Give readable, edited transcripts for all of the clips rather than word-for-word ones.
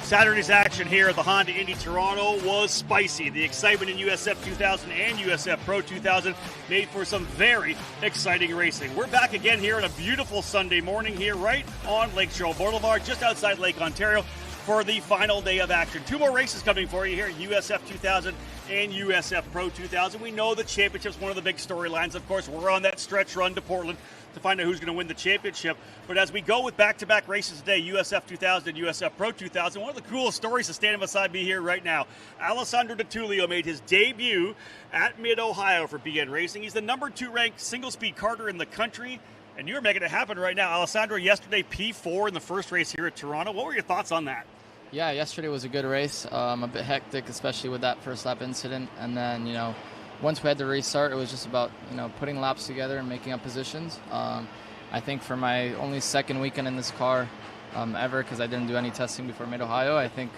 Saturday's action here at the Honda Indy Toronto was spicy. The excitement in USF 2000 and USF Pro 2000 made for some very exciting racing. We're back again here on a beautiful Sunday morning here right on Lakeshore Boulevard, just outside Lake Ontario, for the final day of action. Two more races coming for you here, USF 2000 and USF Pro 2000. We know the championship's one of the big storylines. Of course, we're on that stretch run to Portland to find out who's going to win the championship. But as we go with back-to-back races today, USF 2000 and USF Pro 2000, one of the coolest stories is standing beside me here right now. Alessandro Di Tullio made his debut at Mid-Ohio for BN Racing. He's the number 2 ranked single-speed karter in the country, and you're making it happen right now. Alessandro, yesterday P4 in the first race here at Toronto. What were your thoughts on that? Yeah, yesterday was a good race. A bit hectic, especially with that first lap incident. And then, once we had to restart, it was just about, putting laps together and making up positions. I think for my only second weekend in this car ever, because I didn't do any testing before Mid-Ohio, I think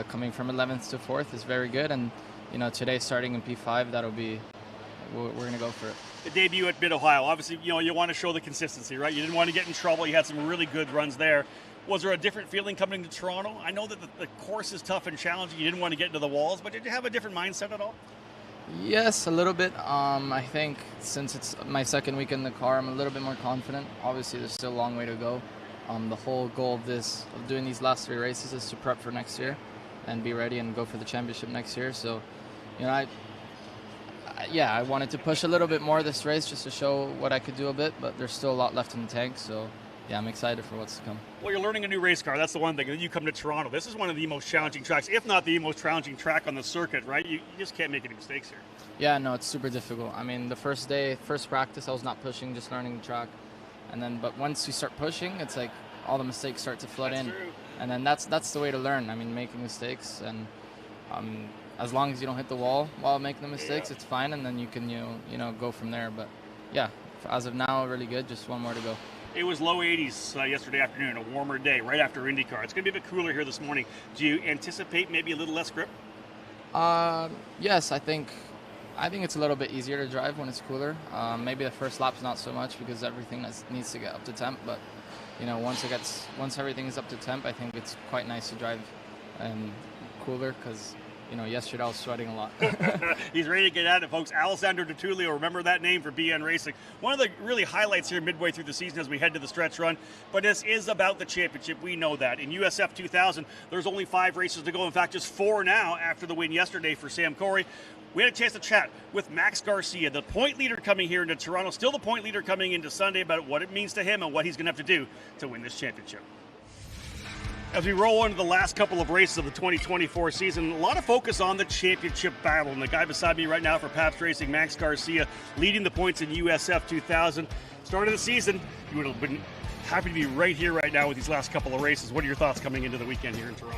coming from 11th to 4th is very good. And, today starting in P5, we're going to go for it. The debut at Mid-Ohio, obviously, you want to show the consistency, right? You didn't want to get in trouble. You had some really good runs there. Was there a different feeling coming to Toronto? I know that the course is tough and challenging. You didn't want to get into the walls, but did you have a different mindset at all? Yes, a little bit. I think since it's my second week in the car, I'm a little bit more confident. Obviously, there's still a long way to go. The whole goal of doing these last 3 races is to prep for next year and be ready and go for the championship next year. So, I wanted to push a little bit more this race just to show what I could do a bit, but there's still a lot left in the tank. So, yeah, I'm excited for what's to come. Well, you're learning a new race car. That's the one thing. And then you come to Toronto. This is one of the most challenging tracks, if not the most challenging track on the circuit, right? You just can't make any mistakes here. Yeah, no, it's super difficult. I mean, the first practice, I was not pushing, just learning the track. But once you start pushing, it's like all the mistakes start to flood in. True. And then that's the way to learn. I mean, making mistakes. And as long as you don't hit the wall while making the mistakes, it's fine. And then you can, go from there. But, yeah, as of now, really good. Just one more to go. It was low 80s yesterday afternoon, a warmer day right after IndyCar. It's going to be a bit cooler here this morning. Do you anticipate maybe a little less grip? Yes, I think it's a little bit easier to drive when it's cooler. Maybe the first lap's not so much because everything needs to get up to temp. But once everything is up to temp, I think it's quite nice to drive cooler because yesterday I was sweating a lot. He's ready to get at it, folks. Alessandro Di Tullio, remember that name for BN Racing. One of the really highlights here midway through the season as we head to the stretch run, but this is about the championship. We know that. In USF 2000, there's only 5 races to go. In fact, just 4 now after the win yesterday for Sam Corey. We had a chance to chat with Max Garcia, the point leader coming here into Toronto, still the point leader coming into Sunday, about what it means to him and what he's going to have to do to win this championship. As we roll into the last couple of races of the 2024 season, a lot of focus on the championship battle. And the guy beside me right now for Pabst Racing, Max Garcia, leading the points in USF 2000. Start of the season, you would have been happy to be right here right now with these last couple of races. What are your thoughts coming into the weekend here in Toronto?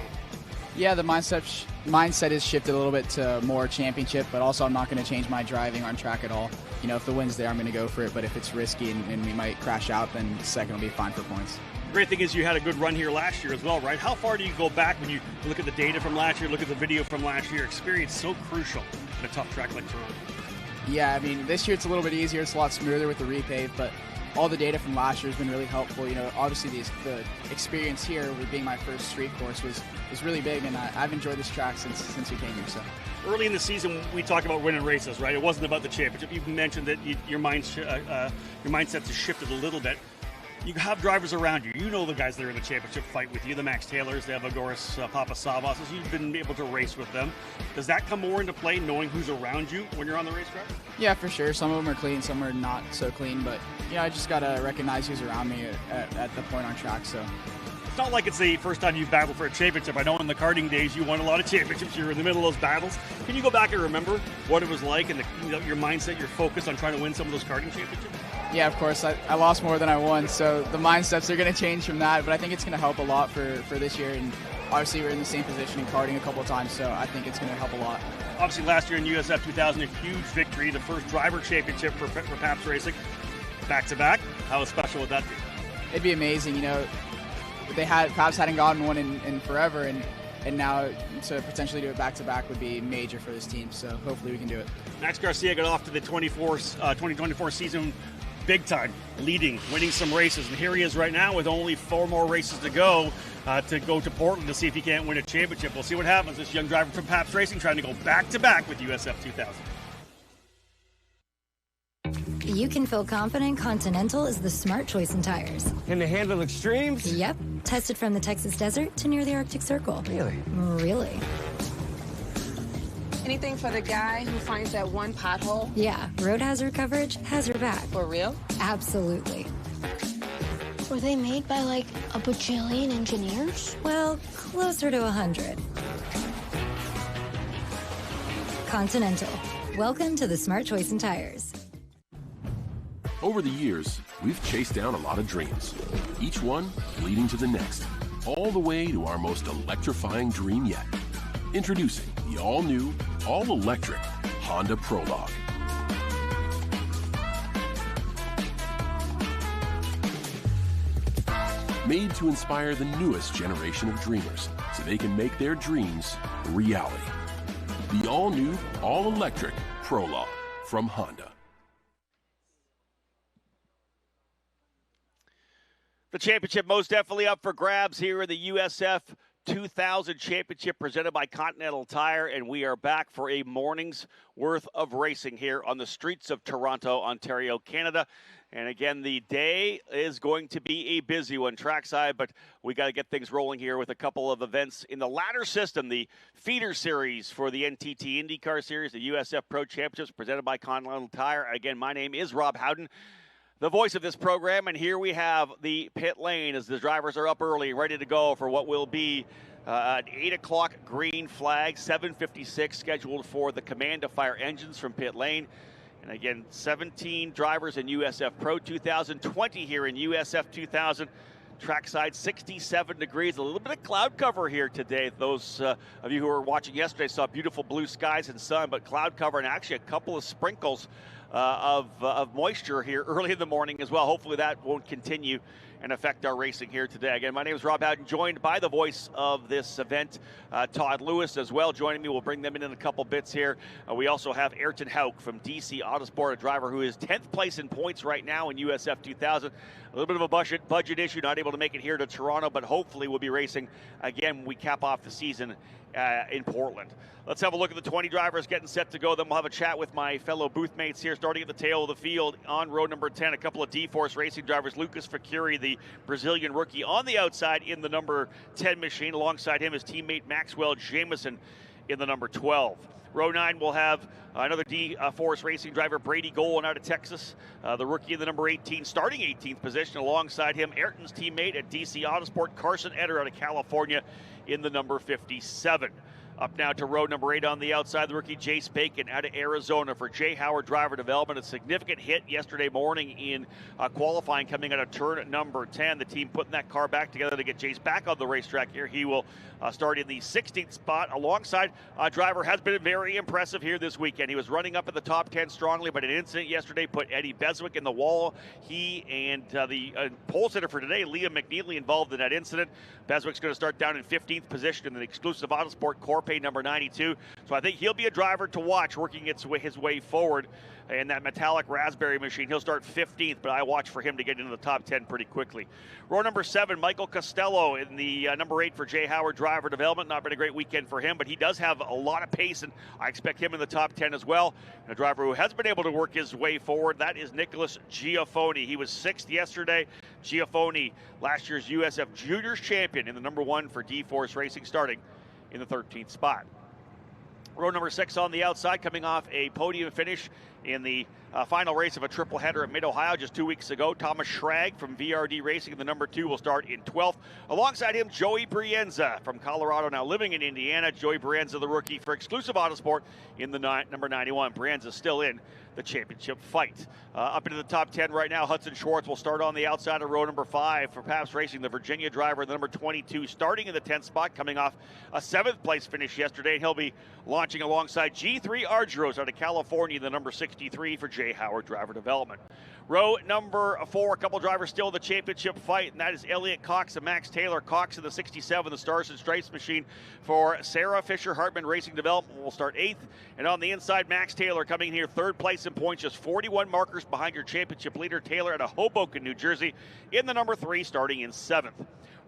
Yeah, the mindset has shifted a little bit to more championship, but also I'm not going to change my driving on track at all. If the win's there, I'm going to go for it, but if it's risky and we might crash out, then second will be fine for points. Great thing is you had a good run here last year as well, right? How far do you go back when you look at the data from last year, look at the video from last year? Experience so crucial in a tough track like Toronto. Yeah, I mean, this year it's a little bit easier. It's a lot smoother with the repave, but all the data from last year has been really helpful. Obviously the experience here with being my first street course was really big, and I've enjoyed this track since we came here. So early in the season, we talked about winning races, right? It wasn't about the championship. You mentioned that your mindset has shifted a little bit. You have drivers around you. You know the guys that are in the championship fight with you, the Max Taylors, the Evagoras, Papasavas. You've been able to race with them. Does that come more into play, knowing who's around you when you're on the racetrack? Yeah, for sure. Some of them are clean, some are not so clean. But, I just got to recognize who's around me at the point on track. So it's not like it's the first time you've battled for a championship. I know in the karting days you won a lot of championships. You were in the middle of those battles. Can you go back and remember what it was like and your mindset, your focus on trying to win some of those karting championships? Yeah, of course. I lost more than I won, so the mindsets are going to change from that. But I think it's going to help a lot for this year. And obviously we're in the same position in karting a couple of times, so I think it's going to help a lot. Obviously last year in USF 2000, a huge victory, the first driver championship for Pabst Racing. Back-to-back, how special would that be? It'd be amazing. Pabst hadn't gotten one in forever, and now to potentially do it back-to-back would be major for this team, so hopefully we can do it. Max Garcia got off to the 2024 season big time, leading, winning some races. And here he is right now with only 4 more races to go to Portland to see if he can't win a championship. We'll see what happens. This young driver from Pabst Racing trying to go back-to-back with USF 2000. You can feel confident Continental is the smart choice in tires. Can they handle extremes? Yep. Tested from the Texas desert to near the Arctic Circle. Really? Really. Anything for the guy who finds that one pothole? Yeah, road hazard coverage has your back. For real? Absolutely. Were they made by like a bajillion engineers? Well, closer to 100. Continental. Welcome to the smart choice in tires. Over the years, we've chased down a lot of dreams, each one leading to the next, all the way to our most electrifying dream yet. Introducing the all-new, all-electric Honda Prologue. Made to inspire the newest generation of dreamers so they can make their dreams a reality. The all-new, all-electric Prologue from Honda. The championship most definitely up for grabs here in the USF 2000 Championship presented by Continental Tire, and we are back for a morning's worth of racing here on the streets of Toronto, Ontario, Canada. And again, the day is going to be a busy one trackside, but we got to get things rolling here with a couple of events in the ladder system. The feeder series for the NTT IndyCar Series, the USF Pro Championships presented by Continental Tire. Again, my name is Rob Howden, the voice of this program, and here we have the pit lane as the drivers are up early, ready to go for what will be an 8 o'clock green flag, 7:56 scheduled for the command to fire engines from pit lane. And again, 17 drivers in USF Pro 2000, 20 here in USF 2000. Trackside 67 degrees, a little bit of cloud cover here today. Those of you who were watching yesterday saw beautiful blue skies and sun, but cloud cover and actually a couple of sprinkles of moisture here early in the morning as well. Hopefully that won't continue and affect our racing here today. Again, my name is Rob Howden, joined by the voice of this event, Todd Lewis as well joining me. We'll bring them in a couple bits here. We also have Ayrton Hauk from DC Autosport, a driver who is 10th place in points right now in USF 2000. A little bit of a budget issue, not able to make it here to Toronto, but hopefully we'll be racing again when we cap off the season in Portland. Let's have a look at the 20 drivers getting set to go. Then we'll have a chat with my fellow booth mates here, starting at the tail of the field on row number 10. A couple of D-Force racing drivers. Lucas Facuri, the Brazilian rookie, on the outside in the number 10 machine. Alongside him, his teammate Maxwell Jameson in the number 12. Row 9 will have another D-Force racing driver, Brady Golan out of Texas, the rookie in the number 18, starting 18th position. Alongside him, Ayrton's teammate at DC Autosport, Carson Etter out of California in the number 57. Up now to row number 8 on the outside, the rookie Jace Bacon out of Arizona for Jay Howard Driver Development. A significant hit yesterday morning in qualifying coming out of turn number 10. The team putting that car back together to get Jace back on the racetrack here. He will start in the 16th spot alongside a driver has been very impressive here this weekend. He was running up in the top 10 strongly, but an incident yesterday put Eddie Beswick in the wall. He and the pole sitter for today, Liam McNeely, involved in that incident. Beswick's going to start down in 15th position in the exclusive Autosport Corp number 92. So I think he'll be a driver to watch working his way forward in that metallic raspberry machine. He'll start 15th, but I watch for him to get into the top 10 pretty quickly. Row number 7, Michael Costello in the number 8 for Jay Howard Driver Development. Not been a great weekend for him, but he does have a lot of pace, and I expect him in the top 10 as well. And a driver who has been able to work his way forward, that is Nicholas Giafoni. He was 6th yesterday. Giafoni, last year's USF Juniors champion in the number 1 for D-Force Racing, starting in the 13th spot. Row number 6 on the outside, coming off a podium finish in the final race of a triple header at Mid-Ohio just 2 weeks ago. Thomas Schrag from VRD Racing in the number 2 will start in 12th. Alongside him, Joey Brienza from Colorado, now living in Indiana. Joey Brienza, the rookie for Exclusive Autosport in the number 91. Brienza still in the championship fight. Up into the top 10 right now, Hudson Schwartz will start on the outside of row number 5 for Pabst Racing, the Virginia driver, the number 22, starting in the 10th spot, coming off a 7th place finish yesterday. And he'll be launching alongside G3 Argyros out of California, the number 63 for Jay Howard Driver Development. Row number 4, a couple drivers still in the championship fight, and that is Elliot Cox and Max Taylor. Cox in the 67, the Stars and Stripes machine for Sarah Fisher Hartman Racing Development will start 8th. And on the inside, Max Taylor coming here 3rd place place in points, just 41 markers behind your championship leader, Taylor, out of Hoboken, New Jersey, in the number 3, starting in 7th.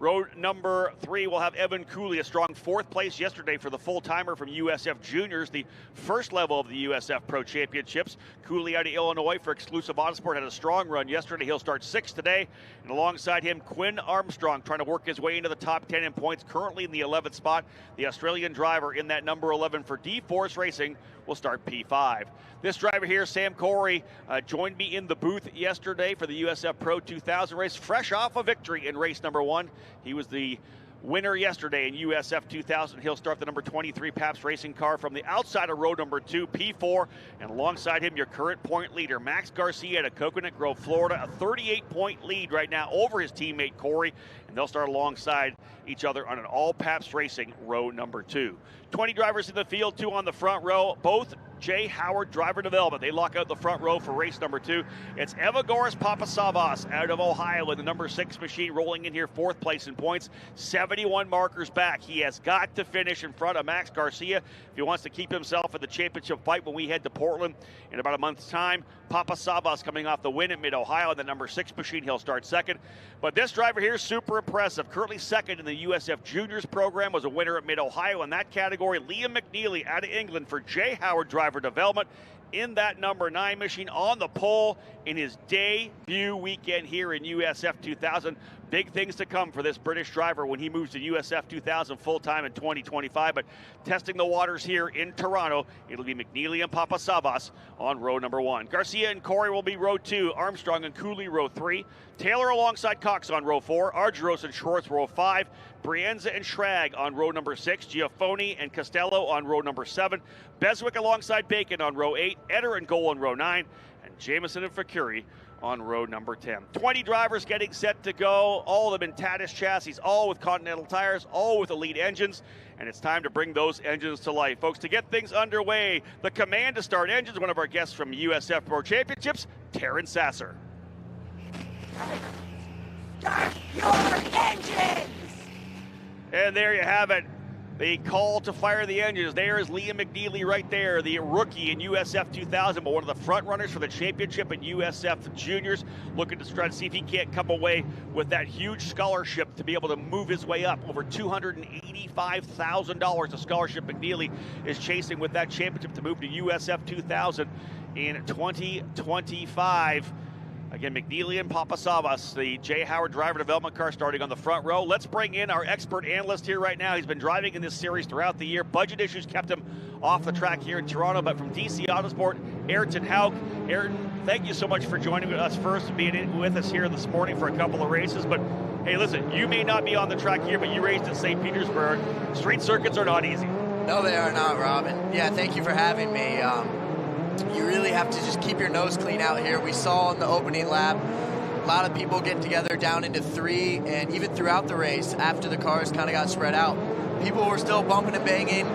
Row number 3 will have Evan Cooley, a strong 4th place yesterday for the full-timer from USF Juniors, the first level of the USF Pro Championships. Cooley out of Illinois for Exclusive Autosport had a strong run yesterday. He'll start 6th today. And alongside him, Quinn Armstrong, trying to work his way into the top 10 in points, currently in the 11th spot. The Australian driver in that number 11 for D-Force Racing will start P5. This driver here, Sam Corey, joined me in the booth yesterday for the USF Pro 2000 race, fresh off a victory in race number 1. He was the winner yesterday in USF 2000. He'll start the number 23 Pabst racing car from the outside of row number 2, P4, and alongside him, your current point leader, Max Garcia out of Coconut Grove, Florida, a 38-point lead right now over his teammate Corey, and they'll start alongside each other on an all Pabst racing row number 2. 20 drivers in the field, 2 on the front row, both Jay Howard driver development. They lock out the front row for race number 2. It's Evagoras Papasavas out of Ohio in the number 6 machine, rolling in here 4th place in points, 71 markers back. He has got to finish in front of Max Garcia if he wants to keep himself in the championship fight when we head to Portland in about a month's time. Papasavas coming off the win at Mid-Ohio in the number 6 machine. He'll start 2nd. But this driver here is super impressive. Currently 2nd in the USF Juniors program, was a winner at Mid-Ohio in that category. Liam McNeely out of England for Jay Howard driver development in that number 9 machine, on the pole in his debut weekend here in USF 2000. Big things to come for this British driver when he moves to USF 2000 full-time in 2025. But testing the waters here in Toronto, it'll be McNeely and Papasavas on row number 1. Garcia and Corey will be row 2. Armstrong and Cooley row 3. Taylor alongside Cox on row 4. Argyros and Schwartz row 5. Brienza and Schrag on row number 6. Giafoni and Costello on row number 7. Beswick alongside Bacon on row 8. Eder and Goal on row 9. And Jameson and Fakuri on row number 10. 20 drivers getting set to go, all of them in Tatis chassis, all with Continental tires, all with Elite engines, and it's time to bring those engines to life. Folks, to get things underway, the command to start engines, one of our guests from USF Pro Championships, Terrence Sasser. Start your engines! And there you have it. The call to fire the engines. There is Liam McNeely right there, the rookie in USF 2000, but one of the front runners for the championship in USF Juniors, looking to try to see if he can't come away with that huge scholarship to be able to move his way up. Over $285,000 of scholarship McNeely is chasing with that championship to move to USF 2000 in 2025. Again, McNeely and Papasavas, the Jay Howard driver development car, starting on the front row. Let's bring in our expert analyst here right now. He's been driving in this series throughout the year. Budget issues kept him off the track here in Toronto, but from DC Autosport, Ayrton Hauk. Ayrton, thank you so much for joining us first and being with us here this morning for a couple of races. But hey, listen, you may not be on the track here, but you raced at St. Petersburg. Street circuits are not easy. No, they are not, Robin. Yeah, thank you for having me. You really have to just keep your nose clean out here. We saw in the opening lap a lot of people getting together down into 3, and even throughout the race, after the cars kind of got spread out, people were still bumping and banging.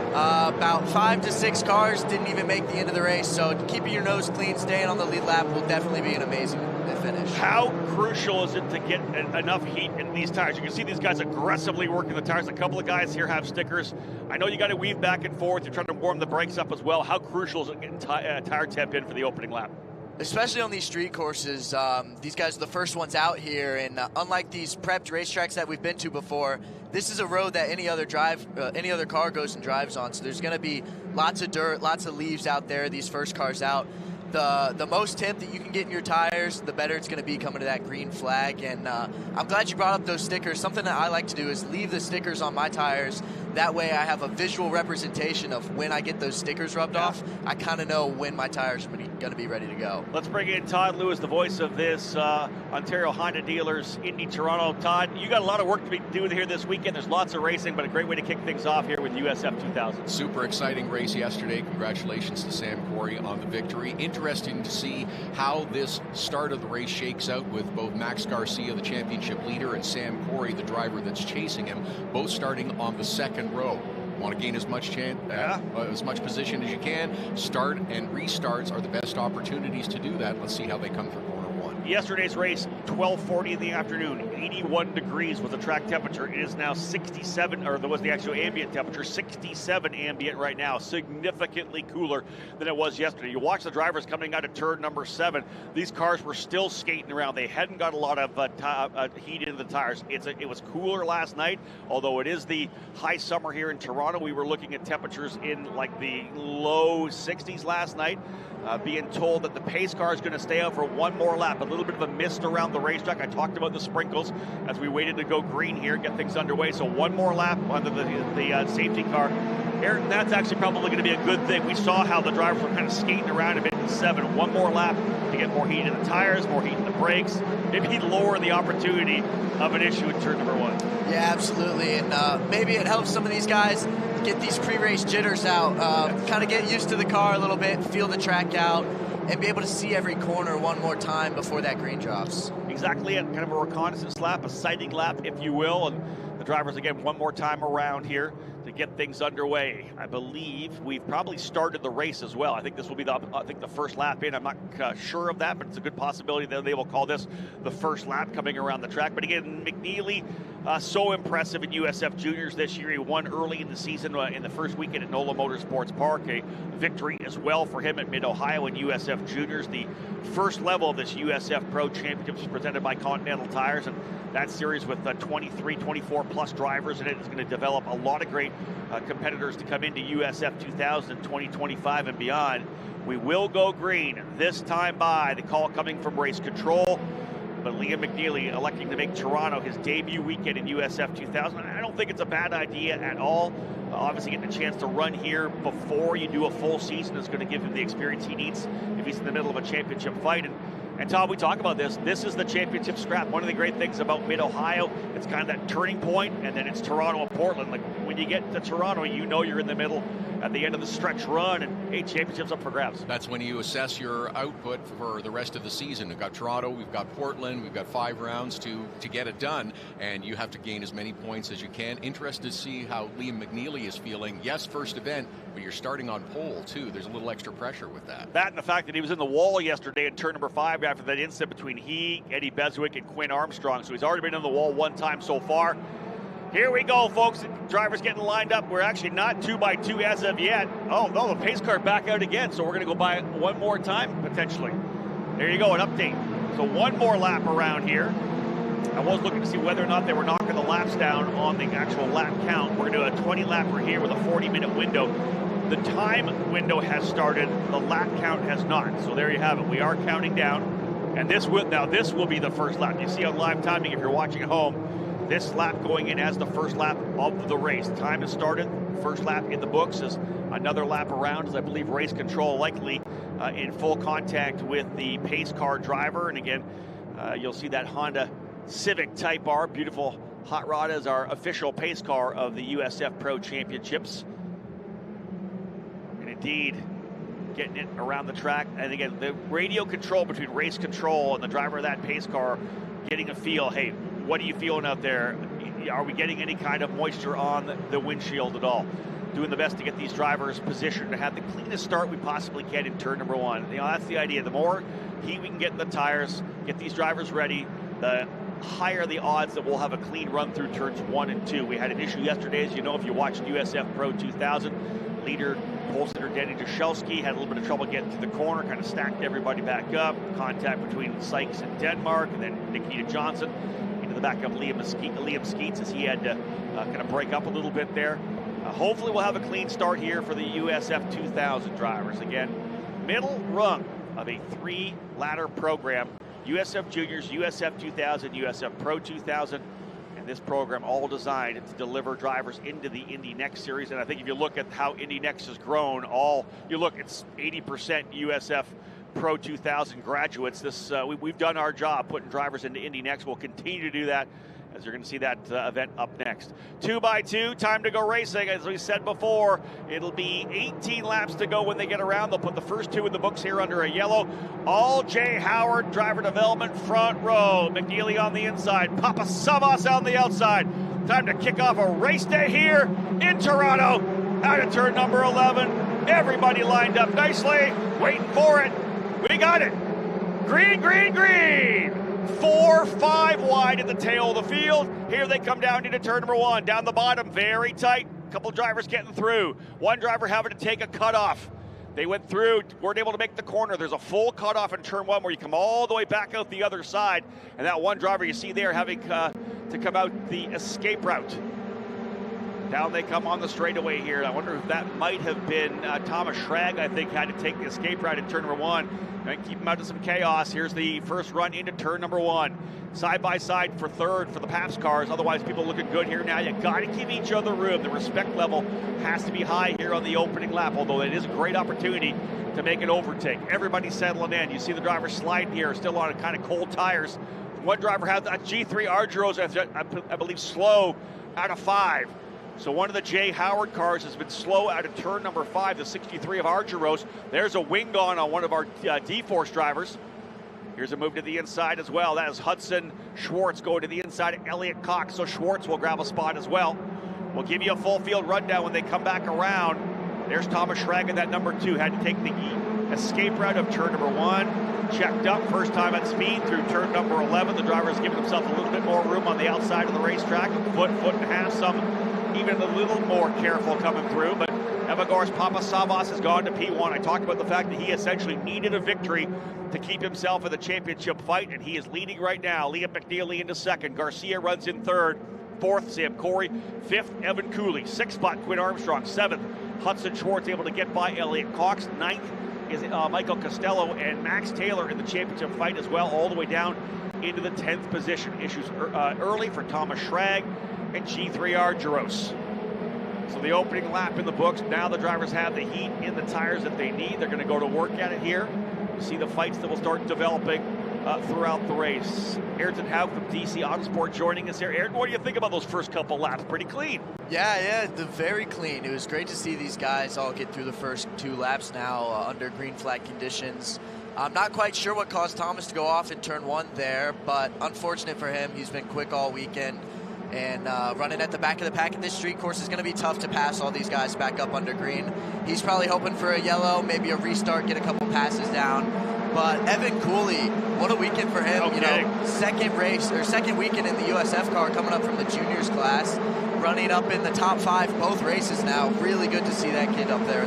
About 5 to 6 cars didn't even make the end of the race, so keeping your nose clean, staying on the lead lap will definitely be an amazing finish. How crucial is it to get enough heat in these tires? You can see these guys aggressively working the tires. A couple of guys here have stickers. I know you got to weave back and forth. You're trying to warm the brakes up as well. How crucial is it getting tire temp in for the opening lap? Especially on these street courses, these guys are the first ones out here, and unlike these prepped racetracks that we've been to before, this is a road that any other car goes and drives on. So there's going to be lots of dirt, lots of leaves out there. These first cars out. The most temp that you can get in your tires, the better it's going to be coming to that green flag. And I'm glad you brought up those stickers. Something that I like to do is leave the stickers on my tires. That way I have a visual representation of when I get those stickers rubbed off. I kind of know when my tires are going to be ready to go. Let's bring in Todd Lewis, the voice of this Ontario Honda Dealers Indy Toronto. Todd, you got a lot of work to be doing here this weekend. There's lots of racing, but a great way to kick things off here with USF 2000. Super exciting race yesterday. Congratulations to Sam Corey on the victory. Interesting to see how this start of the race shakes out with both Max Garcia, the championship leader, and Sam Corey, the driver that's chasing him, both starting on the second row. Want to gain as much position as you can. Start and restarts are the best opportunities to do that. Let's see how they come through corner 1. Yesterday's race, 12:40 in the afternoon, 81 degrees was the track temperature. It is now 67, or there was the actual ambient temperature, 67 ambient right now, significantly cooler than it was yesterday. You watch the drivers coming out of turn number 7. These cars were still skating around. They hadn't got a lot of heat into the tires. It was cooler last night, although it is the high summer here in Toronto. We were looking at temperatures in like the low 60s last night. Being told that the pace car is going to stay out for one more lap. A little bit of a mist around the racetrack. I talked about the sprinkles as we waited to go green here, get things underway. So one more lap under the safety car. Aaron, that's actually probably going to be a good thing. We saw how the drivers were kind of skating around a bit in 7. One more lap to get more heat in the tires, more heat in the brakes. Maybe lower the opportunity of an issue in turn number 1. Yeah, absolutely. And maybe it helps some of these guys get these pre-race jitters out, kind of get used to the car a little bit, feel the track out, and be able to see every corner one more time before that green drops. Exactly it, kind of a reconnaissance lap, a sighting lap, if you will, and the drivers again one more time around here to get things underway. I believe we've probably started the race as well. I think this will be the first lap in. I'm not sure of that, but it's a good possibility that they will call this the first lap coming around the track. But again, McNeely, so impressive in USF Juniors this year. He won early in the season in the first weekend at NOLA Motorsports Park. A victory as well for him at Mid-Ohio in USF Juniors. The first level of this USF Pro Championship is presented by Continental Tires, and that series with 23, 24 plus drivers in it is going to develop a lot of great competitors to come into USF 2000 in 2025 and beyond. We will go green this time by the call coming from race control. But Liam McNeely electing to make Toronto his debut weekend in USF 2000. I don't think it's a bad idea at all. Obviously, getting a chance to run here before you do a full season is going to give him the experience he needs if he's in the middle of a championship fight. And Tom, we talk about this. This is the championship scrap. One of the great things about Mid-Ohio, it's kind of that turning point, and then it's Toronto and Portland. Like when you get to Toronto, you know you're in the middle at the end of the stretch run, and 8 championships up for grabs. That's when you assess your output for the rest of the season. We've got Toronto, we've got Portland, we've got 5 rounds to get it done, and you have to gain as many points as you can. Interested to see how Liam McNeely is feeling. Yes, first event, but you're starting on pole, too. There's a little extra pressure with that. That and the fact that he was in the wall yesterday in turn number 5 after that incident between he, Eddie Beswick, and Quinn Armstrong. So he's already been in the wall one time so far. Here we go, folks. Drivers getting lined up. We're actually not 2x2 as of yet. Oh, no, the pace car back out again. So we're going to go by one more time, potentially. There you go, an update. So one more lap around here. I was looking to see whether or not they were knocking the laps down on the actual lap count. We're going to do a 20-lapper here with a 40-minute window. The time window has started. The lap count has not. So there you have it. We are counting down. And this will be the first lap. You see on live timing if you're watching at home. This lap going in as the first lap of the race. Time has started. First lap in the books is another lap around, as I believe race control likely in full contact with the pace car driver. And again, you'll see that Honda Civic Type R, beautiful hot rod, as our official pace car of the USF Pro Championships. And indeed, getting it around the track. And again, the radio control between race control and the driver of that pace car, getting a feel, hey, what are you feeling out there? Are we getting any kind of moisture on the windshield at all? Doing the best to get these drivers positioned to have the cleanest start we possibly can in turn number 1. That's the idea. The more heat we can get in the tires, get these drivers ready, the higher the odds that we'll have a clean run through turns 1 and 2. We had an issue yesterday, as you know, if you watched USF Pro 2000. Leader, pole sitter Denny Dushelski had a little bit of trouble getting to the corner, kind of stacked everybody back up. Contact between Sykes and Denmark, and then Nikita Johnson into the back of Liam Skeets as he had to kind of break up a little bit there. Hopefully we'll have a clean start here for the USF 2000 drivers. Again, middle rung of a 3-ladder program. USF Juniors, USF 2000, USF Pro 2000, and this program all designed to deliver drivers into the Indy Next Series. And I think if you look at how Indy Next has grown, it's 80% USF Pro 2000 graduates. We've done our job putting drivers into Indy Next. We'll continue to do that, as you're going to see that event up next. 2x2, time to go racing. As we said before, it'll be 18 laps to go when they get around. They'll put the first 2 in the books here under a yellow. All Jay Howard, driver development, front row. McNeely on the inside, Papa Savas on the outside. Time to kick off a race day here in Toronto. Out of turn number 11. Everybody lined up nicely, waiting for it. We got it. Green, green, green. 4-5 wide at the tail of the field. Here they come down into turn number 1. Down the bottom, very tight. Couple drivers getting through. One driver having to take a cutoff. They went through, weren't able to make the corner. There's a full cutoff in turn 1 where you come all the way back out the other side. And that one driver you see there having to come out the escape route. Down they come on the straightaway here. I wonder if that might have been Thomas Schrag, I think, had to take the escape route in turn number 1. And keep him out of some chaos. Here's the first run into turn number 1. Side by side for third for the Paps cars. Otherwise, people looking good here now. You got to give each other room. The respect level has to be high here on the opening lap, although it is a great opportunity to make an overtake. Everybody's settling in. You see the driver sliding here, still on kind of cold tires. One driver has a G3 Argyros, I believe, slow out of 5. So one of the Jay Howard cars has been slow out of turn number 5, the 63 of Argyros. There's a wing on one of our D-Force drivers. Here's a move to the inside as well. That is Hudson Schwartz going to the inside of Elliott Cox. So Schwartz will grab a spot as well. We'll give you a full field rundown when they come back around. There's Thomas Schrag in that number 2. Had to take the escape route of turn number 1. Checked up first time at speed through turn number 11. The driver's giving himself a little bit more room on the outside of the racetrack. Foot and a half, some even a little more careful coming through. But Evagor's Papasavas has gone to P1. I talked about the fact that he essentially needed a victory to keep himself in the championship fight, and he is leading right now. Liam McNeely into second. Garcia runs in third. Fourth, Sam Corey. Fifth, Evan Cooley. Sixth spot, Quinn Armstrong. Seventh, Hudson Schwartz able to get by Elliott Cox. Ninth is Michael Costello and Max Taylor in the championship fight as well, all the way down into the 10th position. Issues early for Thomas Schrag and G3 Argyros. So the opening lap in the books. Now the drivers have the heat in the tires that they need. They're going to go to work at it here. You see the fights that will start developing throughout the race. Ayrton Howe from DC Autosport joining us here. Ayrton, what do you think about those first couple laps? Pretty clean. Yeah, very clean. It was great to see these guys all get through the first 2 laps now under green flag conditions. I'm not quite sure what caused Thomas to go off in turn 1 there, but unfortunate for him. He's been quick all weekend. And running at the back of the pack at this street course is going to be tough to pass all these guys back up under green. He's probably hoping for a yellow, maybe a restart, get a couple passes down. But Evan Cooley, what a weekend for him. Okay. You know, second weekend in the USF car, coming up from the juniors class, running up in the top 5 both races now. Really good to see that kid up there.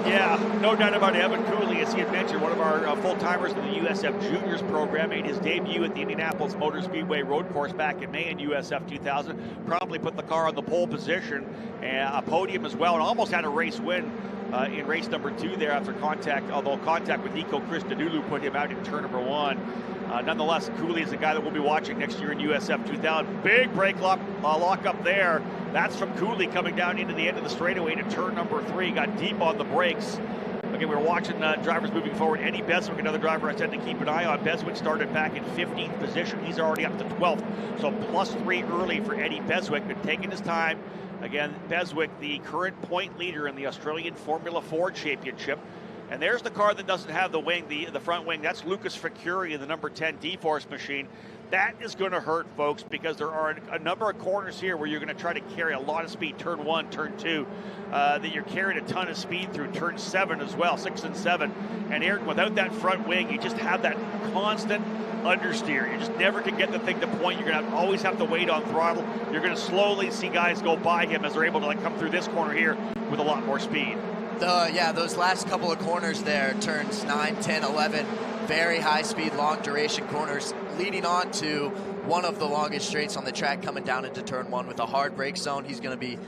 No doubt about it. Evan Cooley, as he had mentioned, one of our full-timers in the USF Juniors program, made his debut at the Indianapolis Motor Speedway road course back in May in USF 2000. Promptly put the car on the pole position, and a podium as well, and almost had a race win in race number 2 there after contact, although contact with Nico Christodoulou put him out in turn number 1. Nonetheless, Cooley is a guy that we'll be watching next year in USF 2000. Big brake lock up there. That's from Cooley coming down into the end of the straightaway to turn number 3. Got deep on the brakes. Again, we're watching drivers moving forward. Eddie Beswick, another driver I said to keep an eye on. Beswick started back in 15th position. He's already up to 12th. So +3 early for Eddie Beswick. Been taking his time. Again, Beswick, the current point leader in the Australian Formula 4 Championship. And there's the car that doesn't have the wing, the front wing. That's Lucas Ficuri in the number 10 D-Force machine. That is going to hurt, folks, because there are a number of corners here where you're going to try to carry a lot of speed. Turn 1, turn 2, that you're carrying a ton of speed through turn 7 as well, 6 and 7. And Aaron, without that front wing, you just have that constant understeer. You just never can get the thing to point. You're going to always have to wait on throttle. You're going to slowly see guys go by him as they're able to come through this corner here with a lot more speed. Those last couple of corners there, turns 9, 10, 11, very high speed, long duration corners, leading on to one of the longest straights on the track coming down into turn 1 with a hard brake zone. He's going to be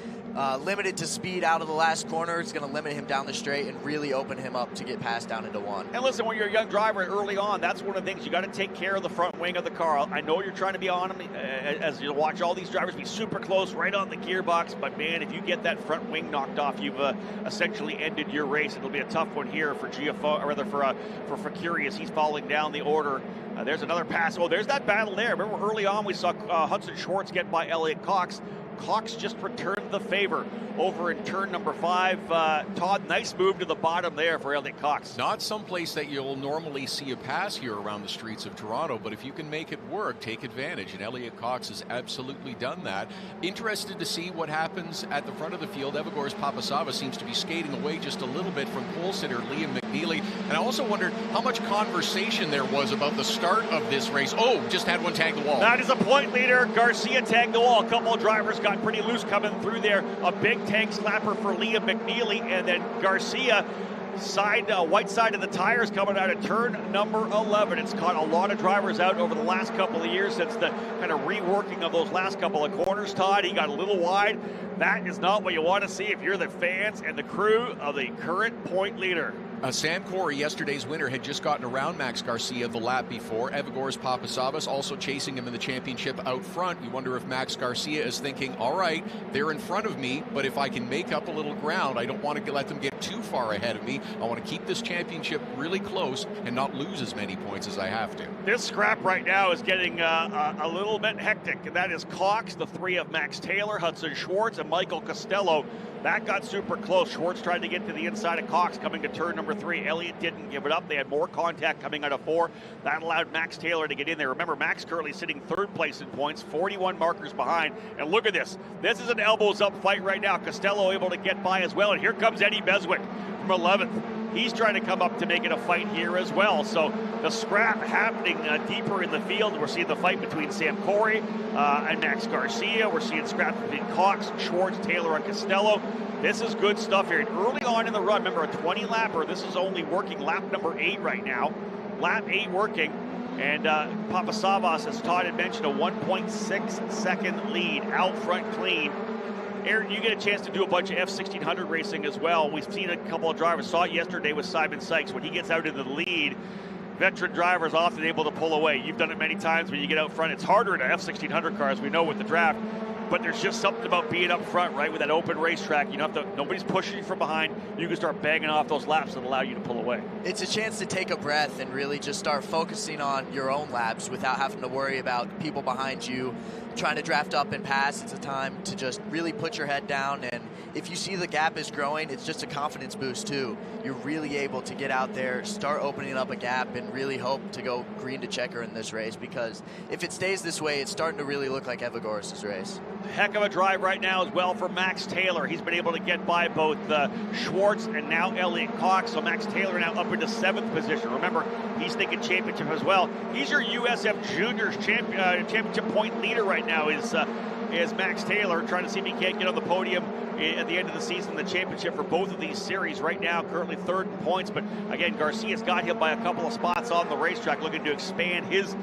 limited to speed out of the last corner. It's going to limit him down the straight and really open him up to get passed down into 1. And listen, when you're a young driver early on, that's one of the things you got to take care of the front wing of the car. I know you're trying to be on him as you watch all these drivers be super close right on the gearbox, but man, if you get that front wing knocked off, you've essentially ended your race. It'll be a tough one here for GFO, or rather for Ficuri as he's falling down the order. There's another pass. Oh, there's that battle there. Remember early on we saw Hudson Schwartz get by Elliott Cox. Cox just returned the favor over in turn number 5. Todd, nice move to the bottom there for Elliott Cox. Not someplace that you'll normally see a pass here around the streets of Toronto, but if you can make it work, take advantage, and Elliott Cox has absolutely done that. Interested to see what happens at the front of the field. Evagor's Papasava seems to be skating away just a little bit from pole sitter Liam McNeely. McNeely. And I also wondered how much conversation there was about the start of this race. Oh, just had one tag the wall. That is a point leader. Garcia tagged the wall. A couple of drivers got pretty loose coming through there. A big tank slapper for Liam McNeely, and then Garcia white side of the tires coming out of turn number 11. It's caught a lot of drivers out over the last couple of years since the kind of reworking of those last couple of corners, Todd. He got a little wide. That is not what you want to see if you're the fans and the crew of the current point leader. Sam Corey, yesterday's winner, had just gotten around Max Garcia the lap before. Evagor's Papasavas also chasing him in the championship out front. You wonder if Max Garcia is thinking, all right, they're in front of me, but if I can make up a little ground, I don't want to let them get too far ahead of me. I want to keep this championship really close and not lose as many points as I have to. This scrap right now is getting a little bit hectic, and that is Cox, the three of Max Taylor, Hudson Schwartz, and Michael Costello. That got super close. Schwartz tried to get to the inside of Cox coming to turn number 3. Elliott didn't give it up. They had more contact coming out of 4. That allowed Max Taylor to get in there. Remember, Max currently sitting 3rd place in points, 41 markers behind. And look at this. This is an elbows up fight right now. Costello able to get by as well. And here comes Eddie Beswick from 11th. He's trying to come up to make it a fight here as well. So the scrap happening deeper in the field. We're seeing the fight between Sam Corey and Max Garcia. We're seeing scraps between Cox, Schwartz, Taylor, and Costello. This is good stuff here. And early on in the run, remember, a 20-lapper. This is only working lap number 8 right now. Lap 8 working. And Papasavas, as Todd had mentioned, a 1.6 second lead out front clean. Aaron, you get a chance to do a bunch of F1600 racing as well. We've seen a couple of drivers. Saw it yesterday with Simon Sykes. When he gets out into the lead, veteran drivers often able to pull away. You've done it many times when you get out front. It's harder in an F1600 car, as we know, with the draft. But there's just something about being up front, right, with that open racetrack. You don't have to, nobody's pushing you from behind. You can start banging off those laps that allow you to pull away. It's a chance to take a breath and really just start focusing on your own laps without having to worry about people behind you trying to draft up and pass. It's a time to just really put your head down, and if you see the gap is growing, it's just a confidence boost too. You're really able to get out there, start opening up a gap, and really hope to go green to checker in this race, because if it stays this way, it's starting to really look like Evagor's race. Heck of a drive right now as well for Max Taylor. He's been able to get by both Schwartz and now Elliott Cox. So Max Taylor now up into 7th position. Remember, he's thinking championship as well. He's your USF Juniors championship point leader right now is Max Taylor, trying to see if he can't get on the podium at the end of the season, the championship for both of these series. Right now, currently 3rd in points, but again, Garcia's got him by a couple of spots on the racetrack, looking to expand his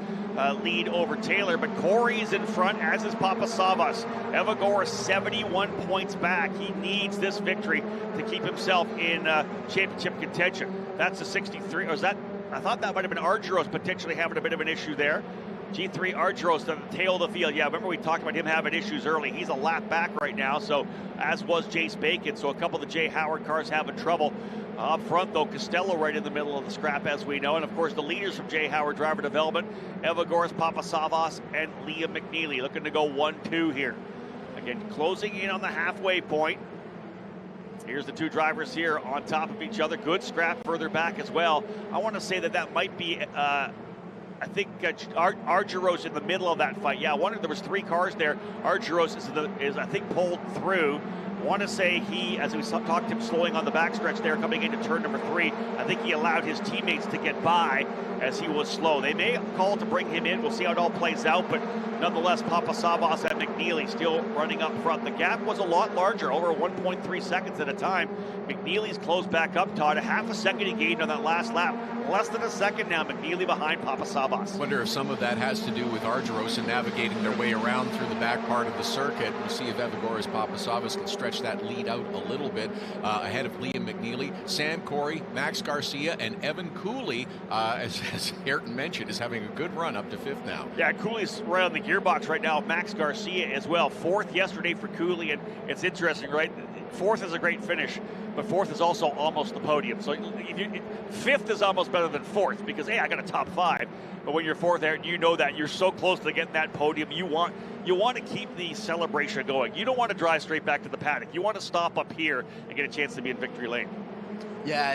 lead over Taylor, but Corey's in front, as is Papasavas. Evagor 71 points back. He needs this victory to keep himself in championship contention. That's a 63, or is that, I thought that might have been Argyros potentially having a bit of an issue there. G3 Argyros to the tail of the field. Yeah, remember we talked about him having issues early. He's a lap back right now, so as was Jace Bacon. So a couple of the Jay Howard cars having trouble. Up front, though, Costello right in the middle of the scrap, as we know. And, of course, the leaders from Jay Howard Driver Development, Evagor's Papasavas and Liam McNeely, looking to go 1-2 here. Again, closing in on the halfway point. Here's the two drivers here on top of each other. Good scrap further back as well. I want to say that might be... I think Argyros in the middle of that fight. Yeah, there was 3 cars there. Argyros is I think pulled through. I want to say he, as we talked him slowing on the backstretch there, coming into turn number 3, I think he allowed his teammates to get by as he was slow. They may call to bring him in. We'll see how it all plays out, but nonetheless, Papasavas and McNeely still running up front. The gap was a lot larger, over 1.3 seconds at a time. McNeely's closed back up, Todd. A half a second he gained on that last lap. Less than a second now, McNeely behind Papasavas. Wonder if some of that has to do with Argyros and navigating their way around through the back part of the circuit. We'll see if Evagor's Papasavas can stretch that lead out a little bit ahead of Liam McNeely. Sam Corey, Max Garcia, and Evan Cooley, as Ayrton mentioned, is having a good run up to 5th now. Yeah, Cooley's right on the gearbox right now. Max Garcia as well. 4th yesterday for Cooley, and it's interesting, right? 4th is a great finish, but 4th is also almost the podium. So 5th is almost better than 4th because, hey, I got a top 5. But when you're 4th there, you know that you're so close to getting that podium. You want to keep the celebration going. You don't want to drive straight back to the paddock. You want to stop up here and get a chance to be in victory lane. Yeah,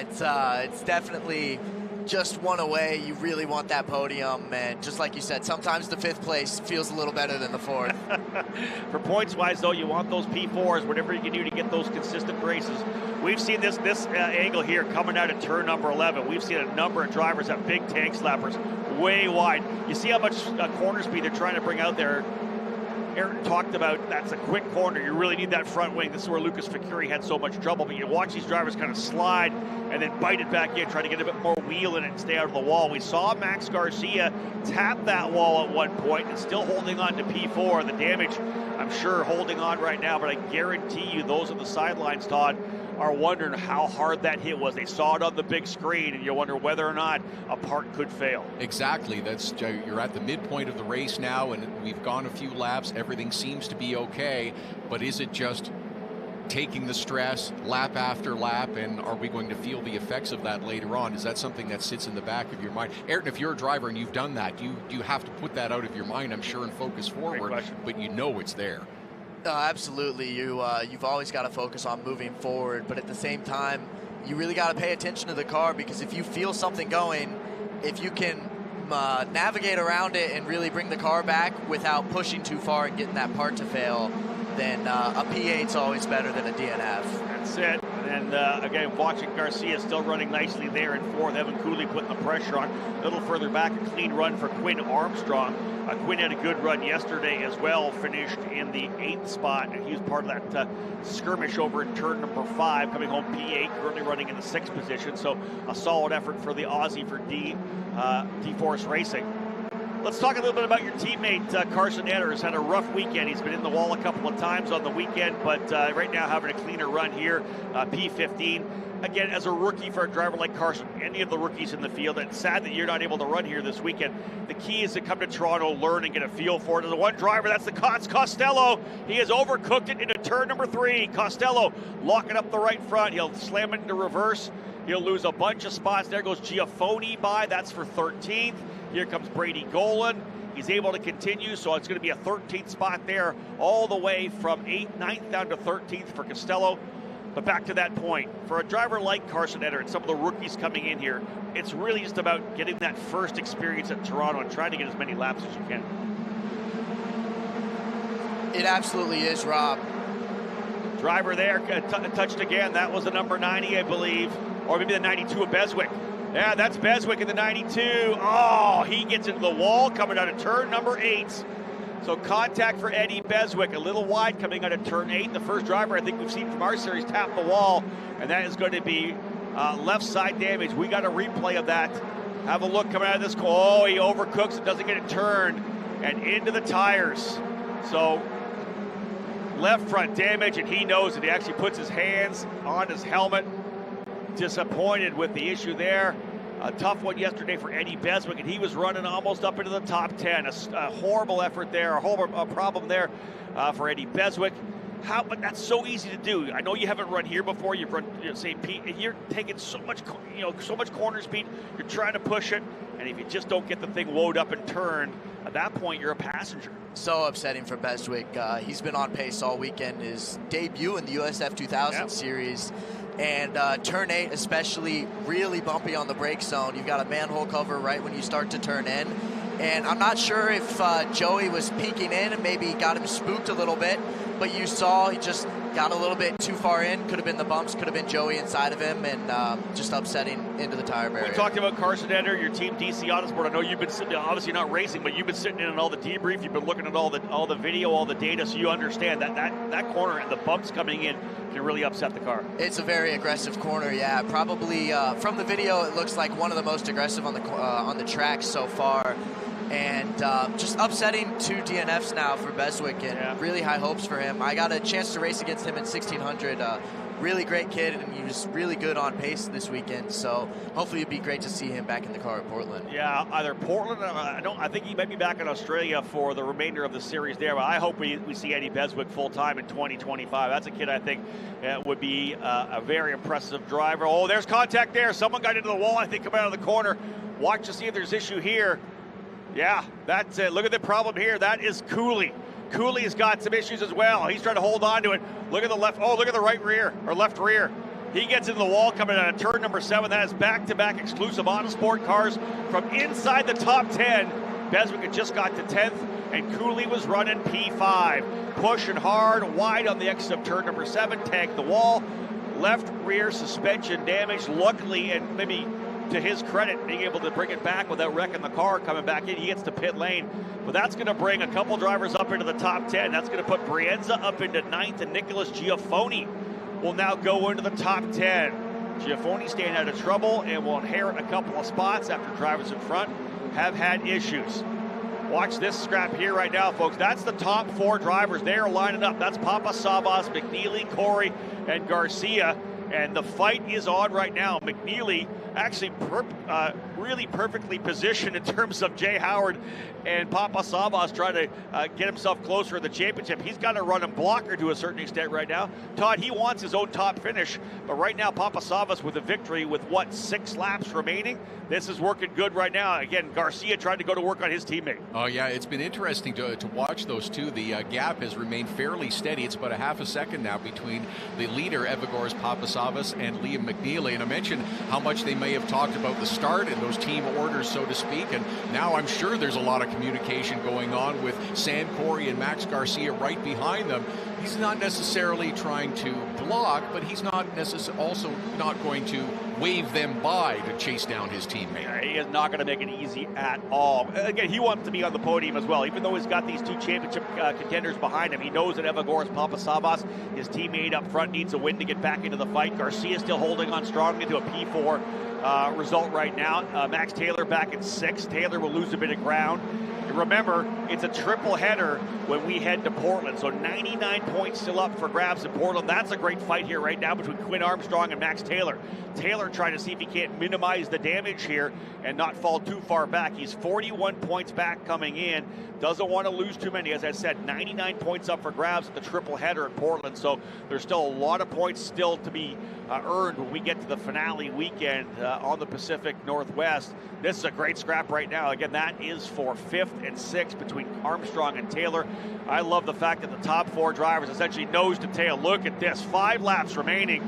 it's definitely just one away. You really want that podium, and just like you said, sometimes the 5th place feels a little better than the 4th. For points-wise, though, you want those P4s, whatever you can do to get those consistent races. We've seen this angle here coming out of turn number 11. We've seen a number of drivers have big tank slappers way wide. You see how much corner speed they're trying to bring out there. Aaron talked about that's a quick corner. You really need that front wing. This is where Lucas Facuri had so much trouble. But you watch these drivers kind of slide and then bite it back in, try to get a bit more wheel in it and stay out of the wall. We saw Max Garcia tap that wall at one point and still holding on to P4. The damage, I'm sure, holding on right now. But I guarantee you those on the sidelines, Todd, are wondering how hard that hit was. They saw it on the big screen, and you wonder whether or not a part could fail. Exactly. You're at the midpoint of the race now, and we've gone a few laps. Everything seems to be okay, but is it just taking the stress lap after lap, and are we going to feel the effects of that later on? Is that something that sits in the back of your mind? Ayrton, if you're a driver and you've done that, you have to put that out of your mind, I'm sure, and focus forward, but you know it's there. Absolutely. You've always got to focus on moving forward, but at the same time, you really got to pay attention to the car, because if you feel something going, if you can navigate around it and really bring the car back without pushing too far and getting that part to fail, then a P8's always better than a DNF. That's it. And again, watching Garcia still running nicely there in 4th. Evan Cooley putting the pressure on. A little further back, a clean run for Quinn Armstrong. Quinn had a good run yesterday as well, finished in the 8th spot, and he was part of that skirmish over in turn number 5, coming home P8, currently running in the 6th position. So a solid effort for the Aussie for D-Force Racing. Let's talk a little bit about your teammate, Carson Edders. Had a rough weekend. He's been in the wall a couple of times on the weekend, but right now having a cleaner run here, P15. Again, as a rookie for a driver like Carson, any of the rookies in the field, it's sad that you're not able to run here this weekend. The key is to come to Toronto, learn, and get a feel for it. And the one driver, that's the Costello. He has overcooked it into turn number 3. Costello locking up the right front. He'll slam it into reverse. He'll lose a bunch of spots. There goes Giafoni by. That's for 13th. Here comes Brady Golan. He's able to continue, so it's going to be a 13th spot there, all the way from 9th down to 13th for Costello. But back to that point, for a driver like Carson Edders and some of the rookies coming in here, it's really just about getting that first experience at Toronto and trying to get as many laps as you can. It absolutely is, Rob. Driver there, touched again. That was the number 90, I believe, or maybe the 92 of Beswick. Yeah, that's Beswick in the 92. Oh, he gets into the wall coming out of turn number 8. So contact for Eddie Beswick, a little wide coming out of turn 8. The first driver I think we've seen from our series tap the wall, and that is going to be left side damage. We got a replay of that. Have a look coming out of this. Oh, he overcooks it, doesn't get it turned, and into the tires. So left front damage, and he knows it. He actually puts his hands on his helmet. Disappointed with the issue there. A tough one yesterday for Eddie Beswick, and he was running almost up into the top 10. A horrible effort there, a problem there for Eddie Beswick. But that's so easy to do. I know you haven't run here before. You've run St. Pete, and you're taking so much, so much corner speed. You're trying to push it, and if you just don't get the thing wound up and turned, at that point you're a passenger. So upsetting for Beswick. He's been on pace all weekend. His debut in the USF2000 series. And turn 8 especially, really bumpy on the brake zone. You've got a manhole cover right when you start to turn in. And I'm not sure if Joey was peeking in and maybe got him spooked a little bit, but you saw he just got a little bit too far in. Could have been the bumps, could have been Joey inside of him, and just upsetting into the tire barrier. We talked about Carson Edders, your team DC Autosport. I know you've been sitting, obviously not racing, but you've been sitting in on all the debrief. You've been looking at all the video, all the data, so you understand that corner and the bumps coming in can really upset the car. It's a very aggressive corner, yeah. Probably from the video, it looks like one of the most aggressive on the track so far. And just upsetting 2 DNFs now for Beswick, and really high hopes for him. I got a chance to race against him in 1600. Really great kid, and he was really good on pace this weekend. So hopefully it'd be great to see him back in the car at Portland. Yeah, either Portland. I think he might be back in Australia for the remainder of the series there. But I hope we see Eddie Beswick full time in 2025. That's a kid I think would be a very impressive driver. Oh, there's contact there. Someone got into the wall. I think come out of the corner. Watch to see if there's issue here. Yeah, that's it. Look at the problem here. That is Cooley. Cooley's got some issues as well. He's trying to hold on to it. Look at the left. Oh, look at the right rear or left rear. He gets into the wall coming out of turn number 7. That is back-to-back exclusive Autosport cars from inside the top 10. Beswick had just got to 10th, and Cooley was running P5. Pushing hard, wide on the exit of turn number 7, tagged the wall. Left rear suspension damage. Luckily, and maybe to his credit, being able to bring it back without wrecking the car coming back in. He gets to pit lane. But that's going to bring a couple drivers up into the top 10. That's going to put Brienza up into 9th, and Nicholas Giaffoni will now go into the top 10. Giaffoni staying out of trouble and will inherit a couple of spots after drivers in front have had issues. Watch this scrap here right now, folks. That's the top 4 drivers. They are lining up. That's Papasavas, McNeely, Corey, and Garcia. And the fight is on right now. McNeely actually really perfectly positioned in terms of Jay Howard and Papasavas trying to get himself closer to the championship. He's got to run him blocker to a certain extent right now. Todd, he wants his own top finish, but right now Papasavas with a victory with, 6 laps remaining. This is working good right now. Again, Garcia tried to go to work on his teammate. Oh, yeah, it's been interesting to watch those two. The gap has remained fairly steady. It's about a half a second now between the leader, Evagor's Papasavas, and Liam McNeely. And I mentioned how much they may have talked about the start and those team orders, so to speak. And now I'm sure there's a lot of communication going on with Sam Corey and Max Garcia right behind them. He's not necessarily trying to block, but he's not also not going to wave them by to chase down his teammate. Yeah, he is not going to make it easy at all. Again, he wants to be on the podium as well. Even though he's got these 2 championship contenders behind him, he knows that Evagor's Papasavas, his teammate up front, needs a win to get back into the fight. Garcia still holding on strongly to a P4 result right now. Max Taylor back in 6th. Taylor will lose a bit of ground. Remember, it's a triple header when we head to Portland, so 99 points still up for grabs in Portland. That's a great fight here right now between Quinn Armstrong and Max Taylor. Taylor trying to see if he can't minimize the damage here and not fall too far back. He's 41 points back coming in. Doesn't want to lose too many. As I said, 99 points up for grabs at the triple header in Portland, so there's still a lot of points still to be earned when we get to the finale weekend on the Pacific Northwest. This is a great scrap right now. Again, that is for 5th and 6th between Armstrong and Taylor. I love the fact that the top 4 drivers essentially nose to tail. Look at this, 5 laps remaining.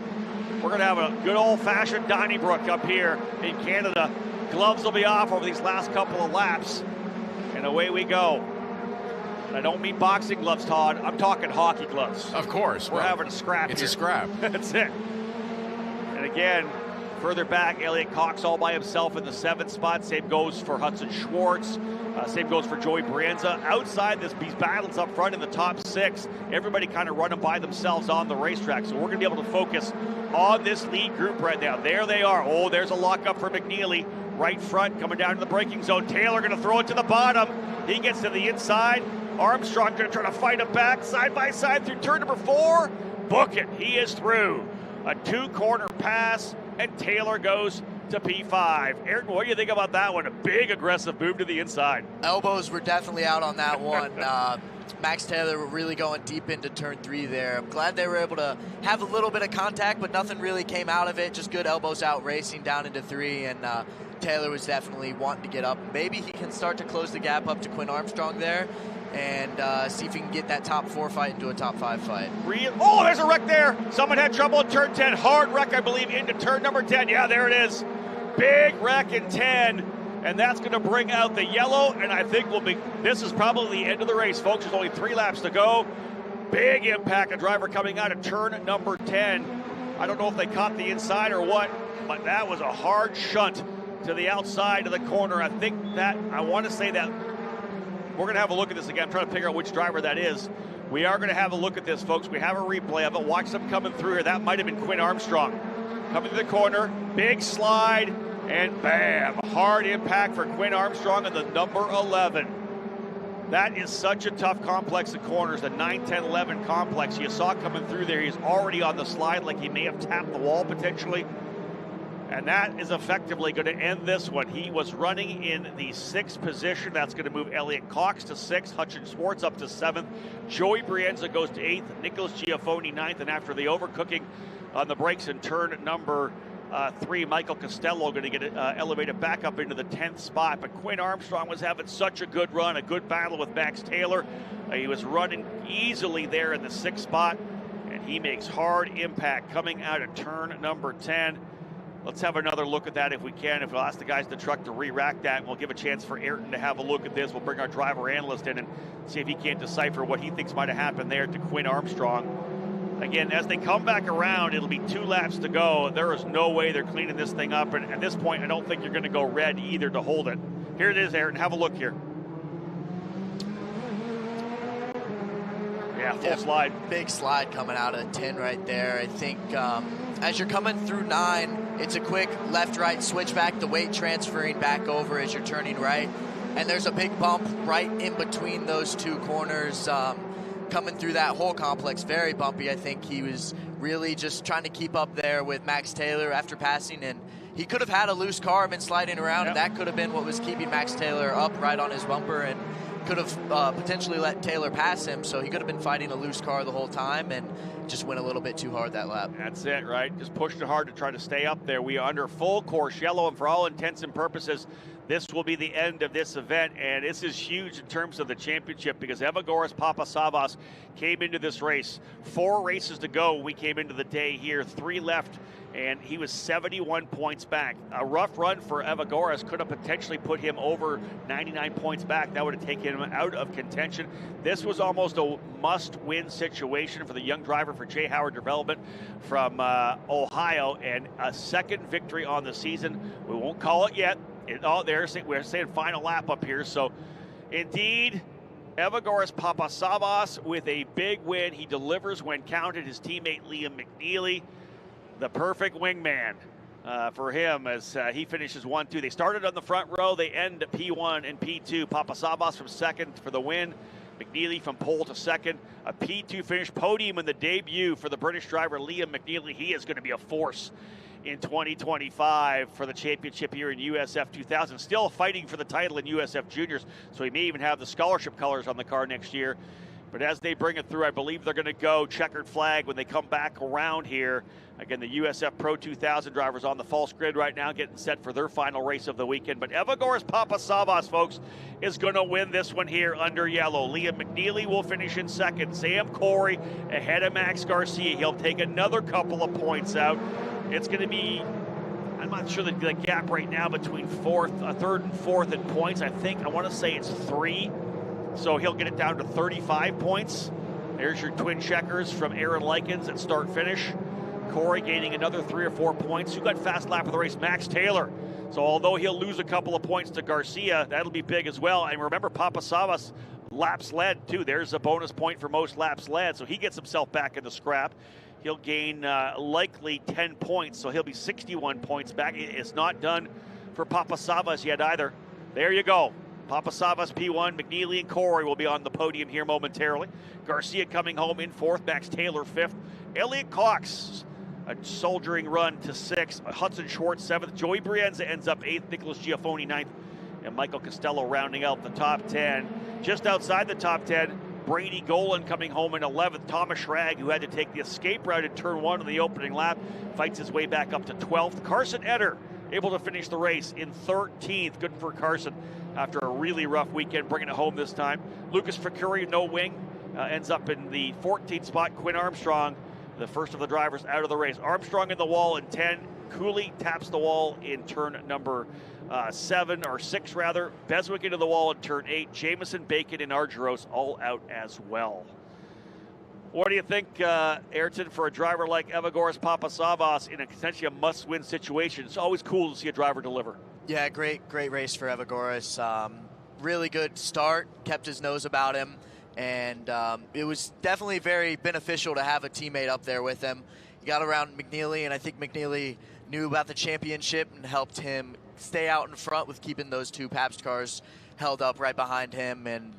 We're going to have a good old-fashioned Donnybrook up here in Canada. Gloves will be off over these last couple of laps, and away we go. And I don't mean boxing gloves, Todd. I'm talking hockey gloves. Of course. We're having a scrap It's here. a scrap. That's it. And again, further back, Elliot Cox all by himself in the 7th spot. Same goes for Hudson Schwartz. Same goes for Joey Brienza. Outside these battles up front in the top 6, everybody kind of running by themselves on the racetrack. So we're going to be able to focus on this lead group right now. There they are. Oh, there's a lockup for McNeely. Right front, coming down to the braking zone. Taylor going to throw it to the bottom. He gets to the inside. Armstrong going to try to fight him back side by side through turn number 4. Book it. He is through. A 2-corner pass, and Taylor goes to P5. Ayrton, what do you think about that one? A big aggressive move to the inside. Elbows were definitely out on that one. Max Taylor were really going deep into turn 3 there. I'm glad they were able to have a little bit of contact, but nothing really came out of it. Just good elbows out racing down into 3, and Taylor was definitely wanting to get up. Maybe he can start to close the gap up to Quinn Armstrong there and see if he can get that top 4 fight into a top 5 fight. Oh, there's a wreck there. Someone had trouble in turn 10. Hard wreck, I believe, into turn number 10. Yeah, there it is. Big wreck in 10. And that's going to bring out the yellow, and I think this is probably the end of the race, folks. There's only 3 laps to go. Big impact, a driver coming out of turn number 10. I don't know if they caught the inside or what, but that was a hard shunt to the outside of the corner. I want to say that we're going to have a look at this again. I'm trying to figure out which driver that is. We are going to have a look at this, folks. We have a replay of it. Watch them coming through here. That might have been Quinn Armstrong. Coming to the corner, big slide, and bam, hard impact for Quinn Armstrong in the number 11. That is such a tough complex of corners, the 9, 10, 11 complex. You saw coming through there, he's already on the slide like he may have tapped the wall potentially. And that is effectively going to end this one. He was running in the 6th position. That's going to move Elliot Cox to 6th, Hutchin Schwartz up to 7th. Joey Brienza goes to 8th, Nicholas Giaffoni 9th, and after the overcooking on the brakes in turn number 3, Michael Costello going to get elevated back up into the 10th spot. But Quinn Armstrong was having such a good run, a good battle with Max Taylor. He was running easily there in the 6th spot. and he makes hard impact coming out of turn number 10. Let's have another look at that if we can. If we'll ask the guys in the truck to re-rack that, and we'll give a chance for Ayrton to have a look at this. We'll bring our driver analyst in and see if he can't decipher what he thinks might have happened there to Quinn Armstrong. Again, as they come back around, it'll be 2 laps to go. There is no way they're cleaning this thing up, and at this point, I don't think you're going to go red either to hold it. Here it is, Ayrton. Have a look here. Yeah, full slide. Big slide coming out of 10 right there. I think as you're coming through 9, it's a quick left-right switch back, the weight transferring back over as you're turning right. And there's a big bump right in between those 2 corners. Coming through that whole complex, very bumpy. I think he was really just trying to keep up there with Max Taylor after passing, and he could have had a loose car and been sliding around, and that could have been what was keeping Max Taylor up right on his bumper, and could have potentially let Taylor pass him, so he could have been fighting a loose car the whole time and just went a little bit too hard that lap. That's it, right? Just pushed it hard to try to stay up there. We are under full course yellow, and for all intents and purposes, this will be the end of this event, and this is huge in terms of the championship because Evagoras Papasavvas came into this race. 4 races to go. We came into the day here, 3 left, and he was 71 points back. A rough run for Evagoras could have potentially put him over 99 points back. That would have taken him out of contention. This was almost a must-win situation for the young driver for Jay Howard Development from Ohio, and a second victory on the season. We won't call it yet. We're saying final lap up here. So, indeed, Evagoras Papasavvas with a big win. He delivers when counted. His teammate Liam McNeely, the perfect wingman for him as he finishes 1-2. They started on the front row. They end at P1 and P2. Papasavvas from second for the win. McNeely from pole to second. A P2 finish, podium in the debut for the British driver Liam McNeely. He is going to be a force in 2025 for the championship here in USF 2000. Still fighting for the title in USF Juniors, so he may even have the scholarship colors on the car next year. But as they bring it through, I believe they're going to go checkered flag when they come back around here. Again, the USF Pro 2000 drivers on the false grid right now getting set for their final race of the weekend. But Evagoras Papasavvas, folks, is going to win this one here under yellow. Liam McNeely will finish in second. Sam Corey ahead of Max Garcia. He'll take another couple of points out. It's going to be, I'm not sure the gap right now between third and fourth in points. I want to say it's 3. So he'll get it down to 35 points. There's your twin checkers from Aaron Likens at start finish. Corey gaining another 3 or 4 points. Who got fast lap of the race? Max Taylor. So although he'll lose a couple of points to Garcia, that'll be big as well. And remember, Papasavvas laps led too. There's a bonus point for most laps led. So he gets himself back in the scrap. He'll gain likely 10 points, so he'll be 61 points back. It's not done for Papasavvas yet either. There you go. Papasavvas P1, McNeely and Corey will be on the podium here momentarily. Garcia coming home in 4th, Max Taylor 5th. Elliott Cox, a soldiering run to 6th. Hudson Schwartz 7th. Joey Brienza ends up 8th. Nicholas Giaffoni 9th. And Michael Costello rounding out the top 10. Just outside the top 10, Brady Golan coming home in 11th. Thomas Schrag, who had to take the escape route in turn 1 of the opening lap, fights his way back up to 12th. Carson Etter able to finish the race in 13th. Good for Carson after a really rough weekend, bringing it home this time. Lucas Facuri, no wing, ends up in the 14th spot. Quinn Armstrong, the first of the drivers out of the race. Armstrong in the wall in 10. Cooley taps the wall in turn number 7 or 6 rather. Beswick into the wall in turn 8. Jameson, Bacon, and Argyros all out as well. What do you think, Ayrton, for a driver like Evagoras Papasavvas in essentially a must-win situation? It's always cool to see a driver deliver. Yeah, great race for Evagoras. Really good start, kept his nose about him, and it was definitely very beneficial to have a teammate up there with him. He got around McNeely, and I think McNeely knew about the championship and helped him stay out in front with keeping those 2 Pabst cars held up right behind him. And,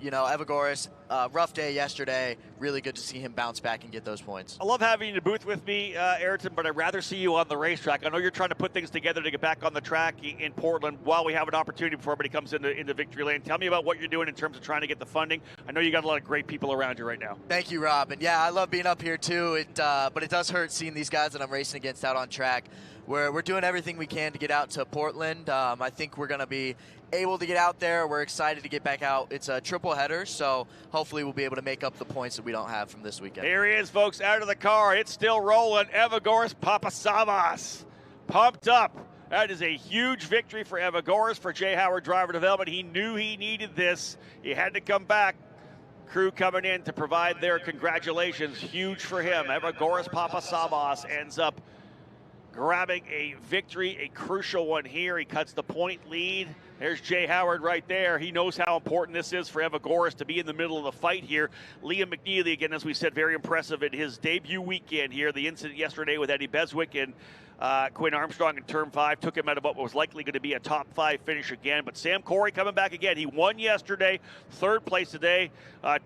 Evagoras, rough day yesterday. Really good to see him bounce back and get those points. I love having you in the booth with me, Ayrton, but I'd rather see you on the racetrack. I know you're trying to put things together to get back on the track in Portland while we have an opportunity before everybody comes into victory lane. Tell me about what you're doing in terms of trying to get the funding. I know you got a lot of great people around you right now. Thank you, Rob. And yeah, I love being up here too. But it does hurt seeing these guys that I'm racing against out on track. We're doing everything we can to get out to Portland. I think we're going to be able to get out there. We're excited to get back out. It's a triple header, so hopefully hopefully we'll be able to make up the points that we don't have from this weekend. Here he is, folks, out of the car. It's still rolling. Evagoras Papasavas pumped up. That is a huge victory for Evagoras, for Jay Howard Driver Development. He knew he needed this. He had to come back. Crew coming in to provide their congratulations. Huge for him. Evagoras Papasavas ends up grabbing a victory, a crucial one here. He cuts the point lead. There's Jay Howard right there. He knows how important this is for Evagoras to be in the middle of the fight here. Liam McNeely, again, as we said, very impressive in his debut weekend here. The incident yesterday with Eddie Beswick and Quinn Armstrong in Turn 5 took him out of what was likely going to be a top 5 finish again. But Sam Corey coming back again. He won yesterday, 3rd place today.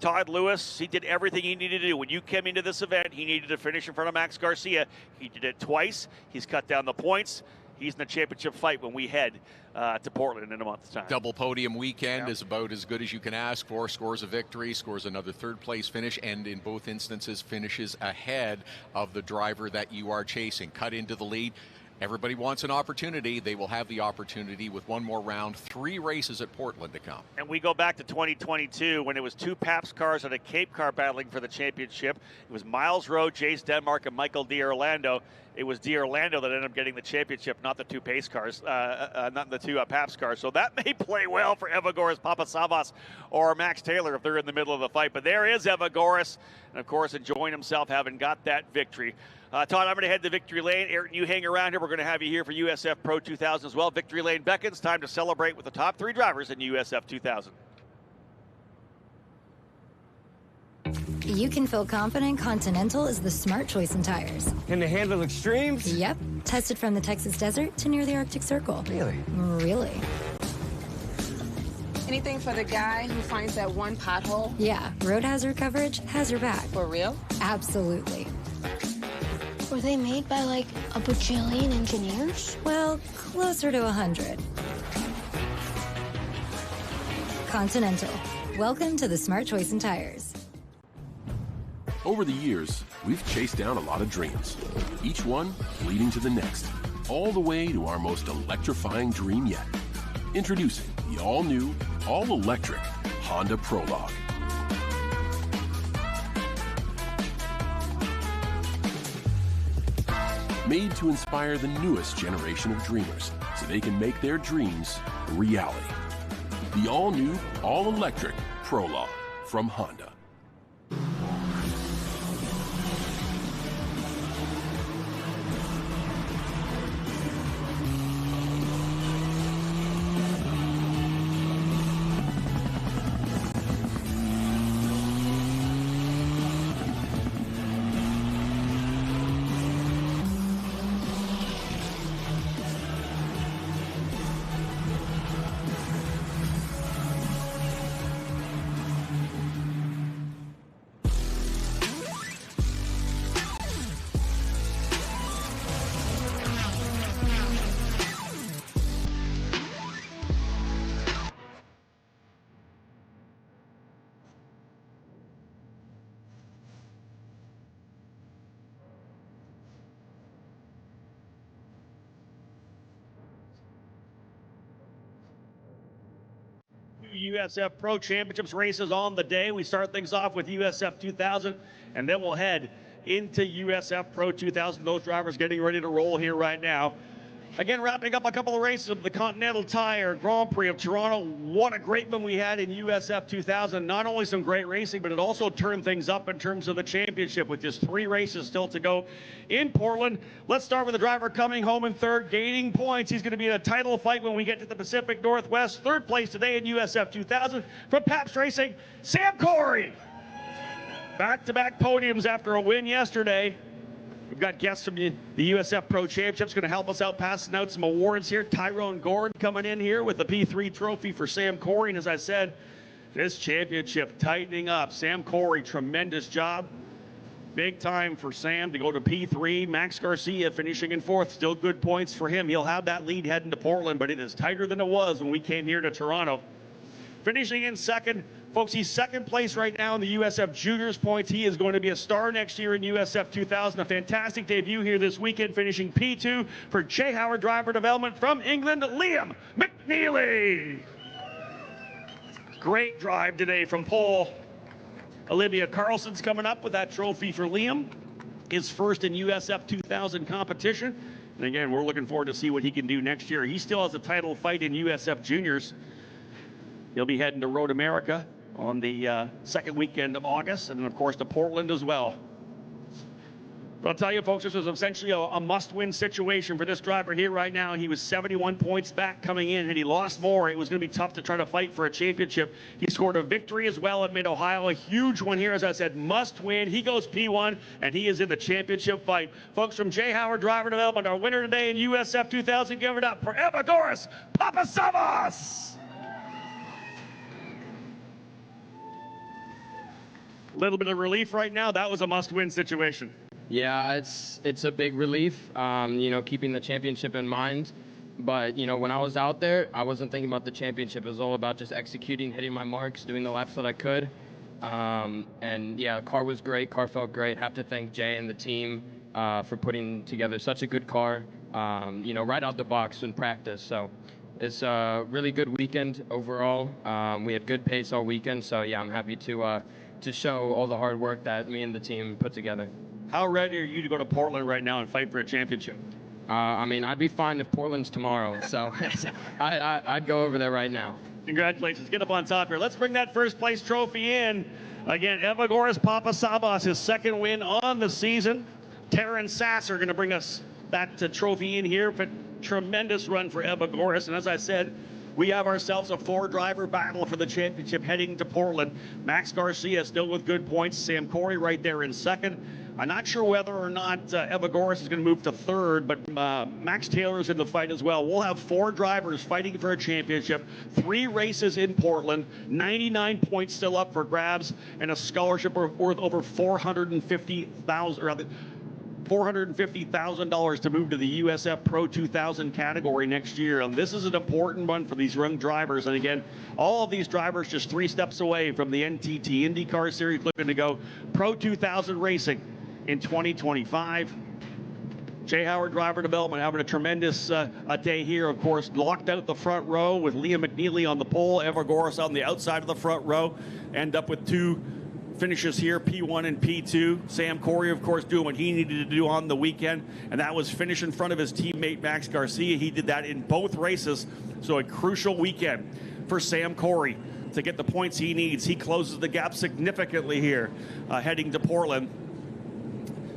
Todd Lewis, he did everything he needed to do. When you came into this event, he needed to finish in front of Max Garcia. He did it twice. He's cut down the points. He's in the championship fight when we head to Portland in a month's time. Double podium weekend is about as good as you can ask for. Scores a victory, scores another 3rd place finish, and in both instances finishes ahead of the driver that you are chasing. Cut into the lead. Everybody wants an opportunity. They will have the opportunity with one more round, 3 races at Portland to come. And we go back to 2022 when it was 2 Paps cars and a Cape car battling for the championship. It was Miles Rowe, Jace Denmark, and Michael D'Orlando. It was D'Orlando that ended up getting the championship, not the 2 pace cars, not the 2 Paps cars. So that may play well for Evagoras Papasavas or Max Taylor if they're in the middle of the fight. But there is Evagoras, and of course enjoying himself having got that victory. Todd, I'm going to head to Victory Lane. Ayrton, you hang around here. We're going to have you here for USF Pro 2000 as well. Victory Lane beckons. Time to celebrate with the top 3 drivers in USF 2000. You can feel confident Continental is the smart choice in tires. Can they handle extremes? Yep. Tested from the Texas desert to near the Arctic Circle. Really? Really. Anything for the guy who finds that one pothole? Yeah, road hazard coverage has your back. For real? Absolutely. Were they made by like a bajillion engineers? Well, closer to 100. Continental. Welcome to the smart choice in tires. Over the years, we've chased down a lot of dreams, each one leading to the next, all the way to our most electrifying dream yet. Introducing the all-new, all-electric Honda Prologue. Made to inspire the newest generation of dreamers so they can make their dreams a reality. The all-new, all-electric Prologue from Honda. USF Pro Championships races on the day. We start things off with USF 2000, and then we'll head into USF Pro 2000. Those drivers getting ready to roll here right now. Again, wrapping up a couple of races of the Continental Tire Grand Prix of Toronto. What a great one we had in USF 2000. Not only some great racing, but it also turned things up in terms of the championship with just 3 races still to go in Portland. Let's start with the driver coming home in 3rd, gaining points. He's going to be in a title fight when we get to the Pacific Northwest. 3rd place today in USF 2000 from Pabst Racing, Sam Corey. Back-to-back podiums after a win yesterday. We've got guests from the USF Pro Championships going to help us out passing out some awards here. Tyrone Gord coming in here with the P3 trophy for Sam Corey. And as I said, this championship tightening up. Sam Corey, tremendous job. Big time for Sam to go to P3. Max Garcia finishing in 4th. Still good points for him. He'll have that lead heading to Portland, but it is tighter than it was when we came here to Toronto. Finishing in 2nd, folks, he's 2nd place right now in the USF Juniors points. He is going to be a star next year in USF 2000. A fantastic debut here this weekend, finishing P2 for Jay Howard Driver Development from England, Liam McNeely. Great drive today from pole Olivia Carlson's coming up with that trophy for Liam. His first in USF 2000 competition. And again, we're looking forward to see what he can do next year. He still has a title fight in USF Juniors. He'll be heading to Road America on the second weekend of August, and then of course to Portland as well. But I'll tell you folks, this was essentially a must-win situation for this driver here right now. He was 71 points back coming in, and he lost more. It was going to be tough to try to fight for a championship. He scored a victory as well at Mid-Ohio, a huge one here, as I said, must win. He goes P1, and he is in the championship fight. Folks, from J. Howard Driver Development, our winner today in USF 2000, give it up for Evagoras Papasavas! A little bit of relief right now. That was a must-win situation. Yeah, it's a big relief, you know, keeping the championship in mind. But, you know, when I was out there, I wasn't thinking about the championship. It was all about just executing, hitting my marks, doing the laps that I could. And, yeah, the car was great. Car felt great. Have to thank Jay and the team for putting together such a good car, you know, right out the box in practice. So it's a really good weekend overall. We had good pace all weekend. So, yeah, I'm happy to show all the hard work that me and the team put together. How ready are you to go to Portland right now and fight for a championship? I mean, I'd be fine if Portland's tomorrow, so I'd go over there right now. Congratulations. Get up on top here. Let's bring that first place trophy in. Again, Evagoras Papasavas, his second win on the season. Taryn Sasser going to bring us that trophy in here. But tremendous run for Evagoras. And as I said, we have ourselves a four-driver battle for the championship heading to Portland. Max Garcia still with good points. Sam Corey right there in second. I'm not sure whether or not Evagoras is going to move to third, but Max Taylor's in the fight as well. We'll have four drivers fighting for a championship, 3 races in Portland, 99 points still up for grabs, and a scholarship worth over $450,000 to move to the USF Pro 2000 category next year. And this is an important one for these young drivers. And again, all of these drivers just 3 steps away from the NTT IndyCar Series, looking to go Pro 2000 racing in 2025. J. Howard Driver Development having a tremendous day here. Of course, locked out the front row with Liam McNeely on the pole, Evagoras on the outside of the front row. End up with 2 finishes here, P1 and P2. Sam Corey, of course, doing what he needed to do on the weekend, and that was finish in front of his teammate Max Garcia. He did that in both races, so a crucial weekend for Sam Corey to get the points he needs. He closes the gap significantly here, heading to Portland.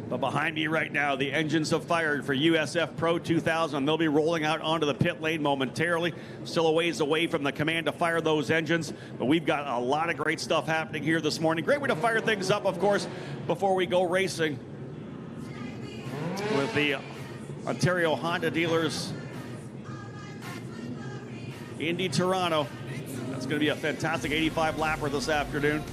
But behind me right now, the engines have fired for USF Pro 2000. They'll be rolling out onto the pit lane momentarily. Still a ways away from the command to fire those engines. But we've got a lot of great stuff happening here this morning. Great way to fire things up, of course, before we go racing with the Ontario Honda dealers Indy Toronto. That's going to be a fantastic 85 lapper this afternoon.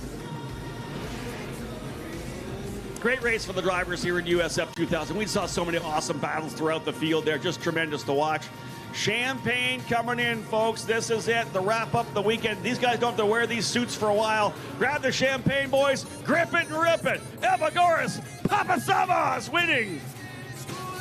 Great race for the drivers here in USF 2000. We saw so many awesome battles throughout the field there. Just tremendous to watch. Champagne coming in, folks. This is it. The wrap up the weekend. These guys don't have to wear these suits for a while. Grab the champagne, boys. Grip it and rip it. Evagoras Papasavas winning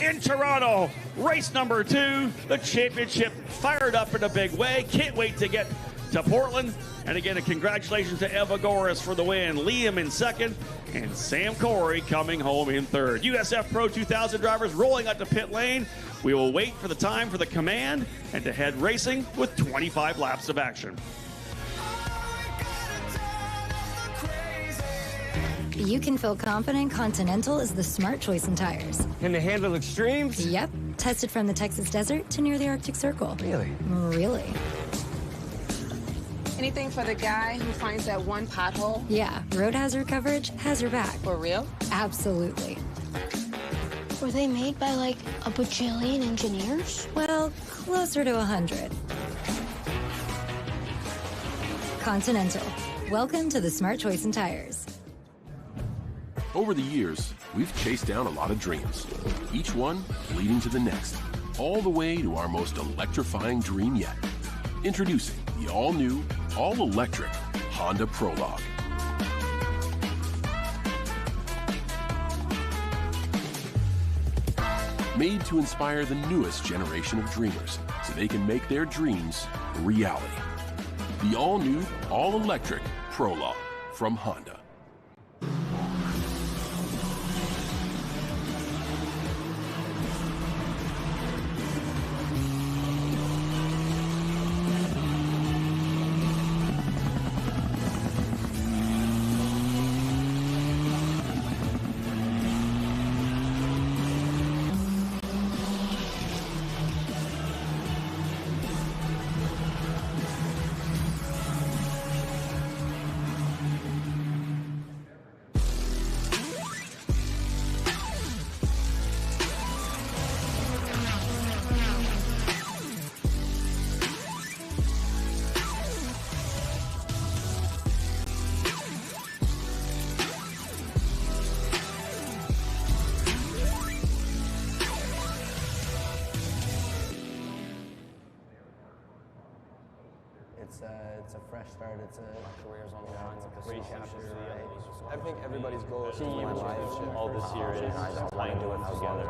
in Toronto. Race number 2. The championship fired up in a big way. Can't wait to get to Portland. And again, a congratulations to Evagoras for the win. Liam in second, and Sam Corey coming home in third. USF Pro 2000 drivers rolling out to pit lane. We will wait for the time for the command and to head racing with 25 laps of action. You can feel confident Continental is the smart choice in tires. Can they handle extremes? Yep. Tested from the Texas desert to near the Arctic Circle. Really? Really. Anything for the guy who finds that one pothole? Yeah, road hazard coverage has your back. For real? Absolutely. Were they made by like a bajillion engineers? Well, closer to 100. Continental. Welcome to the smart choice in tires. Over the years, we've chased down a lot of dreams, each one leading to the next, all the way to our most electrifying dream yet. Introducing the all-new, all-electric Honda Prologue. Made to inspire the newest generation of dreamers so they can make their dreams a reality. The all-new, all-electric Prologue from Honda. fresh start. It's a career's on the line, it's a great chapter. I think everybody's goal is to win a championship. All this year is playing together,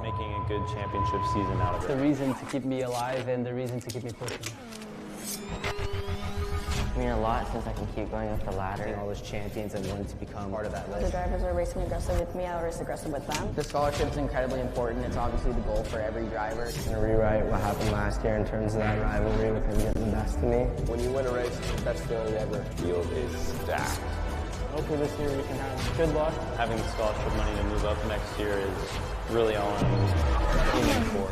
making a good championship season out of it. The reason to keep me alive and the reason to keep me pushing. I mean, a lot since I can keep going up the ladder. All those champions and wanted to become part of that list. The drivers are racing aggressive with me, I'll race aggressive with them. The scholarship is incredibly important. It's obviously the goal for every driver. I'm going to rewrite what happened last year in terms of that rivalry with him getting the best of me. When you win a race, it's the best feeling ever. The field is stacked. Hopefully this year we can have good luck. Having the scholarship money to move up next year is really all I'm aiming for.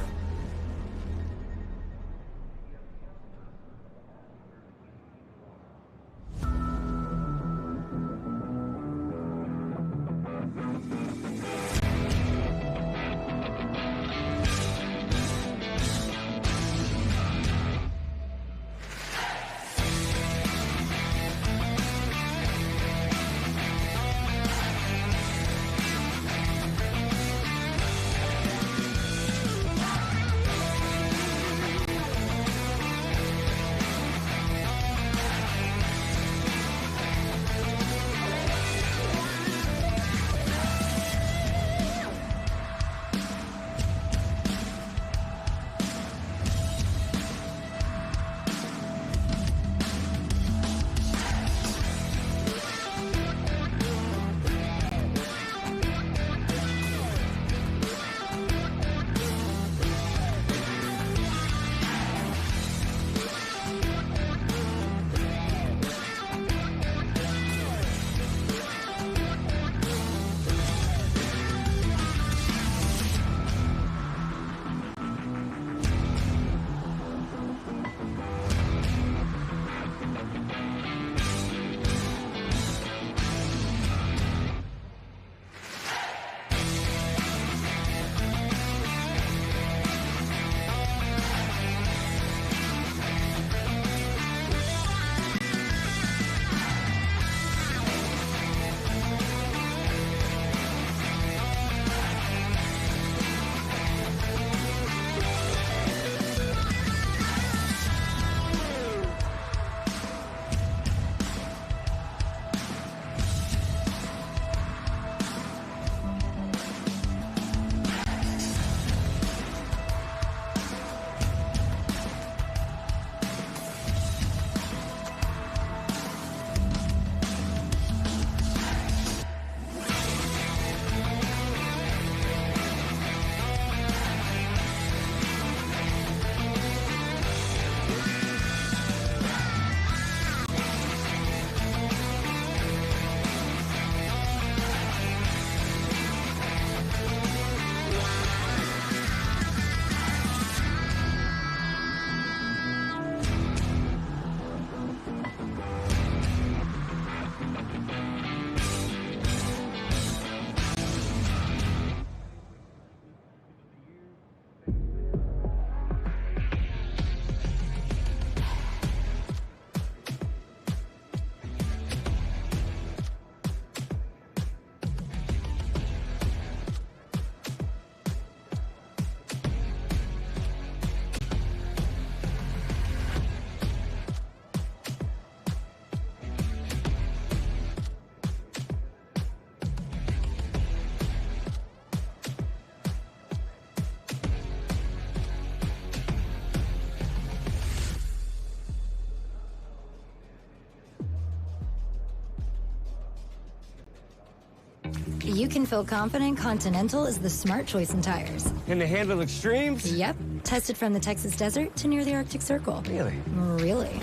You can feel confident Continental is the smart choice in tires. Can they handle extremes? Yep. Tested from the Texas desert to near the Arctic Circle. Really? Really.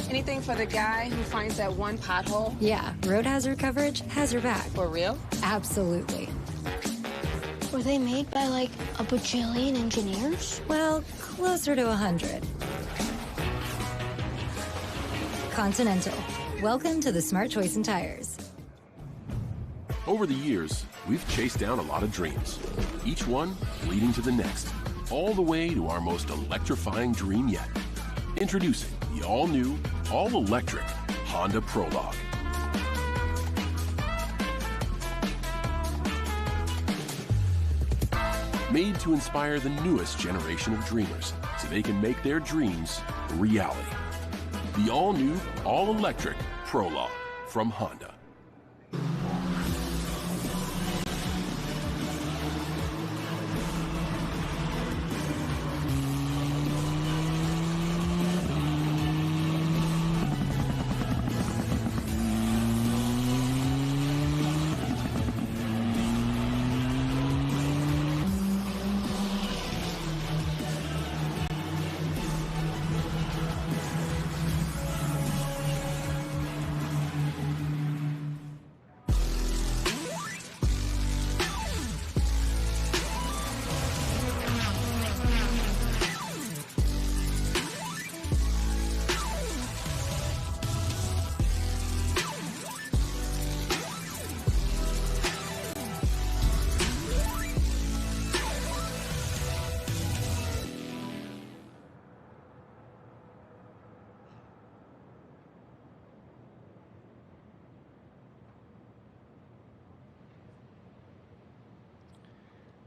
Anything for the guy who finds that one pothole? Yeah, road hazard coverage has your back. For real? Absolutely. Were they made by like a bajillion engineers? Well, closer to 100. Continental. Welcome to the smart choice in tires. Over the years, we've chased down a lot of dreams, each one leading to the next, all the way to our most electrifying dream yet. Introducing the all-new, all-electric Honda Prologue. Made to inspire the newest generation of dreamers so they can make their dreams a reality. The all-new, all-electric Prologue from Honda.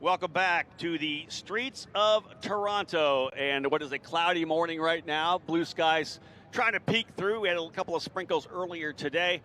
Welcome back to the streets of Toronto, and what is a cloudy morning right now. Blue skies trying to peek through. We had a couple of sprinkles earlier today,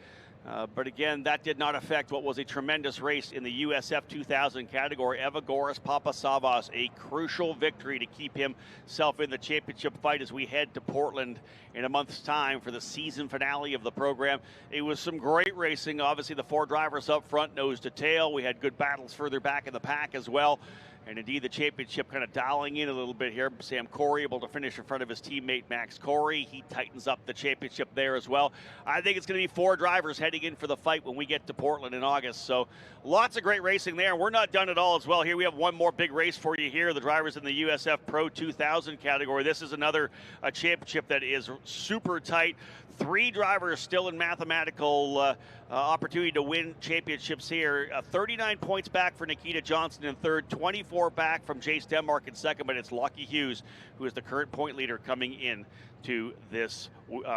but again, that did not affect what was a tremendous race in the USF 2000 category. Evagoras Papasavvas, a crucial victory to keep himself in the championship fight as we head to Portland in a month's time for the season finale of the program. It was some great racing. Obviously, the four drivers up front, nose to tail. We had good battles further back in the pack as well. And indeed, the championship kind of dialing in a little bit here. Sam Corey able to finish in front of his teammate Max Corey. He tightens up the championship there as well. I think it's going to be four drivers heading in for the fight when we get to Portland in August. So lots of great racing there. We're not done at all as well. Here we have one more big race for you here. The drivers in the USF Pro 2000 category. This is another championship that is super tight. Three drivers still in mathematical opportunity to win championships here. 39 points back for Nikita Johnson in third, 24 back from Jace Denmark in second, but it's Lockie Hughes who is the current point leader coming in to this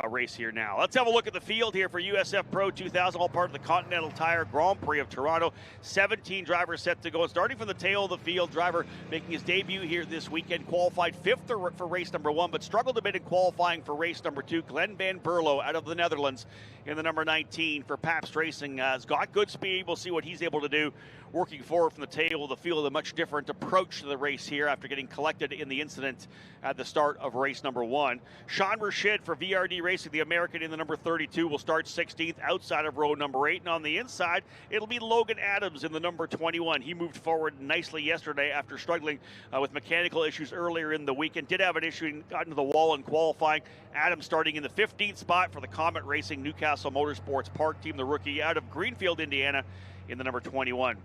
race here now. Let's have a look at the field here for USF Pro 2000, all part of the Continental Tire Grand Prix of Toronto. 17 drivers set to go. And starting from the tail of the field, driver making his debut here this weekend, qualified fifth for race number one, but struggled a bit in qualifying for race number two. Glenn Van Berlo out of the Netherlands in the number 19 for Pabst Racing. Has got good speed. We'll see what he's able to do working forward from the tail of the field. A much different approach to the race here after getting collected in the incident at the start of race number one. Sean Rashid for VRD Racing, the American in the number 32, will start 16th outside of row number 8. And on the inside, it'll be Logan Adams in the number 21. He moved forward nicely yesterday after struggling with mechanical issues earlier in the weekend. Did have an issue and got into the wall in qualifying. Adams starting in the 15th spot for the Comet Racing Newcastle Motorsports Park Team, the rookie out of Greenfield, Indiana, in the number 21.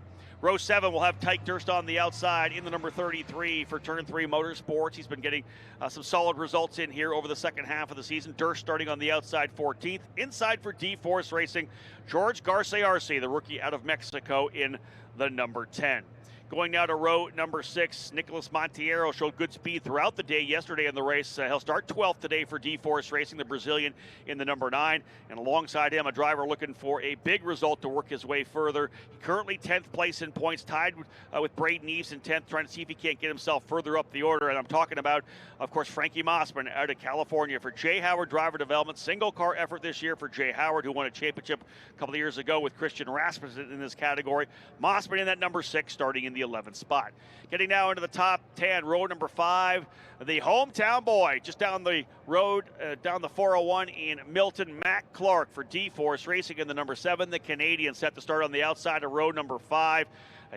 Row 7 will have Tyke Durst on the outside in the number 33 for Turn 3 Motorsports. He's been getting some solid results in here over the second half of the season. Durst starting on the outside 14th. Inside for D-Force Racing, George Garce Arce, the rookie out of Mexico, in the number 10. Going now to row number 6, Nicolas Monteiro showed good speed throughout the day yesterday in the race. He'll start 12th today for D-Force Racing, the Brazilian in the number 9. And alongside him, a driver looking for a big result to work his way further. He currently 10th place in points, tied with Braden Eves in 10th, trying to see if he can't get himself further up the order. And I'm talking about, of course, Frankie Mossman out of California for Jay Howard Driver Development. Single car effort this year for Jay Howard, who won a championship a couple of years ago with Christian Rasmussen in this category. Mossman in that number 6, starting in the 11th spot. Getting now into the top 10, row number 5, the hometown boy, just down the road, down the 401 in Milton, Mac Clark for D-Force Racing in the number 7. The Canadian set to start on the outside of row number 5.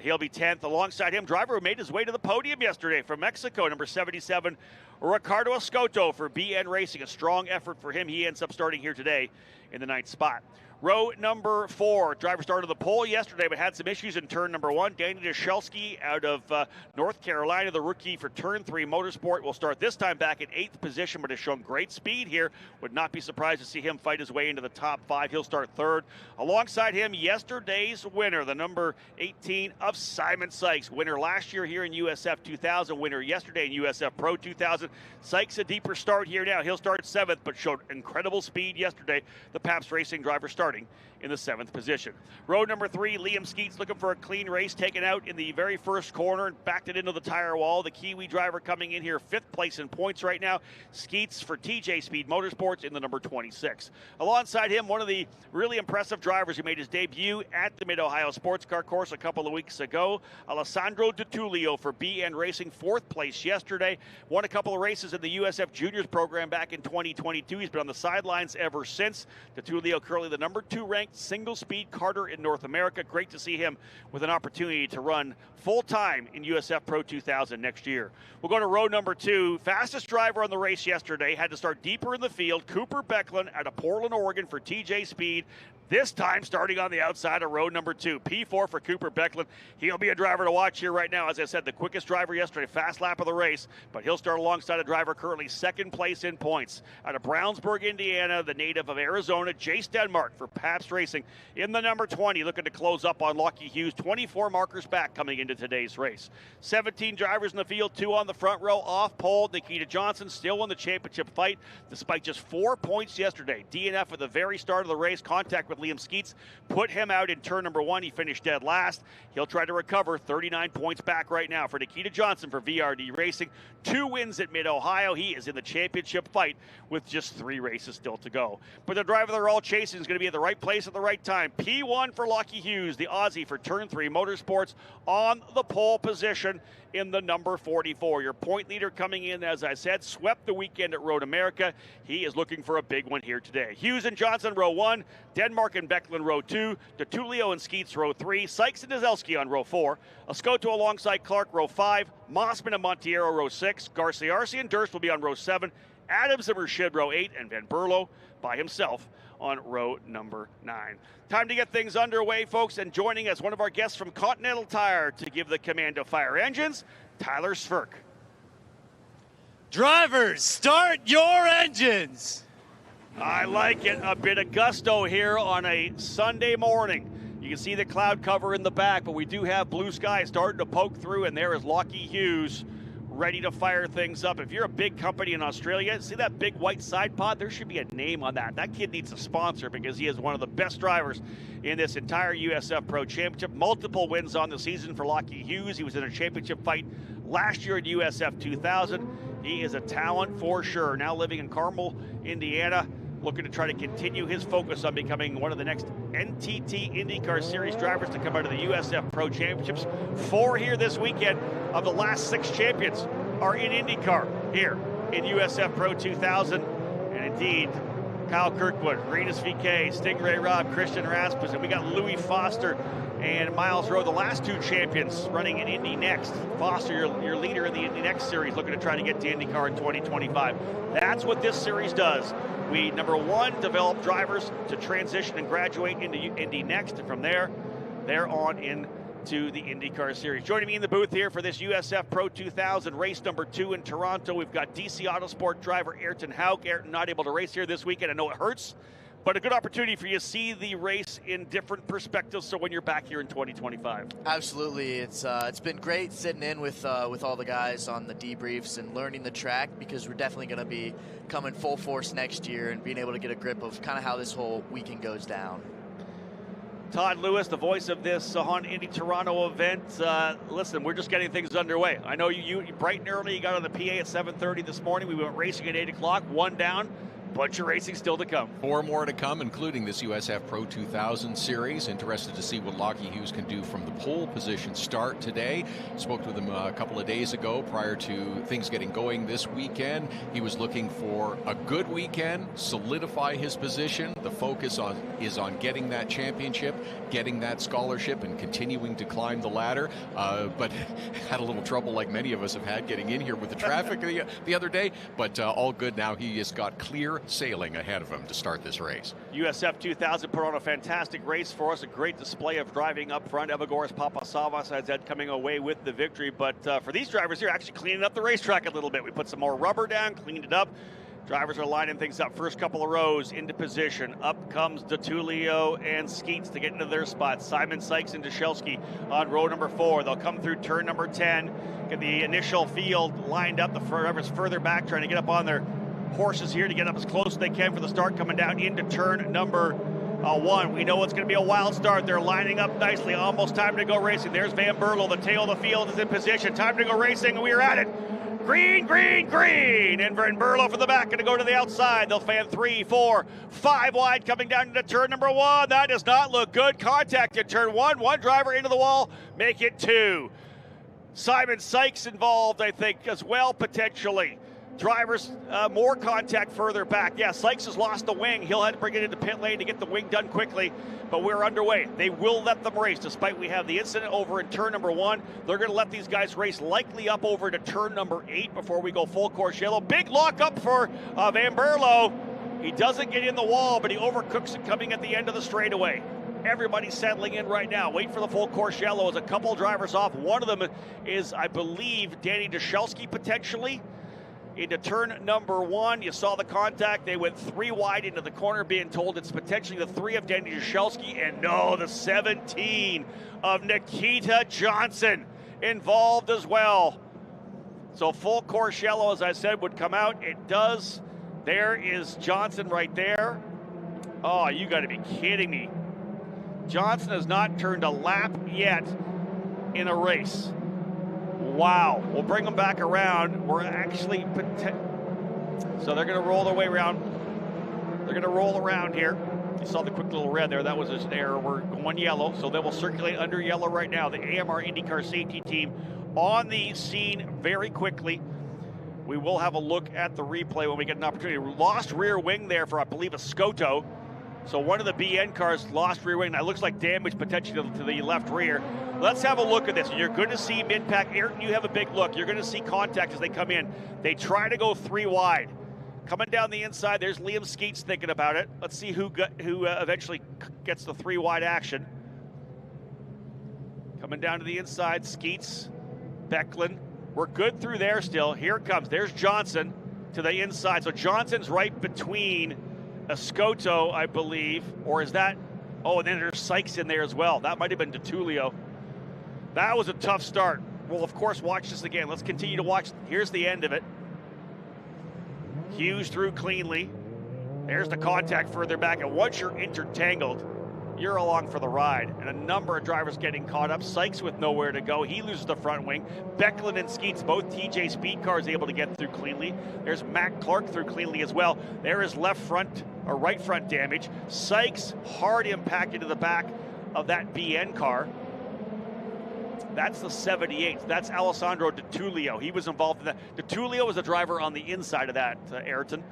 He'll be 10th. Alongside him, driver who made his way to the podium yesterday from Mexico, number 77, Ricardo Escoto for BN Racing. A strong effort for him. He ends up starting here today in the 9th spot. Row number 4, driver started the pole yesterday but had some issues in turn number 1. Danny Dashelski out of North Carolina, the rookie for Turn 3 Motorsport, will start this time back in 8th position but has shown great speed here. Would not be surprised to see him fight his way into the top 5. He'll start 3rd. Alongside him, yesterday's winner, the number 18 of Simon Sykes. Winner last year here in USF 2000, winner yesterday in USF Pro 2000. Sykes a deeper start here now. He'll start 7th but showed incredible speed yesterday. The Pabst Racing driver starts starting in the 7th position. Row number 3, Liam Skeets looking for a clean race, taken out in the very first corner and backed it into the tire wall. The Kiwi driver coming in here 5th place in points right now. Skeets for TJ Speed Motorsports in the number 26. Alongside him, one of the really impressive drivers who made his debut at the Mid-Ohio Sports Car Course a couple of weeks ago, Alessandro DiTullio for BN Racing, 4th place yesterday. Won a couple of races in the USF Juniors program back in 2022. He's been on the sidelines ever since. DiTullio currently the number 2 ranked single-speed karter in North America. Great to see him with an opportunity to run full-time in USF Pro 2000 next year. We'll go to row number 2. Fastest driver on the race yesterday had to start deeper in the field. Cooper Becklin out of Portland, Oregon for TJ Speed. This time starting on the outside of row number 2. P4 for Cooper Becklin. He'll be a driver to watch here right now. As I said, the quickest driver yesterday, fast lap of the race, but he'll start alongside a driver currently 2nd place in points. Out of Brownsburg, Indiana, the native of Arizona, Jace Denmark for Pabst Racing in the number 20, looking to close up on Lockie Hughes. 24 markers back coming into today's race. 17 drivers in the field, 2 on the front row. Off pole, Nikita Johnson still in the championship fight despite just 4 points yesterday. DNF at the very start of the race, contact with Liam Skeets put him out in turn number 1. He finished dead last. He'll try to recover. 39 points back right now for Nikita Johnson for VRD Racing. 2 wins at Mid-Ohio. He is in the championship fight with just 3 races still to go. But the driver they're all chasing is going to be at the right place at the right time. P1 for Lockie Hughes, the Aussie for Turn 3 Motorsports, on the pole position in the number 44. Your point leader coming in, as I said, swept the weekend at Road America. He is looking for a big one here today. Hughes and Johnson, row 1. Denmark and Becklin, row 2. DiTullio and Skeets, row 3. Sykes and Dzelski on row 4. Escoto alongside Clark, row 5. Mossman and Montiero, row 6. Garciarci and Durst will be on row 7. Adams and Rashid, row 8. And Van Berlo by himself on row number 9. Time to get things underway, folks, and joining us, one of our guests from Continental Tire to give the command to fire engines, Tyler Svirk. Drivers, start your engines! I like it. A bit of gusto here on a Sunday morning. You can see the cloud cover in the back, but we do have blue sky starting to poke through, and there is Lockie Hughes ready to fire things up. If you're a big company in Australia, see that big white side pod? There should be a name on that. That kid needs a sponsor because he is one of the best drivers in this entire USF Pro Championship. Multiple wins on the season for Lockie Hughes. He was in a championship fight last year at USF 2000. He is a talent for sure. Now living in Carmel, Indiana, looking to try to continue his focus on becoming one of the next NTT IndyCar Series drivers to come out of the USF Pro Championships. 4 here this weekend of the last 6 champions are in IndyCar here in USF Pro 2000. And indeed, Kyle Kirkwood, Renus VK, Stingray Robb, Christian Rasmussen. We got Louis Foster and Miles Rowe, the last 2 champions running in Indy Next. Foster, your leader in the Indy Next series, looking to try to get to IndyCar in 2025. That's what this series does. We, number 1, develop drivers to transition and graduate into Indy Next, and from there, they're on into the IndyCar Series. Joining me in the booth here for this USF Pro 2000 race number 2 in Toronto, we've got DC Autosport driver Ayrton Hauk. Ayrton not able to race here this weekend. I know it hurts, but a good opportunity for you to see the race in different perspectives, so when you're back here in 2025. Absolutely. It's been great sitting in with all the guys on the debriefs and learning the track, because we're definitely going to be coming full force next year and being able to get a grip of kind of how this whole weekend goes down. Todd Lewis, the voice of this Honda Indy Toronto event. Listen, we're just getting things underway. I know you bright and early, you got on the PA at 7:30 this morning. We went racing at 8 o'clock, 1 down. Bunch of racing still to come. 4 more to come, including this USF Pro 2000 series. Interested to see what Lockie Hughes can do from the pole position start today. Spoke with him a couple of days ago prior to things getting going this weekend. He was looking for a good weekend, solidify his position. The focus is on getting that championship, getting that scholarship, and continuing to climb the ladder. But had a little trouble, like many of us have had, getting in here with the traffic the other day. But all good now. He has got clear sailing ahead of him to start this race. USF 2000 put on a fantastic race for us, a great display of driving up front. Evagoras Papasavas has had coming away with the victory, but for these drivers here, actually cleaning up the racetrack a little bit. We put some more rubber down, cleaned it up. Drivers are lining things up. First couple of rows into position. Up comes DiTullio and Skeets to get into their spots. Simon Sykes and Dzelski on row number 4. They'll come through turn number 10. Get the initial field lined up. The drivers further back trying to get up on their horses here to get up as close as they can for the start, coming down into turn number 1. We know it's going to be a wild start. They're lining up nicely. Almost time to go racing. There's Van Berlo. The tail of the field is in position. Time to go racing, and we are at it. Green, green, green. And Van Berlo from the back going to go to the outside. They'll fan 3, 4, 5 wide coming down into turn number 1. That does not look good. Contact in turn 1. One driver into the wall. Make it 2. Simon Sykes involved, I think, as well, potentially. Drivers, more contact further back. Yeah, Sykes has lost the wing. He'll have to bring it into pit lane to get the wing done quickly, but we're underway. They will let them race, despite we have the incident over in turn number 1. They're going to let these guys race likely up over to turn number 8 before we go full course yellow. Big lock up for Van Berlo. He doesn't get in the wall, but he overcooks it coming at the end of the straightaway. Everybody's settling in right now. Wait for the full course yellow as a couple drivers off. One of them is, I believe, Danny Dashelski potentially. Into turn number 1, you saw the contact. They went 3 wide into the corner, being told it's potentially the 3 of Danny Dashelski, and no, the 17 of Nikita Johnson involved as well. So full course yellow, as I said, would come out. It does. There is Johnson right there. Oh, you got to be kidding me. Johnson has not turned a lap yet in a race. Wow, we'll bring them back around. We're actually, so they're going to roll their way around. They're going to roll around here. You saw the quick little red there. That was just an error. We're going yellow, so they will circulate under yellow right now. The AMR IndyCar safety team on the scene very quickly. We will have a look at the replay when we get an opportunity. Lost rear wing there for, I believe, a Scoto. So one of the BN cars lost rear wing. That looks like damage potentially to the left rear. Let's have a look at this. You're going to see mid-pack. Ayrton, you have a big look. You're going to see contact as they come in. They try to go 3 wide. Coming down the inside, there's Liam Skeets thinking about it. Let's see who eventually gets the 3 wide action. Coming down to the inside, Skeets, Becklin. We're good through there still. Here it comes. There's Johnson to the inside. So Johnson's right between Escoto, I believe, or is that? Oh, and then there's Sykes in there as well. That might have been DeTulio. That was a tough start. We'll, of course, watch this again. Let's continue to watch. Here's the end of it. Hughes through cleanly. There's the contact further back, and once you're intertangled, you're along for the ride. And a number of drivers getting caught up. Sykes with nowhere to go. He loses the front wing. Becklin and Skeets, both TJ Speed cars, able to get through cleanly. There's Matt Clark through cleanly as well. There is left front or right front damage. Sykes hard impact into the back of that BN car. That's the 78. That's Alessandro DeTulio. He was involved in that. DeTulio was the driver on the inside of that, Ayrton.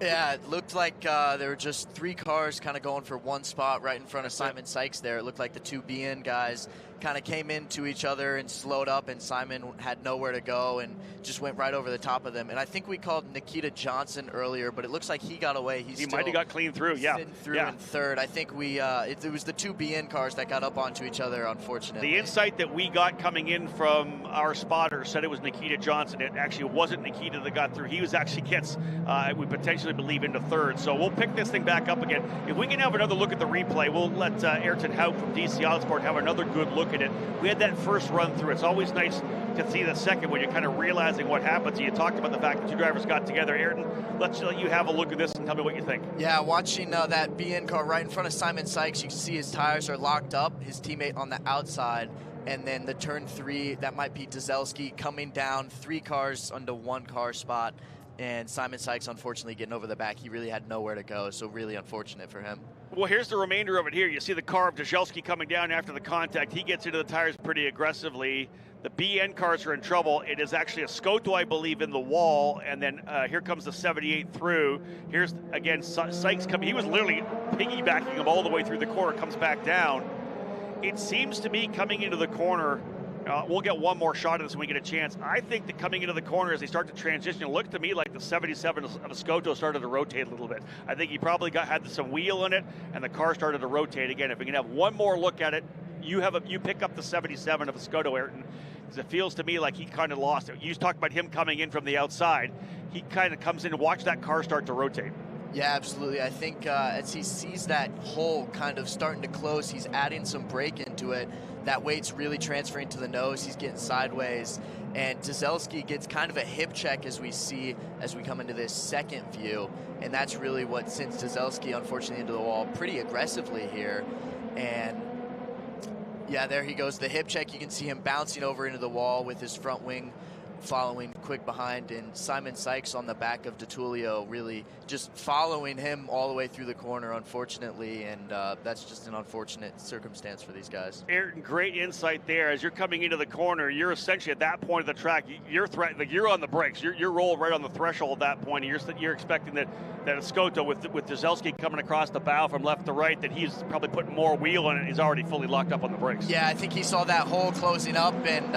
Yeah, it looked like there were just 3 cars kind of going for one spot right in front of Simon Sykes there. It looked like the 2 BN guys kind of came into each other and slowed up, and Simon had nowhere to go and just went right over the top of them. And I think we called Nikita Johnson earlier, but it looks like he got away. He might have got clean through, yeah. Through in third. I think it was the 2 BN cars that got up onto each other, unfortunately. The insight that we got coming in from our spotter said it was Nikita Johnson. It actually wasn't Nikita that got through. He was actually we potentially believe into third. So we'll pick this thing back up again. If we can have another look at the replay, we'll let Ayrton Hout from DC Autosport have another good look at it. We had that first run through. It's always nice to see the second when you're kind of realizing what happens. You talked about the fact that 2 drivers got together. Ayrton, let's let you have a look at this and tell me what you think. Yeah, watching that BN car right in front of Simon Sykes, you can see his tires are locked up, his teammate on the outside, and then the turn 3, that might be Dzelski coming down, 3 cars under 1 car spot, and Simon Sykes unfortunately getting over the back. He really had nowhere to go, so really unfortunate for him. Well, here's the remainder of it here. You see the car of Dzelski coming down after the contact. He gets into the tires pretty aggressively. The BN cars are in trouble. It is actually a Scoto, I believe, in the wall, and then here comes the 78 through. Here's, again, Sykes coming. He was literally piggybacking him all the way through the corner, comes back down. It seems to me coming into the corner, we'll get one more shot of this when we get a chance. I think that coming into the corner as they start to transition, it looked to me like the 77 of Escoto started to rotate a little bit. I think he probably had some wheel in it, and the car started to rotate again. If we can have one more look at it, you pick up the 77 of Escoto, Ayrton, because it feels to me like he kind of lost it. You talked about him coming in from the outside. He kind of comes in and watch that car start to rotate. Yeah, absolutely. I think as he sees that hole kind of starting to close, he's adding some brake into it. That weight's really transferring to the nose. He's getting sideways. And Dzelski gets kind of a hip check as we come into this second view. And that's really what sends Dzelski, unfortunately, into the wall pretty aggressively here. And yeah, there he goes. The hip check, you can see him bouncing over into the wall with his front wing following quick behind, and Simon Sykes on the back of DeTulio really just following him all the way through the corner, unfortunately, and that's just an unfortunate circumstance for these guys. Ayrton, great insight there. As you're coming into the corner, you're essentially at that point of the track, you're on the brakes. You're rolled right on the threshold at that point. You're expecting that Escoto with Dzelski coming across the bow from left to right, that he's probably putting more wheel in it. He's already fully locked up on the brakes. Yeah, I think he saw that hole closing up, and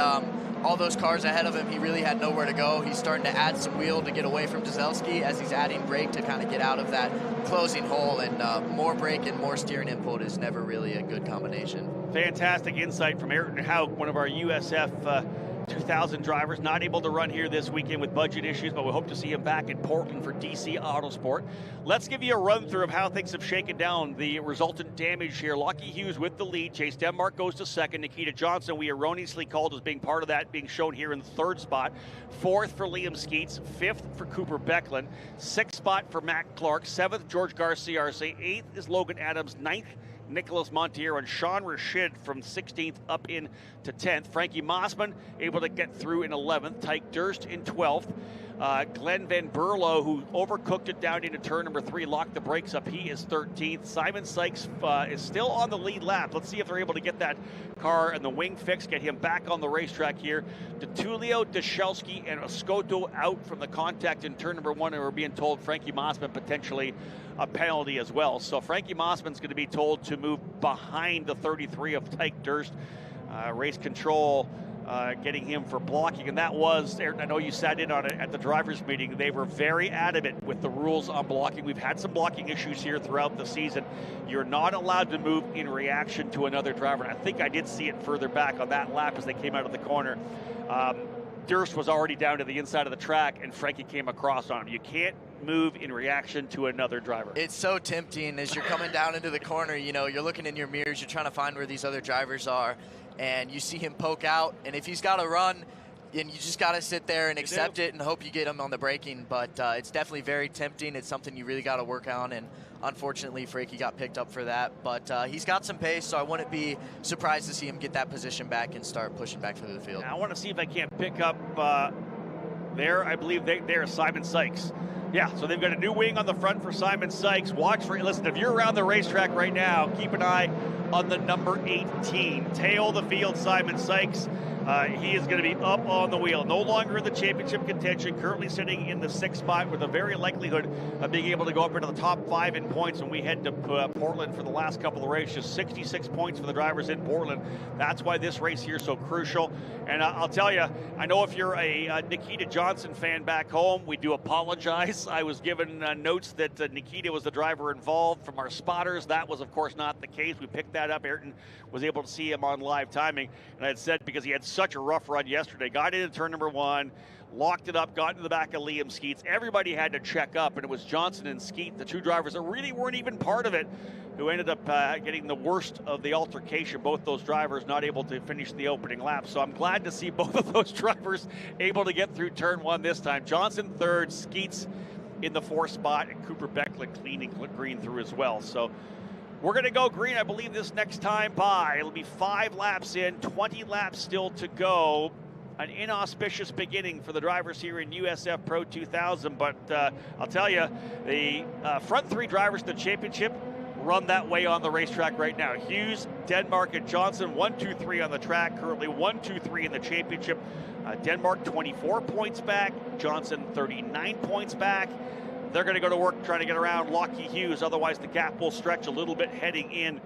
all those cars ahead of him, he really had nowhere to go. He's starting to add some wheel to get away from Dzelski as he's adding brake to kind of get out of that closing hole, and more brake and more steering input is never really a good combination. Fantastic insight from Ayrton Hauk, one of our USF 2000 drivers, not able to run here this weekend with budget issues, but we hope to see him back in Portland for DC Autosport. Let's give you a run through of how things have shaken down, the resultant damage here. Lockie Hughes with the lead. Chase Denmark goes to second. Nikita Johnson, we erroneously called as being part of that, being shown here in the third spot. Fourth for Liam Skeets. Fifth for Cooper Becklin. Sixth spot for Matt Clark. Seventh, George Garcia Arce. Eighth is Logan Adams. Ninth, Nicholas Montiero, and Sean Rashid from 16th up in to 10th. Frankie Mossman able to get through in 11th. Tyke Durst in 12th. Glenn Van Berlo, who overcooked it down into turn number 3, locked the brakes up. He is 13th. Simon Sykes is still on the lead lap. Let's see if they're able to get that car and the wing fixed, get him back on the racetrack here. DeTulio, Dzelski, and Escoto out from the contact in turn number 1, and we're being told Frankie Mossman potentially a penalty as well. So Frankie Mossman's going to be told to move behind the 33 of Tyke Durst. Race control getting him for blocking, and that was, I know you sat in on it at the drivers meeting, they were very adamant with the rules on blocking. We've had some blocking issues here throughout the season. You're not allowed to move in reaction to another driver, and I think I did see it further back on that lap as they came out of the corner. Durst was already down to the inside of the track, and Frankie came across on him. You can't move in reaction to another driver. It's so tempting as you're coming down into the corner. You know, you're looking in your mirrors, you're trying to find where these other drivers are, and you see him poke out, and if he's got to run, and you just got to sit there and accept it and hope you get him on the braking. But it's definitely very tempting. It's something you really got to work on, and unfortunately Frankie got picked up for that. But he's got some pace, so I wouldn't be surprised to see him get that position back and start pushing back through the field. Now, I want to see if I can't pick up there. I believe there's Simon Sykes. Yeah, so they've got a new wing on the front for Simon Sykes. Watch for, listen, if you're around the racetrack right now, keep an eye on the number 18. Tail the field, Simon Sykes. He is going to be up on the wheel. No longer in the championship contention, currently sitting in the 6th spot with a very likelihood of being able to go up into the top 5 in points when we head to Portland for the last couple of races. 66 points for the drivers in Portland. That's why this race here is so crucial. And I'll tell you, I know if you're a Nikita Johnson fan back home, we do apologize. I was given notes that Nikita was the driver involved from our spotters. That was, of course, not the case. We picked that up. Ayrton was able to see him on live timing. And I had said, because he had such a rough run yesterday, got into turn number 1, locked it up, got into the back of Liam Skeets. Everybody had to check up, and it was Johnson and Skeet, the two drivers that really weren't even part of it, who ended up getting the worst of the altercation. Both those drivers not able to finish the opening lap. So I'm glad to see both of those drivers able to get through turn 1 this time. Johnson 3rd, Skeets in the 4th spot, and Cooper Becklin cleaning green through as well. So we're going to go green, I believe, this next time by. It'll be 5 laps in, 20 laps still to go. An inauspicious beginning for the drivers here in USF Pro 2000, but I'll tell you, the front 3 drivers in the championship run that way on the racetrack right now. Hughes, Denmark, and Johnson, 1, 2, 3 on the track. Currently 1, 2, 3 in the championship. Denmark 24 points back. Johnson 39 points back. They're going to go to work trying to get around Lockie Hughes. Otherwise, the gap will stretch a little bit heading in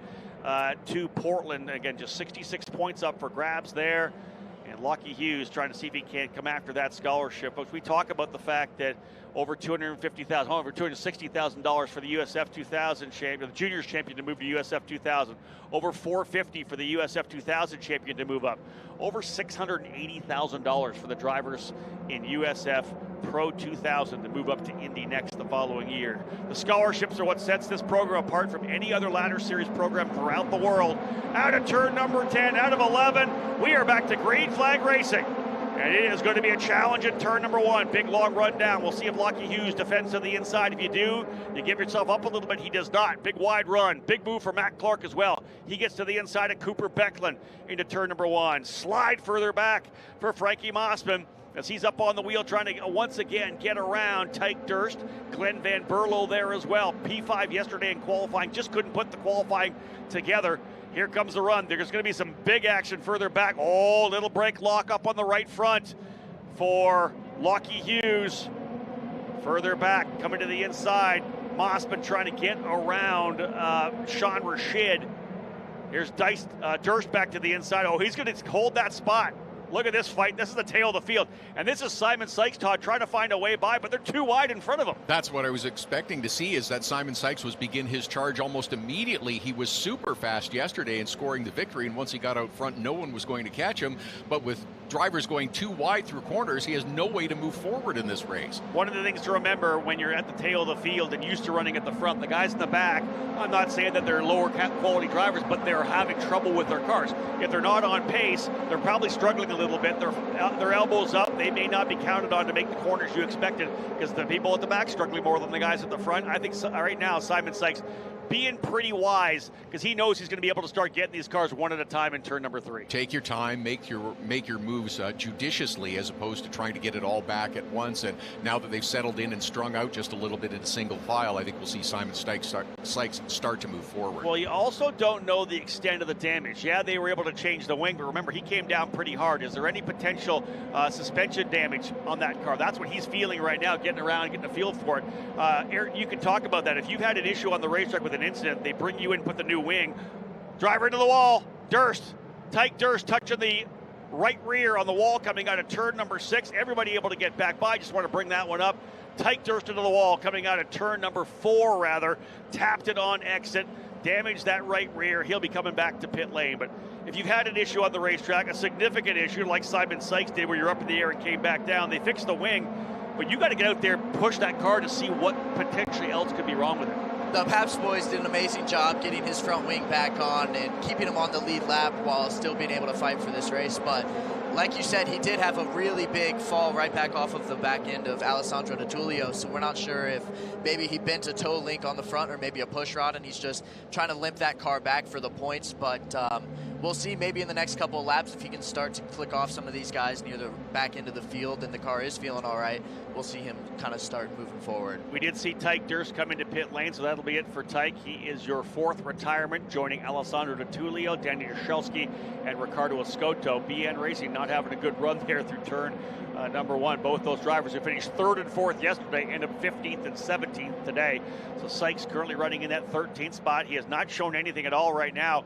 to Portland. Again, just 66 points up for grabs there. And Lockie Hughes trying to see if he can come after that scholarship. But we talk about the fact that over $250,000, over $260,000 for the USF 2000 champion, the juniors champion to move to USF 2000. Over $450,000 for the USF 2000 champion to move up. Over $680,000 for the drivers in USF Pro 2000 to move up to Indy next the following year. The scholarships are what sets this program apart from any other ladder series program throughout the world. Out of turn number 10, out of 11, we are back to green flag racing. And it is going to be a challenge in turn number 1. Big long run down. We'll see if Lockie Hughes defends to the inside. If you do, you give yourself up a little bit. He does not. Big wide run. Big move for Matt Clark as well. He gets to the inside of Cooper Becklin into turn number 1. Slide further back for Frankie Mossman as he's up on the wheel trying to once again get around Tyke Durst. Glenn Van Berlo there as well. P5 yesterday in qualifying. Just couldn't put the qualifying together. Here comes the run. There's going to be some big action further back. Oh, little brake lock up on the right front for Lockie Hughes. Further back, coming to the inside. Mossman trying to get around Sean Rashid. Here's Durst back to the inside. Oh, he's going to hold that spot. Look at this fight. This is the tail of the field. And this is Simon Sykes, Todd, trying to find a way by, but they're too wide in front of him. That's what I was expecting to see, is that Simon Sykes was begin his charge almost immediately. He was super fast yesterday in scoring the victory, and once he got out front, no one was going to catch him. But with drivers going too wide through corners, he has no way to move forward in this race. One of the things to remember when you're at the tail of the field and used to running at the front, the guys in the back, I'm not saying that they're lower quality drivers, but they're having trouble with their cars. If they're not on pace, they're probably struggling a little bit. Their elbows up. They may not be counted on to make the corners you expected because the people at the back struggling more than the guys at the front. I think right now Simon Sykes being pretty wise because he knows he's going to be able to start getting these cars one at a time in turn number 3. Take your time, make your moves judiciously as opposed to trying to get it all back at once. And now that they've settled in and strung out just a little bit in single file, I think we'll see Simon Sykes start to move forward. Well, you also don't know the extent of the damage. Yeah, they were able to change the wing, but remember, he came down pretty hard. Is there any potential suspension damage on that car? That's what he's feeling right now, getting around and getting a feel for it. Eric, you can talk about that. If you've had an issue on the racetrack with an incident, they bring you in, put the new wing, driver into the wall, Tyke Durst touching the right rear on the wall coming out of turn number 6. Everybody able to get back by. Just want to bring that one up. Tyke Durst into the wall coming out of turn number 4 rather. Tapped it on exit. Damaged that right rear. He'll be coming back to pit lane. But if you've had an issue on the racetrack, a significant issue like Simon Sykes did where you're up in the air and came back down, they fixed the wing. But you got to get out there and push that car to see what potentially else could be wrong with it. The Paps boys did an amazing job getting his front wing back on and keeping him on the lead lap while still being able to fight for this race. But like you said, he did have a really big fall right back off of the back end of Alessandro D'Attulio, so we're not sure if maybe he bent a toe link on the front or maybe a push rod and he's just trying to limp that car back for the points. But we'll see maybe in the next couple of laps if he can start to click off some of these guys near the back end of the field and the car is feeling all right. We'll see him kind of start moving forward. We did see Tyke Durst come into pit lane, so that'll be it for Tyke. He is your 4th retirement, joining Alessandro D'Attulio, Danny Jaschelski, and Ricardo Escoto. BN Racing not having a good run there through turn number 1. Both those drivers who finished 3rd and 4th yesterday end up 15th and 17th today. So Sykes currently running in that 13th spot. He has not shown anything at all right now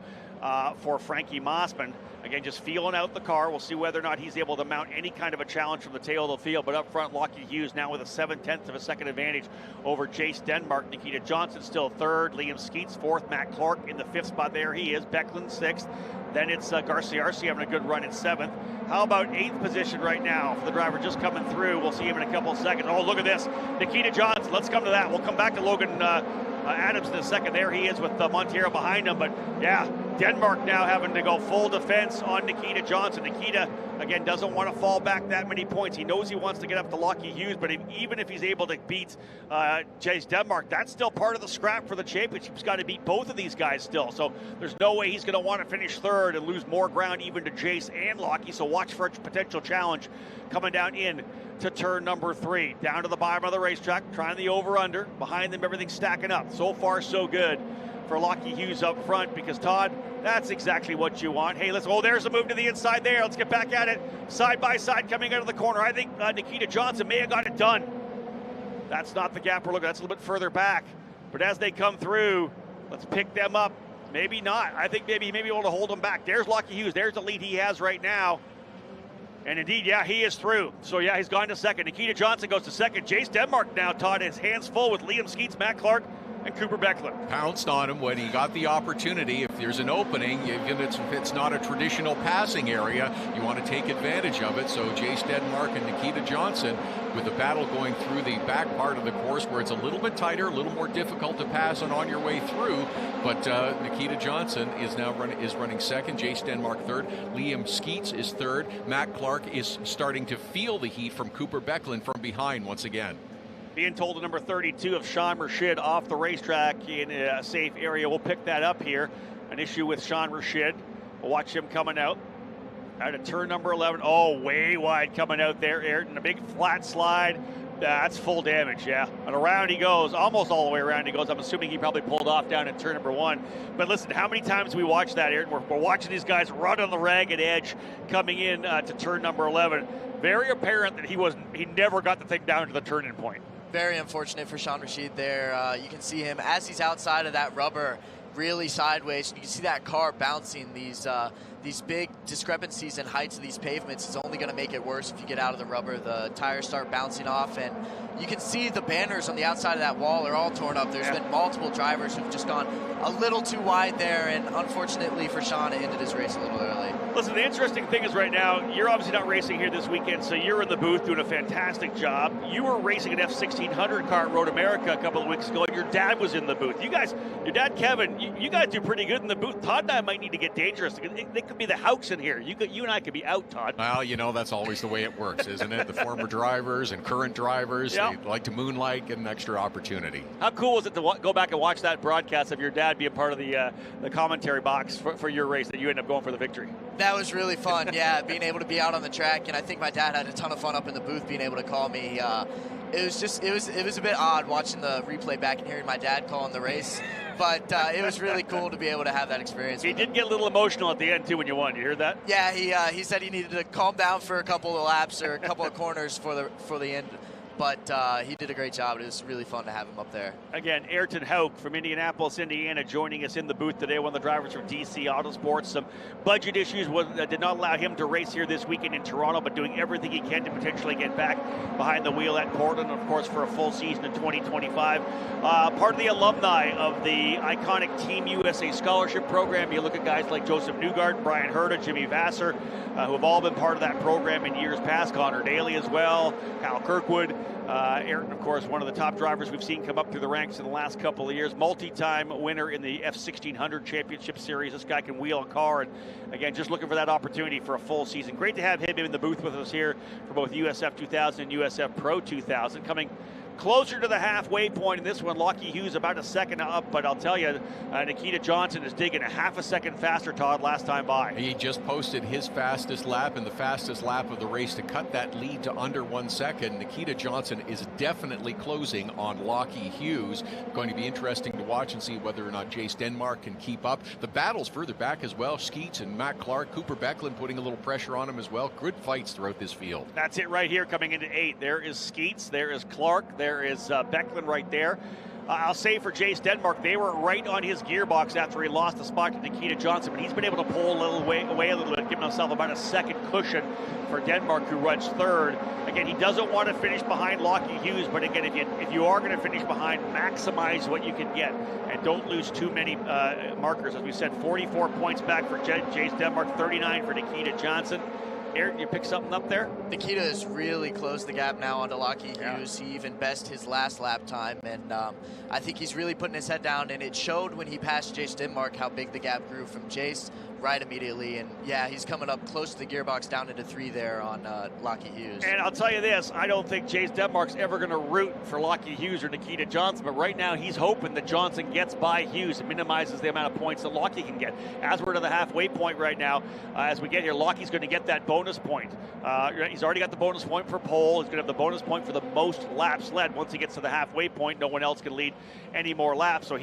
for Frankie Mossman. Again, just feeling out the car. We'll see whether or not he's able to mount any kind of a challenge from the tail of the field. But up front, Lockie Hughes now with a 7/10 of a second advantage over Jace Denmark. Nikita Johnson still 3rd. Liam Skeets 4th. Matt Clark in the 5th spot. There he is. Becklin 6th. Then it's Garciarci having a good run in 7th. How about 8th position right now for the driver just coming through? We'll see him in a couple of seconds. Oh, look at this. Nikita Johnson. Let's come to that. We'll come back to Logan Adams in a second. There he is with Montero behind him. But yeah, Denmark now having to go full defense on Nikita Johnson. Nikita, again, doesn't want to fall back that many points. He knows he wants to get up to Lockie Hughes, but even if he's able to beat Jace Denmark, that's still part of the scrap for the championship. He's got to beat both of these guys still. So there's no way he's going to want to finish 3rd and lose more ground even to Jace and Lockie. So watch for a potential challenge coming down in to turn number 3. Down to the bottom of the racetrack, trying the over-under. Behind them, everything's stacking up. So far, so good for Lockie Hughes up front because, Todd, that's exactly what you want. Hey, there's a move to the inside there. Let's get back at it. Side by side coming out of the corner. I think Nikita Johnson may have got it done. That's not the gap we're looking at. That's a little bit further back. But as they come through, let's pick them up. Maybe not. I think maybe able to hold them back. There's Lockie Hughes. There's the lead he has right now. And indeed, yeah, he is through. So yeah, he's gone to second. Nikita Johnson goes to second. Jace Denmark now, Todd, his hands full with Liam Skeets, Matt Clark, and Cooper Becklin. Pounced on him when he got the opportunity. If there's an opening, even if it's not a traditional passing area, you want to take advantage of it. So Jace Denmark and Nikita Johnson, with the battle going through the back part of the course where it's a little bit tighter, a little more difficult to pass on your way through. But Nikita Johnson is now running second. Jace Denmark third. Liam Skeets is third. Matt Clark is starting to feel the heat from Cooper Becklin from behind once again. Being told to number 32 of Sean Rashid off the racetrack in a safe area. We'll pick that up here. An issue with Sean Rashid. We'll watch him coming out. Out of turn number 11. Oh, way wide coming out there, Ayrton. A big flat slide. That's full damage, yeah. And around he goes, almost all the way around he goes. I'm assuming he probably pulled off down in turn number 1. But listen, how many times we watch that, Ayrton? We're watching these guys run on the ragged edge coming in to turn number 11. Very apparent that he never got the thing down to the turn-in point. Very unfortunate for Sean Rashid there. You can see him as he's outside of that rubber, really sideways. You can see that car bouncing. These big discrepancies in heights of these pavements is only going to make it worse if you get out of the rubber. The tires start bouncing off, and you can see the banners on the outside of that wall are all torn up. There's been multiple drivers who've just gone a little too wide there, and unfortunately for Sean, it ended his race a little early. Listen, the interesting thing is right now, you're obviously not racing here this weekend, so you're in the booth doing a fantastic job. You were racing an F1600 car at Road America a couple of weeks ago, and your dad was in the booth. You guys, your dad, Kevin, you guys do pretty good in the booth. Todd and I might need to get dangerous. They could be the Hawks in here. You and I could be out, Todd. Well, you know, that's always the way it works, isn't it? The former drivers and current drivers, they like to moonlight, get an extra opportunity. How cool was it to go back and watch that broadcast of your dad being part of the commentary box for your race that you ended up going for the victory? That was really fun, yeah, being able to be out on the track, and I think my dad had a ton of fun up in the booth being able to call me. It was a bit odd watching the replay back and hearing my dad calling the race, but it was really cool to be able to have that experience. He did get a little emotional at the end too when you won. You heard that? Yeah, he said he needed to calm down for a couple of laps or a couple of corners for the end. But he did a great job. It was really fun to have him up there. Again, Ayrton Hauk from Indianapolis, Indiana, joining us in the booth today. One of the drivers from DC Autosports. Some budget issues did not allow him to race here this weekend in Toronto, but doing everything he can to potentially get back behind the wheel at Portland, of course, for a full season in 2025. Part of the alumni of the iconic Team USA scholarship program. You look at guys like Joseph Newgarden, Brian Herta, Jimmy Vasser, who have all been part of that program in years past. Connor Daly as well, Kyle Kirkwood. Ayrton, of course, one of the top drivers we've seen come up through the ranks in the last couple of years. Multi-time winner in the F1600 Championship Series. This guy can wheel a car, and again, just looking for that opportunity for a full season. Great to have him in the booth with us here for both USF 2000 and USF Pro 2000. Coming closer to the halfway point in this one, Lockie Hughes about a second up, but I'll tell you, Nikita Johnson is digging a half a second faster, Todd, last time by. He just posted his fastest lap and the fastest lap of the race to cut that lead to under 1 second. Nikita Johnson is definitely closing on Lockie Hughes. Going to be interesting to watch and see whether or not Jace Denmark can keep up. The battle's further back as well. Skeets and Matt Clark, Cooper Becklin putting a little pressure on him as well. Good fights throughout this field. That's it right here coming into 8. There is Skeets, there is Clark, there is Becklin right there. I'll say for Jace Denmark, they were right on his gearbox after he lost the spot to Nikita Johnson, but he's been able to pull away a little bit, giving himself about a second cushion for Denmark, who runs third. Again, he doesn't want to finish behind Lockie Hughes, but again, if you are going to finish behind, maximize what you can get and don't lose too many markers. As we said, 44 points back for Jace Denmark, 39 for Nikita Johnson. Ayrton, you pick something up there? Nikita has really closed the gap now onto Lockie Hughes. He even bested his last lap time, and I think he's really putting his head down, and it showed when he passed Jace Denmark how big the gap grew from Jace right immediately. And yeah, he's coming up close to the gearbox, down into 3 there on Lockie Hughes. And I'll tell you this, I don't think Jace Denmark's ever going to root for Lockie Hughes or Nikita Johnson, but right now he's hoping that Johnson gets by Hughes and minimizes the amount of points that Lockie can get. As we're to the halfway point right now, as we get here, Lockie's going to get that bonus point. He's already got the bonus point for pole. He's going to have the bonus point for the most laps led. Once he gets to the halfway point, no one else can lead any more laps. So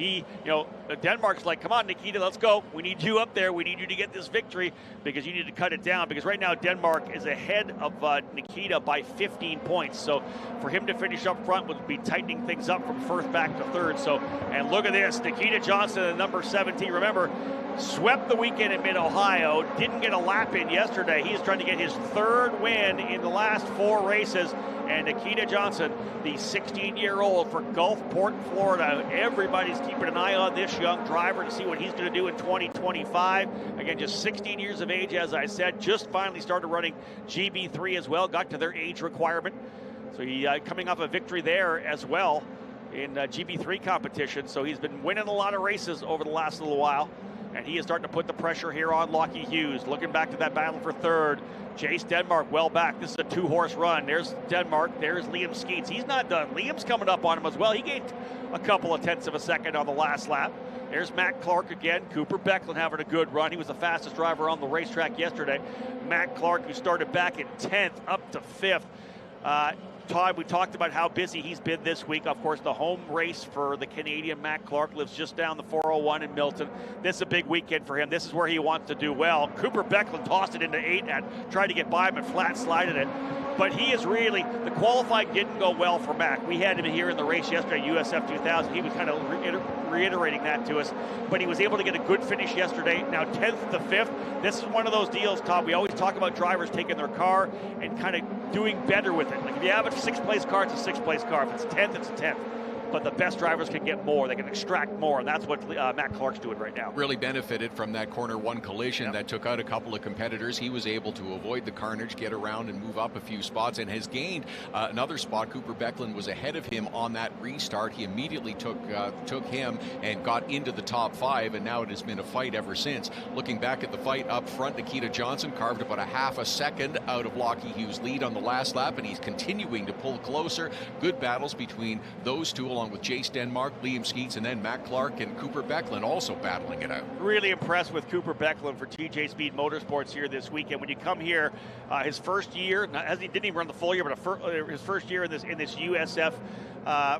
Denmark's like, come on, Nikita, let's go. We need you up there. We need you to get this victory because you need to cut it down, because right now Denmark is ahead of Nikita by 15 points. So for him to finish up front would be tightening things up from first back to third. So, and look at this, Nikita Johnson at number 17. Remember, swept the weekend in Mid-Ohio, didn't get a lap in yesterday. He's trying to get get his third win in the last 4 races. And Nikita Johnson, the 16-year-old for Gulfport, Florida. Everybody's keeping an eye on this young driver to see what he's going to do in 2025. Again, just 16 years of age, as I said. Just finally started running GB3 as well. Got to their age requirement. So he coming off a victory there as well in GB3 competition. So he's been winning a lot of races over the last little while. And he is starting to put the pressure here on Lockie Hughes. Looking back to that battle for third. Jace Denmark well back. This is a 2-horse run. There's Denmark. There's Liam Skeets. He's not done. Liam's coming up on him as well. He gained a couple of tenths of a second on the last lap. There's Matt Clark again. Cooper Becklin having a good run. He was the fastest driver on the racetrack yesterday. Matt Clark, who started back in 10th, up to 5th. Todd, we talked about how busy he's been this week. Of course, the home race for the Canadian Matt Clark lives just down the 401 in Milton. This is a big weekend for him. This is where he wants to do well. Cooper Becklin tossed it into 8 and tried to get by him and flat slided it. But he is really, the qualifying didn't go well for Mac. We had him here in the race yesterday, USF 2000. He was kind of reiterating that to us. But he was able to get a good finish yesterday. Now 10th to 5th. This is one of those deals, Todd. We always talk about drivers taking their car and kind of doing better with it. Like if you have a 6th place car, it's a 6th place car. If it's 10th, it's a 10th. But the best drivers can get more. They can extract more, and that's what Matt Clark's doing right now. Really benefited from that corner 1 collision that took out a couple of competitors. He was able to avoid the carnage, get around and move up a few spots, and has gained another spot. Cooper Becklin was ahead of him on that restart. He immediately took him and got into the top 5, and now it has been a fight ever since. Looking back at the fight up front, Nikita Johnson carved about a half a second out of Lockie Hughes' lead on the last lap, and he's continuing to pull closer. Good battles between those two, along with Jace Denmark, Liam Skeets, and then Matt Clark and Cooper Becklin also battling it out. Really impressed with Cooper Becklin for TJ Speed Motorsports here this weekend. When you come here, his first year, he didn't even run the full year, but his first year in this USF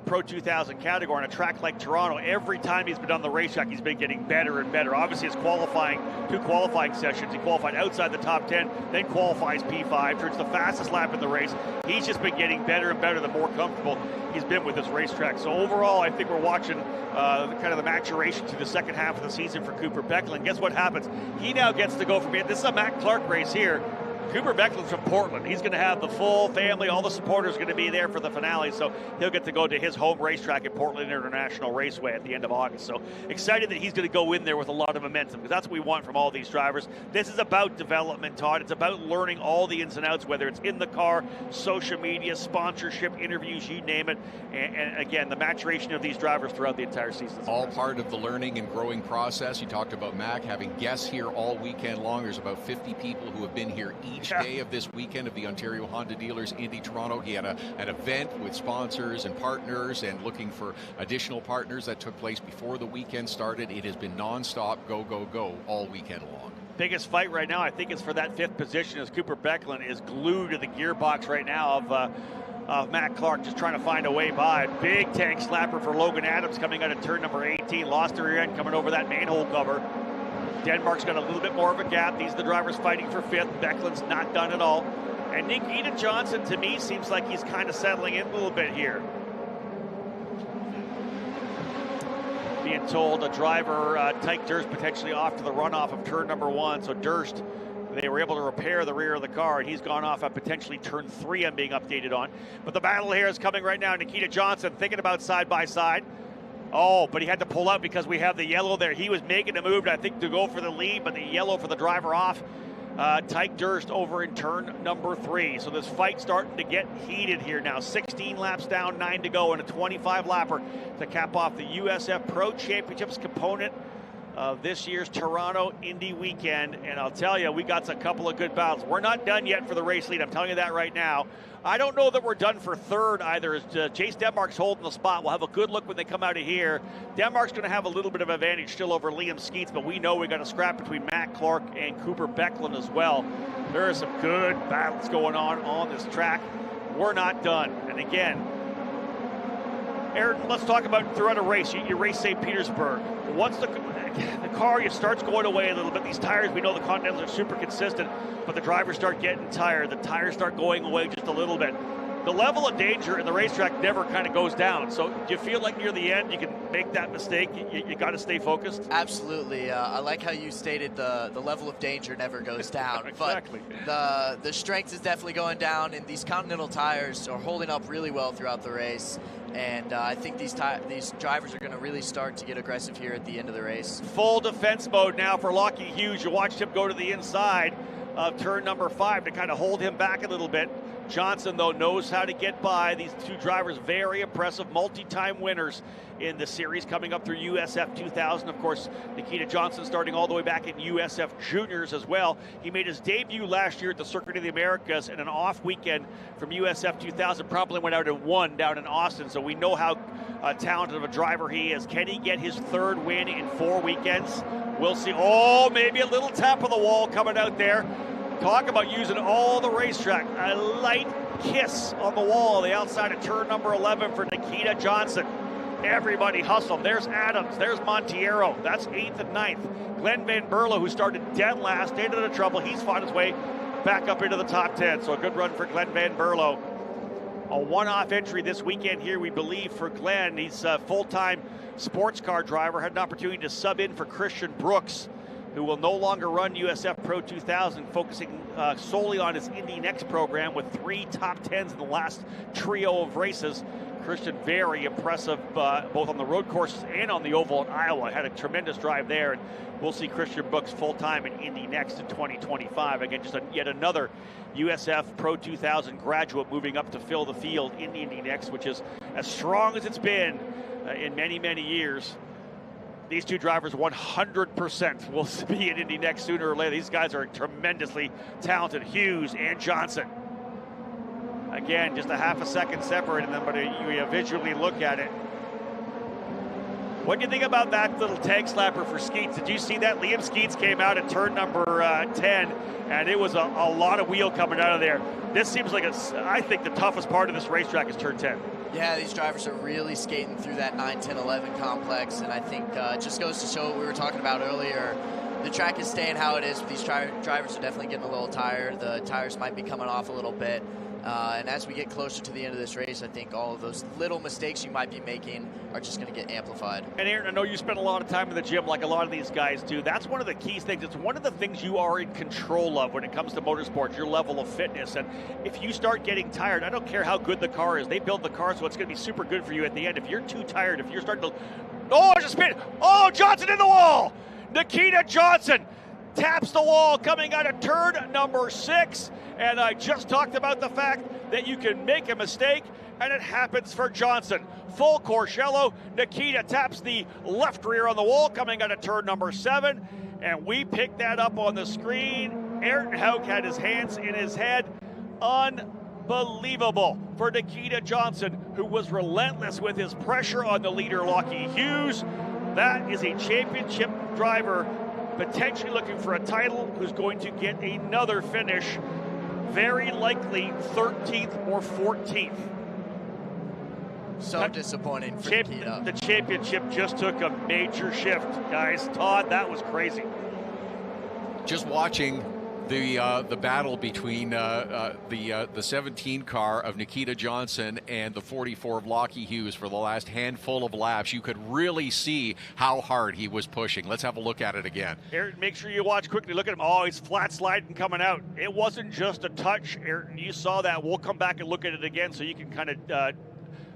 Pro 2000 category on a track like Toronto. Every time he's been on the racetrack, he's been getting better and better. Obviously, his two qualifying sessions, he qualified outside the top 10, then qualifies P5, turns the fastest lap in the race. He's just been getting better and better the more comfortable he's been with this racetrack. So overall, I think we're watching kind of the maturation to the second half of the season for Cooper Becklin. Guess what happens? He now gets to go from here. This is a Matt Clark race here. Cooper Becklin's from Portland. He's going to have the full family. All the supporters are going to be there for the finale, so he'll get to go to his home racetrack at Portland International Raceway at the end of August. So excited that he's going to go in there with a lot of momentum, because that's what we want from all these drivers. This is about development, Todd. It's about learning all the ins and outs, whether it's in the car, social media, sponsorship, interviews, you name it. And again, the maturation of these drivers throughout the entire season. All part of the learning and growing process. You talked about Mac having guests here all weekend long. There's about 50 people who have been here each day of this weekend of the Ontario Honda Dealers Indy Toronto. He had an event with sponsors and partners and looking for additional partners that took place before the weekend started. It has been nonstop go, go, go all weekend long. Biggest fight right now, I think, is for that 5th position, as Cooper Becklin is glued to the gearbox right now of Matt Clark, just trying to find a way by. Big tank slapper for Logan Adams coming out of turn number 18. Lost the rear end coming over that manhole cover. Denmark's got a little bit more of a gap. These are the drivers fighting for 5th. Becklin's not done at all. And Nikita Johnson, to me, seems like he's kind of settling in a little bit here. Being told a driver, Tyke Durst, potentially off to the runoff of turn number 1. So Durst, they were able to repair the rear of the car, and he's gone off at potentially turn 3 I'm being updated on. But the battle here is coming right now. Nikita Johnson thinking about side by side. Oh, but he had to pull out because we have the yellow there. He was making a move, I think, to go for the lead, but the yellow for the driver off. Tyke Durst over in turn number 3. So this fight starting to get heated here now. 16 laps down, 9 to go, and a 25-lapper to cap off the USF Pro Championships component of this year's Toronto Indy weekend. And I'll tell you, we got a couple of good battles. We're not done yet for the race lead. I'm telling you that right now. I don't know that we're done for third either, as Jace Denmark's holding the spot. We'll have a good look when they come out of here. Denmark's going to have a little bit of advantage still over Liam Skeets, but we know we got a scrap between Matt Clark and Cooper Becklin as well. There are some good battles going on this track. We're not done. And again, Aaron, let's talk about throughout a race. You race St. Petersburg. Once the car starts going away a little bit, these tires, we know the Continentals are super consistent, but the drivers start getting tired. The tires start going away just a little bit. the level of danger in the racetrack never kind of goes down. So do you feel like near the end you can make that mistake? You got to stay focused? Absolutely. I like how you stated the level of danger never goes down. Exactly. But the strength is definitely going down, and these Continental tires are holding up really well throughout the race. And I think these drivers are going to really start to get aggressive here at the end of the race. Full defense mode now for Lockie Hughes. You watched him go to the inside of turn number 5 to kind of hold him back a little bit. Johnson, though, knows how to get by. These two drivers, very impressive, multi-time winners in the series coming up through USF 2000. Of course, Nikita Johnson starting all the way back in USF Juniors as well. He made his debut last year at the Circuit of the Americas in an off weekend from USF 2000. Promptly went out and won down in Austin, so we know how talented of a driver he is. Can he get his 3rd win in 4 weekends? We'll see. Oh, maybe a little tap of the wall coming out there. Talk about using all the racetrack. A light kiss on the wall, the outside of turn number 11 for Nikita Johnson. Everybody hustled. There's Adams. There's Montiero. That's 8th and 9th. Glenn Van Berlo, who started dead last, stayed into trouble. He's fought his way back up into the top 10. So a good run for Glenn Van Berlo. A one-off entry this weekend here, we believe, for Glenn. He's a full-time sports car driver. Had an opportunity to sub in for Christian Brooks, who will no longer run USF Pro 2000, focusing solely on his Indy Next program with 3 top 10s in the last trio of races. Christian, very impressive, both on the road courses and on the oval in Iowa. Had a tremendous drive there, and we'll see Christian Brooks full-time in Indy Next in 2025. Again, just yet another USF Pro 2000 graduate moving up to fill the field in Indy Next, which is as strong as it's been in many, many years. These two drivers 100% will be in Indy Next sooner or later. These guys are tremendously talented, Hughes and Johnson. Again, just a half a second separating them, but you visually look at it. What do you think about that little tag slapper for Skeets? Did you see that? Liam Skeets came out at turn number 10, and it was a lot of wheel coming out of there. This seems like I think the toughest part of this racetrack is turn 10. Yeah, these drivers are really skating through that 9, 10, 11 complex, and I think it just goes to show what we were talking about earlier. The track is staying how it is, but these drivers are definitely getting a little tired. The tires might be coming off a little bit. And as we get closer to the end of this race, I think all of those little mistakes you might be making are just going to get amplified. And Aaron, I know you spend a lot of time in the gym like a lot of these guys do. That's one of the key things. It's one of the things you are in control of when it comes to motorsports, your level of fitness. And if you start getting tired, I don't care how good the car is. They build the car so it's going to be super good for you at the end. If you're too tired, if you're starting to... Oh, it's a spin! Oh, Johnson in the wall! Nikita Johnson taps the wall coming out of turn number 6. And I just talked about the fact that you can make a mistake, and it happens for Johnson. Full Courcello. Nikita taps the left rear on the wall coming out of turn number 7. And we picked that up on the screen. Ayrton Haug had his hands in his head. Unbelievable for Nikita Johnson, who was relentless with his pressure on the leader, Lockie Hughes. That is a championship driver potentially looking for a title, who's going to get another finish, very likely 13th or 14th. So disappointing for Nikita. The championship just took a major shift, guys. Todd, that was crazy. Just watching the battle between the 17 car of Nikita Johnson and the 44 of Lockie Hughes for the last handful of laps, you could really see how hard he was pushing. Let's have a look at it again. Ayrton, make sure you watch quickly. Look at him. Oh, he's flat sliding coming out. It wasn't just a touch, Ayrton. You saw that. We'll come back and look at it again so you can kind of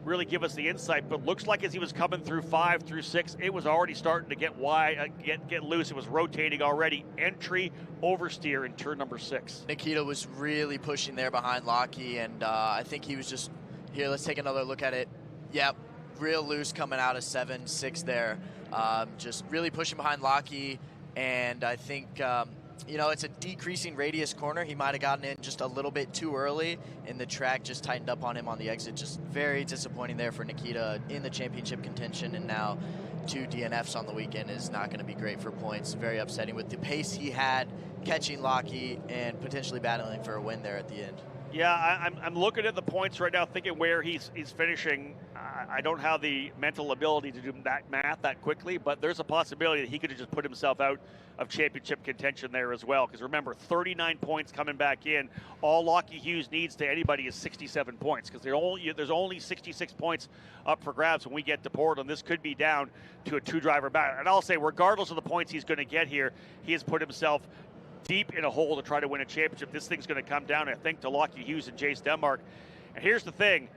really give us the insight. But looks like as he was coming through 5 through 6, it was already starting to get wide, get loose. It was rotating already. Entry oversteer in turn number 6. Nikita was really pushing there behind Lockie, and I think he was just, here, let's take another look at it. Yep, real loose coming out of 7, 6 there. Just really pushing behind Lockie, and I think, you know, it's a decreasing radius corner. He might have gotten in just a little bit too early, and the track just tightened up on him on the exit. Just very disappointing there for Nikita in the championship contention, and now 2 DNFs on the weekend is not going to be great for points. Very upsetting with the pace he had catching Lockie and potentially battling for a win there at the end. Yeah, I'm looking at the points right now, thinking where he's finishing. I don't have the mental ability to do that math that quickly, but there's a possibility that he could have just put himself out of championship contention there as well. Because remember, 39 points coming back in. All Lockie Hughes needs to anybody is 67 points, because there's only 66 points up for grabs when we get to Portland. This could be down to a two-driver battle. And I'll say, regardless of the points he's going to get here, he has put himself deep in a hole to try to win a championship. This thing's going to come down, I think, to Lockie Hughes and Jace Denmark. And here's the thing.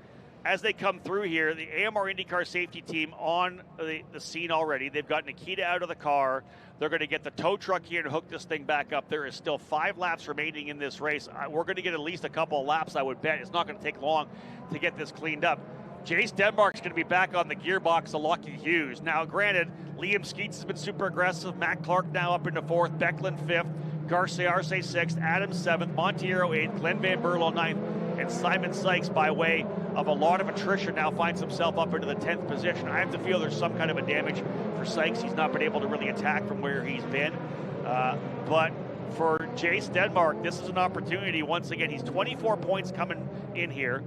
As they come through here, the AMR IndyCar safety team on the scene already. They've got Nikita out of the car. They're going to get the tow truck here and hook this thing back up. There is still 5 laps remaining in this race. We're going to get at least a couple of laps, I would bet. It's not going to take long to get this cleaned up. Jace Denmark's going to be back on the gearbox of Lockie Hughes. Now, granted, Liam Skeets has been super aggressive. Matt Clark now up into 4th. Becklin 5th. Garcia Arce 6th. Adams 7th. Monteiro 8th. Glenn Van Berlo 9th. And Simon Sykes, by way of a lot of attrition, now finds himself up into the 10th position. I have to feel there's some kind of a damage for Sykes. He's not been able to really attack from where he's been. But for Jace Denmark, this is an opportunity. Once again, he's 24 points coming in here.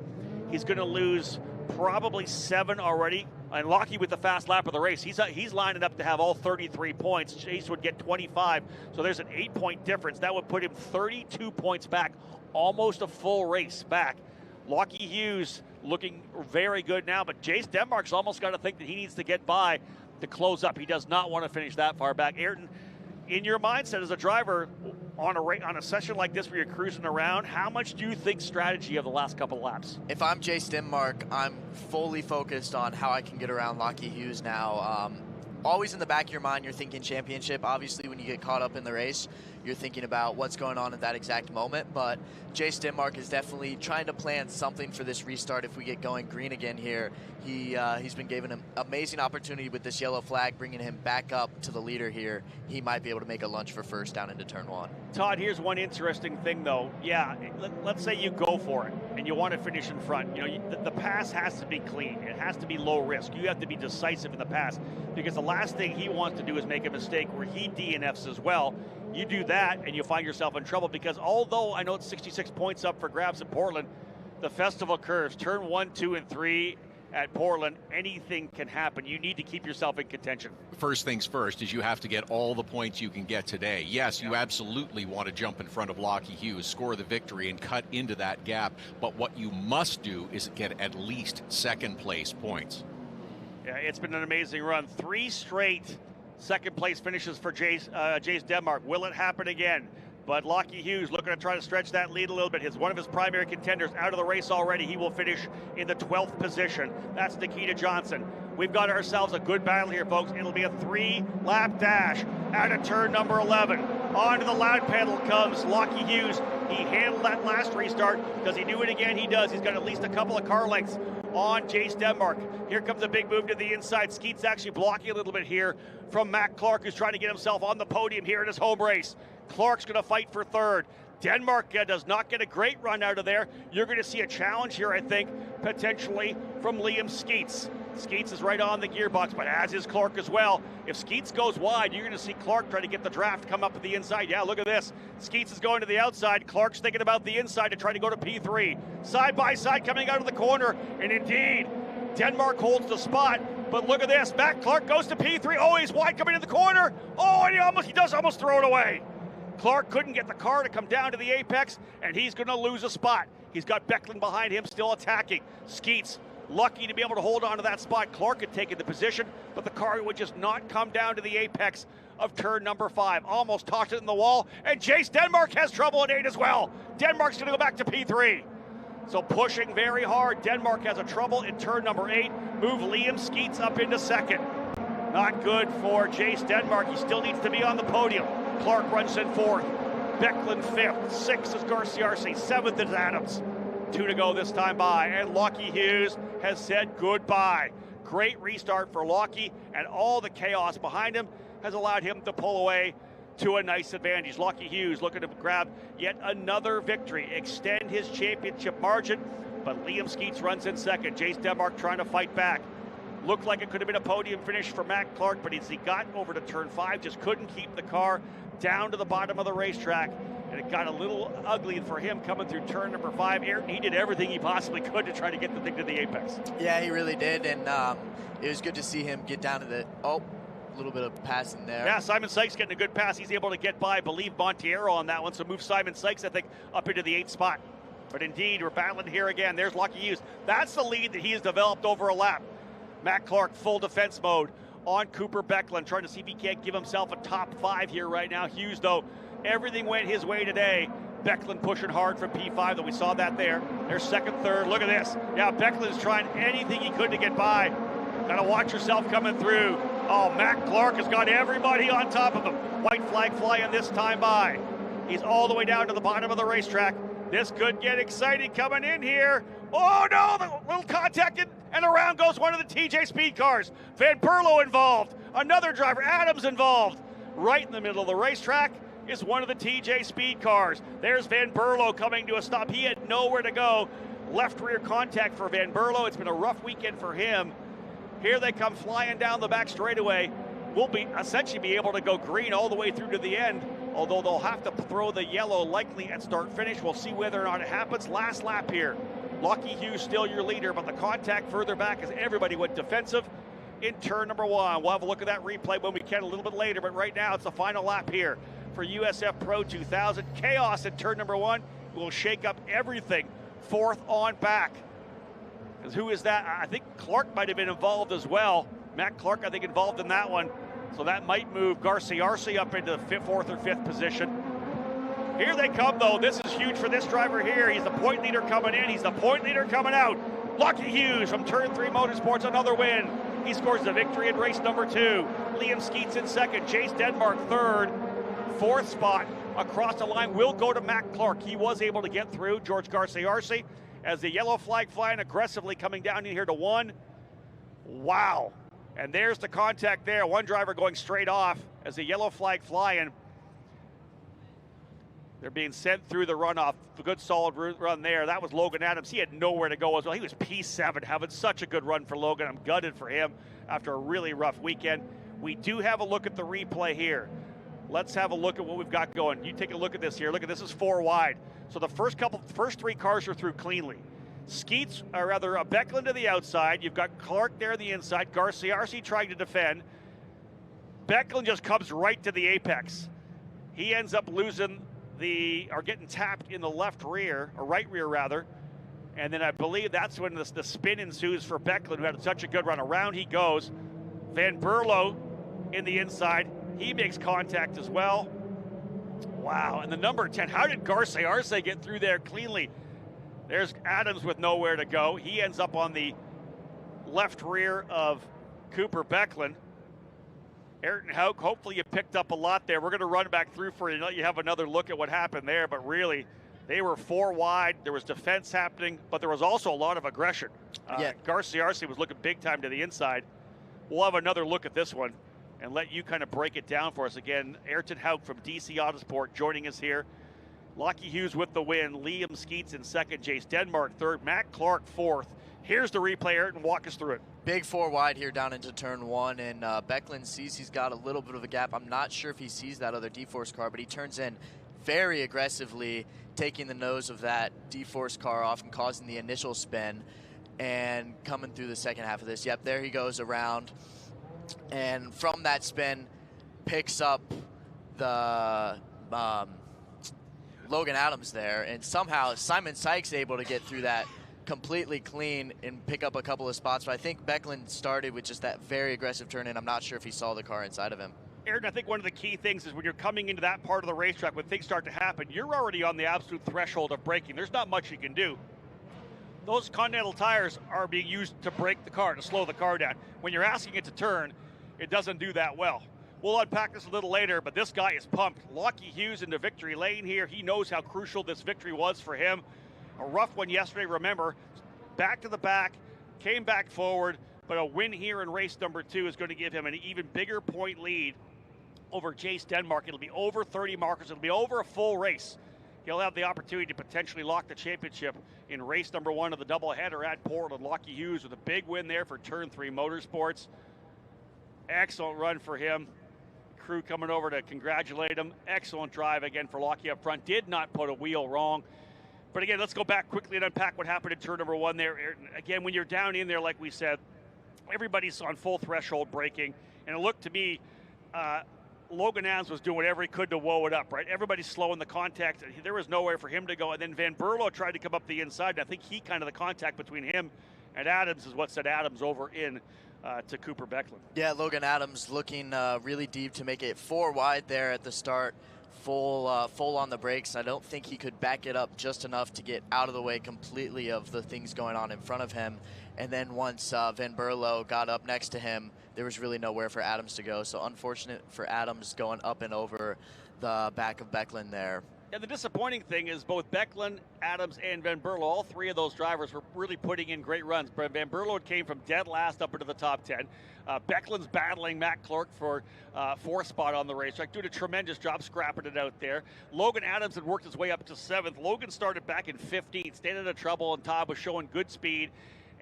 He's going to lose probably 7 already. And Lockie with the fast lap of the race, he's lining up to have all 33 points. Chase would get 25, so there's an 8-point difference. That would put him 32 points back, almost a full race back. Lockie Hughes looking very good now, but Jace Denmark's almost got to think that he needs to get by to close up. He does not want to finish that far back. Ayrton, in your mindset as a driver on a session like this where you're cruising around, how much do you think strategy of the last couple of laps? If I'm Jace Denmark, I'm fully focused on how I can get around Lockie Hughes now. Always in the back of your mind, you're thinking championship. Obviously, when you get caught up in the race, you're thinking about what's going on at that exact moment. But Jace Denmark is definitely trying to plan something for this restart if we get going green again here. He's been given an amazing opportunity with this yellow flag, bringing him back up to the leader here. He might be able to make a lunge for first down into turn 1. Todd, here's one interesting thing, though. Yeah, let's say you go for it and you want to finish in front. You know, the pass has to be clean. It has to be low risk. You have to be decisive in the pass, because the last thing he wants to do is make a mistake where he DNFs as well. You do that and you find yourself in trouble, because although I know it's 66 points up for grabs at Portland, the festival curves, turn 1, 2, and 3 at Portland, anything can happen. You need to keep yourself in contention. First things first is you have to get all the points you can get today. Yes, you absolutely want to jump in front of Lockie Hughes, score the victory, and cut into that gap. But what you must do is get at least second place points. Yeah, it's been an amazing run. 3 straight second place finishes for Jace Denmark. Will it happen again? But Lockie Hughes looking to try to stretch that lead a little bit. One of his primary contenders out of the race already. He will finish in the 12th position. That's Nikita Johnson. We've got ourselves a good battle here, folks. It'll be a 3-lap dash out of turn number 11. Onto the loud pedal comes Lockie Hughes. He handled that last restart. Does he do it again? He does. He's got at least a couple of car lengths on Jace Denmark. Here comes a big move to the inside. Skeet's actually blocking a little bit here from Matt Clark, who's trying to get himself on the podium here in his home race. Clark's going to fight for 3rd. Denmark does not get a great run out of there. You're going to see a challenge here, I think, potentially from Liam Skeets. Skeets is right on the gearbox, but as is Clark as well. If Skeets goes wide, you're going to see Clark try to get the draft come up to the inside. Yeah, look at this. Skeets is going to the outside. Clark's thinking about the inside to try to go to P3. Side by side coming out of the corner, and indeed, Denmark holds the spot. But look at this. Matt Clark goes to P3. Oh, he's wide coming in the corner. Oh, and he does almost throw it away. Clark couldn't get the car to come down to the apex, and he's going to lose a spot. He's got Becklin behind him still attacking. Skeets lucky to be able to hold on to that spot. Clark had taken the position, but the car would just not come down to the apex of turn number 5. Almost tossed it in the wall, and Jace Denmark has trouble at 8 as well. Denmark's going to go back to P3. So pushing very hard. Denmark has a trouble in turn number 8. Move Liam Skeets up into 2nd. Not good for Jace Denmark. He still needs to be on the podium. Clark runs in 4th. Becklin 5th. 6th is Garcia Arce. 7th is Adams. 2 to go this time by. And Lockie Hughes has said goodbye. Great restart for Lockie, and all the chaos behind him has allowed him to pull away to a nice advantage. Lockie Hughes looking to grab yet another victory, extend his championship margin, but Liam Skeets runs in 2nd. Jace Denmark trying to fight back. Looked like it could have been a podium finish for Matt Clark, but as he got over to turn 5, just couldn't keep the car down to the bottom of the racetrack. and it got a little ugly for him coming through turn number 5. Ayrton, he did everything he possibly could to try to get the thing to the apex. Yeah, he really did, and it was good to see him get down to the, a little bit of passing there. Yeah, Simon Sykes getting a good pass. He's able to get by, I believe, Montiero on that one, so move Simon Sykes, I think, up into the 8th spot. But indeed, we're battling here again. There's Lockie Hughes. That's the lead that he has developed over a lap. Matt Clark, full defense mode on Cooper Becklin, trying to see if he can't give himself a top 5 here right now. Hughes, though, everything went his way today. Becklin pushing hard from P5, though we saw that there. There's second, third. Look at this. Yeah, Becklin's trying anything he could to get by. Got to watch yourself coming through. Oh, Matt Clark has got everybody on top of him. White flag flying this time by. He's all the way down to the bottom of the racetrack. This could get exciting coming in here. Oh no, the little contact, and around goes one of the TJ Speed cars. Van Berlo involved. Another driver, Adams, involved. Right in the middle of the racetrack is one of the TJ Speed cars. There's Van Berlo coming to a stop. He had nowhere to go. Left rear contact for Van Berlo. It's been a rough weekend for him. Here they come flying down the back straightaway. We'll essentially be able to go green all the way through to the end, although they'll have to throw the yellow likely at start-finish. We'll see whether or not it happens. Last lap here. Lockie Hughes still your leader, but the contact further back as everybody went defensive in turn number 1. We'll have a look at that replay when we can a little bit later, but right now it's the final lap here for USF Pro 2000. Chaos in turn number 1 will shake up everything. 4th on back. Because who is that? I think Clark might have been involved as well. Matt Clark, I think, involved in that one. So that might move Garcia up into the 4th or 5th position. Here they come, though. This is huge for this driver here. He's the point leader coming in. He's the point leader coming out. Lockie Hughes from Turn 3 Motorsports, another win. He scores the victory in race number 2. Liam Skeets in 2nd. Chase Denmark 3rd. 4th spot across the line will go to Matt Clark. He was able to get through George Garcia as the yellow flag flying aggressively coming down in here to 1. Wow. And there's the contact there. One driver going straight off as the yellow flag flying. They're being sent through the runoff. A good solid run there. That was Logan Adams. He had nowhere to go as well. He was P7, having such a good run for Logan. I'm gutted for him after a really rough weekend. We do have a look at the replay here. Let's have a look at what we've got going. You take a look at this here. Look at this is 4 wide. So the first 3 cars are through cleanly. Skeets, or rather Becklin to the outside. You've got Clark there on the inside. Garcia trying to defend. Becklin just comes right to the apex. He ends up losing or getting tapped in the left rear, or right rear rather. And then I believe that's when the spin ensues for Becklin, who had such a good run. Around he goes. Van Berlo in the inside. He makes contact as well. Wow, and the number 10, how did Garcia get through there cleanly? There's Adams with nowhere to go. He ends up on the left rear of Cooper Becklin. Ayrton Hauk, hopefully you picked up a lot there. We're going to run back through for you and let you have another look at what happened there, but really, they were 4 wide. There was defense happening, but there was also a lot of aggression. Garcia was looking big time to the inside. We'll have another look at this one and let you kind of break it down for us. Again, Ayrton Hauk from DC Autosport joining us here. Lockie Hughes with the win. Liam Skeets in 2nd. Jace Denmark 3rd. Matt Clark 4th. Here's the replay, Ayrton. Walk us through it. Big 4 wide here down into turn 1, and Becklin sees he's got a little bit of a gap. I'm not sure if he sees that other D-Force car, but he turns in very aggressively, taking the nose of that D-Force car off and causing the initial spin, and coming through the second half of this. Yep, there he goes around, and from that spin, picks up the Logan Adams there, and somehow Simon Sykes able to get through that completely clean and pick up a couple of spots. But I think Becklin started with just that very aggressive turn in. I'm not sure if he saw the car inside of him. Ayrton, I think one of the key things is when you're coming into that part of the racetrack, when things start to happen, you're already on the absolute threshold of braking. There's not much you can do. Those Continental tires are being used to brake the car, to slow the car down. When you're asking it to turn, it doesn't do that well. We'll unpack this a little later, but this guy is pumped. Lockie Hughes into victory lane here. He knows how crucial this victory was for him. A rough one yesterday, remember, back to the back, came back forward, but a win here in race number 2 is going to give him an even bigger point lead over Jace Denmark. It'll be over 30 markers. It'll be over a full race. He'll have the opportunity to potentially lock the championship in race number 1 of the doubleheader at Portland. Lockie Hughes with a big win there for Turn 3 Motorsports. Excellent run for him. crew coming over to congratulate him. Excellent drive again for Lockie up front. Did not put a wheel wrong. But again, let's go back quickly and unpack what happened in turn number 1 there. Again, when you're down in there, like we said, everybody's on full threshold braking. And it looked to me, Logan Adams was doing whatever he could to woe it up, right? Everybody's slowing the contact. There was nowhere for him to go. And then Van Berlo tried to come up the inside. And I think the contact between him and Adams is what set Adams over in to Cooper Becklin. Yeah, Logan Adams looking really deep to make it 4 wide there at the start. Full on the brakes. I don't think he could back it up just enough to get out of the way completely of the things going on in front of him. And then once Van Berlo got up next to him, there was really nowhere for Adams to go. So unfortunate for Adams going up and over the back of Becklin there. Yeah, the disappointing thing is both Becklin, Adams, and Van Berlo, all 3 of those drivers were really putting in great runs. But Van Berlo came from dead last up into the top 10. Becklin's battling Matt Clark for 4th spot on the racetrack. Doing a tremendous job scrapping it out there. Logan Adams had worked his way up to 7th. Logan started back in 15th, stayed out of trouble, and Todd was showing good speed.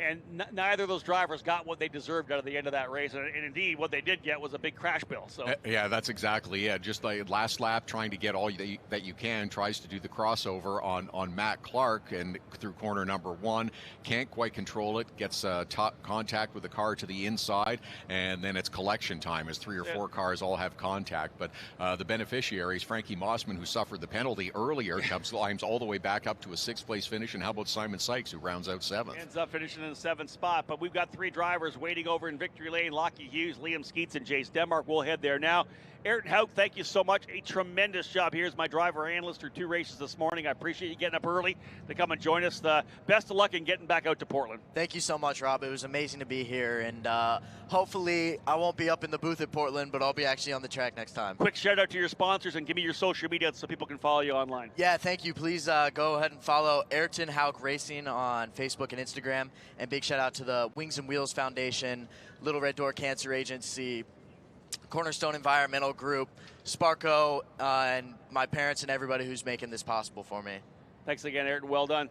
And neither of those drivers got what they deserved out of the end of that race. And indeed, what they did get was a big crash bill. So yeah, that's exactly it. Just like last lap, trying to get all that you can, tries to do the crossover on Matt Clark and through corner number 1. Can't quite control it. Gets contact with the car to the inside. And then it's collection time as 3 or 4 cars all have contact. But the beneficiaries, Frankie Mossman, who suffered the penalty earlier, climbs all the way back up to a 6th place finish. And how about Simon Sykes, who rounds out 7th? Ends up finishing in the 7th spot, but we've got 3 drivers waiting over in victory lane. Lockie Hughes, Liam Skeets, and Jace Denmark. We'll head there now. Ayrton Hauk, thank you so much. A tremendous job. Here's my driver analyst through 2 races this morning. I appreciate you getting up early to come and join us. Best of luck in getting back out to Portland. Thank you so much, Rob. It was amazing to be here, and hopefully I won't be up in the booth at Portland, but I'll be actually on the track next time. Quick shout out to your sponsors and give me your social media so people can follow you online. Yeah, thank you. Please go ahead and follow Ayrton Hauk Racing on Facebook and Instagram, and big shout out to the Wings and Wheels Foundation, Little Red Door Cancer Agency, Cornerstone Environmental Group, Sparco, and my parents and everybody who's making this possible for me. Thanks again, Ayrton. Well done.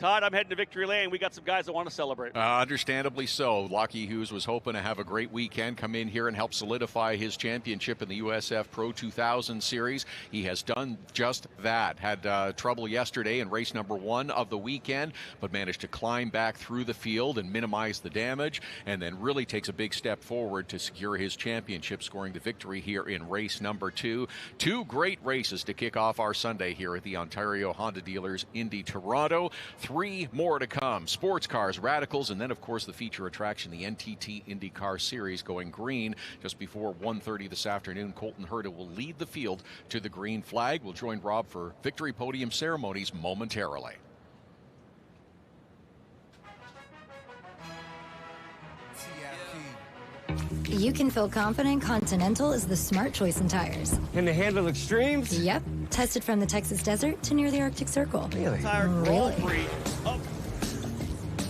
Todd, I'm heading to victory lane. We got some guys that want to celebrate. Understandably so. Lockie Hughes was hoping to have a great weekend, come in here and help solidify his championship in the USF Pro 2000 series. He has done just that. Had trouble yesterday in race number 1 of the weekend, but managed to climb back through the field and minimize the damage, and then really takes a big step forward to secure his championship, scoring the victory here in race number 2. 2 great races to kick off our Sunday here at the Ontario Honda Dealers Indy Toronto. 3 more to come. Sports cars, radicals, and then, of course, the feature attraction, the NTT IndyCar Series, going green just before 1:30 this afternoon. Colton Herta will lead the field to the green flag. We'll join Rob for victory podium ceremonies momentarily. You can feel confident Continental is the smart choice in tires. Can they handle extremes? Yep. Tested from the Texas desert to near the Arctic Circle. Really? Tire free. Oh.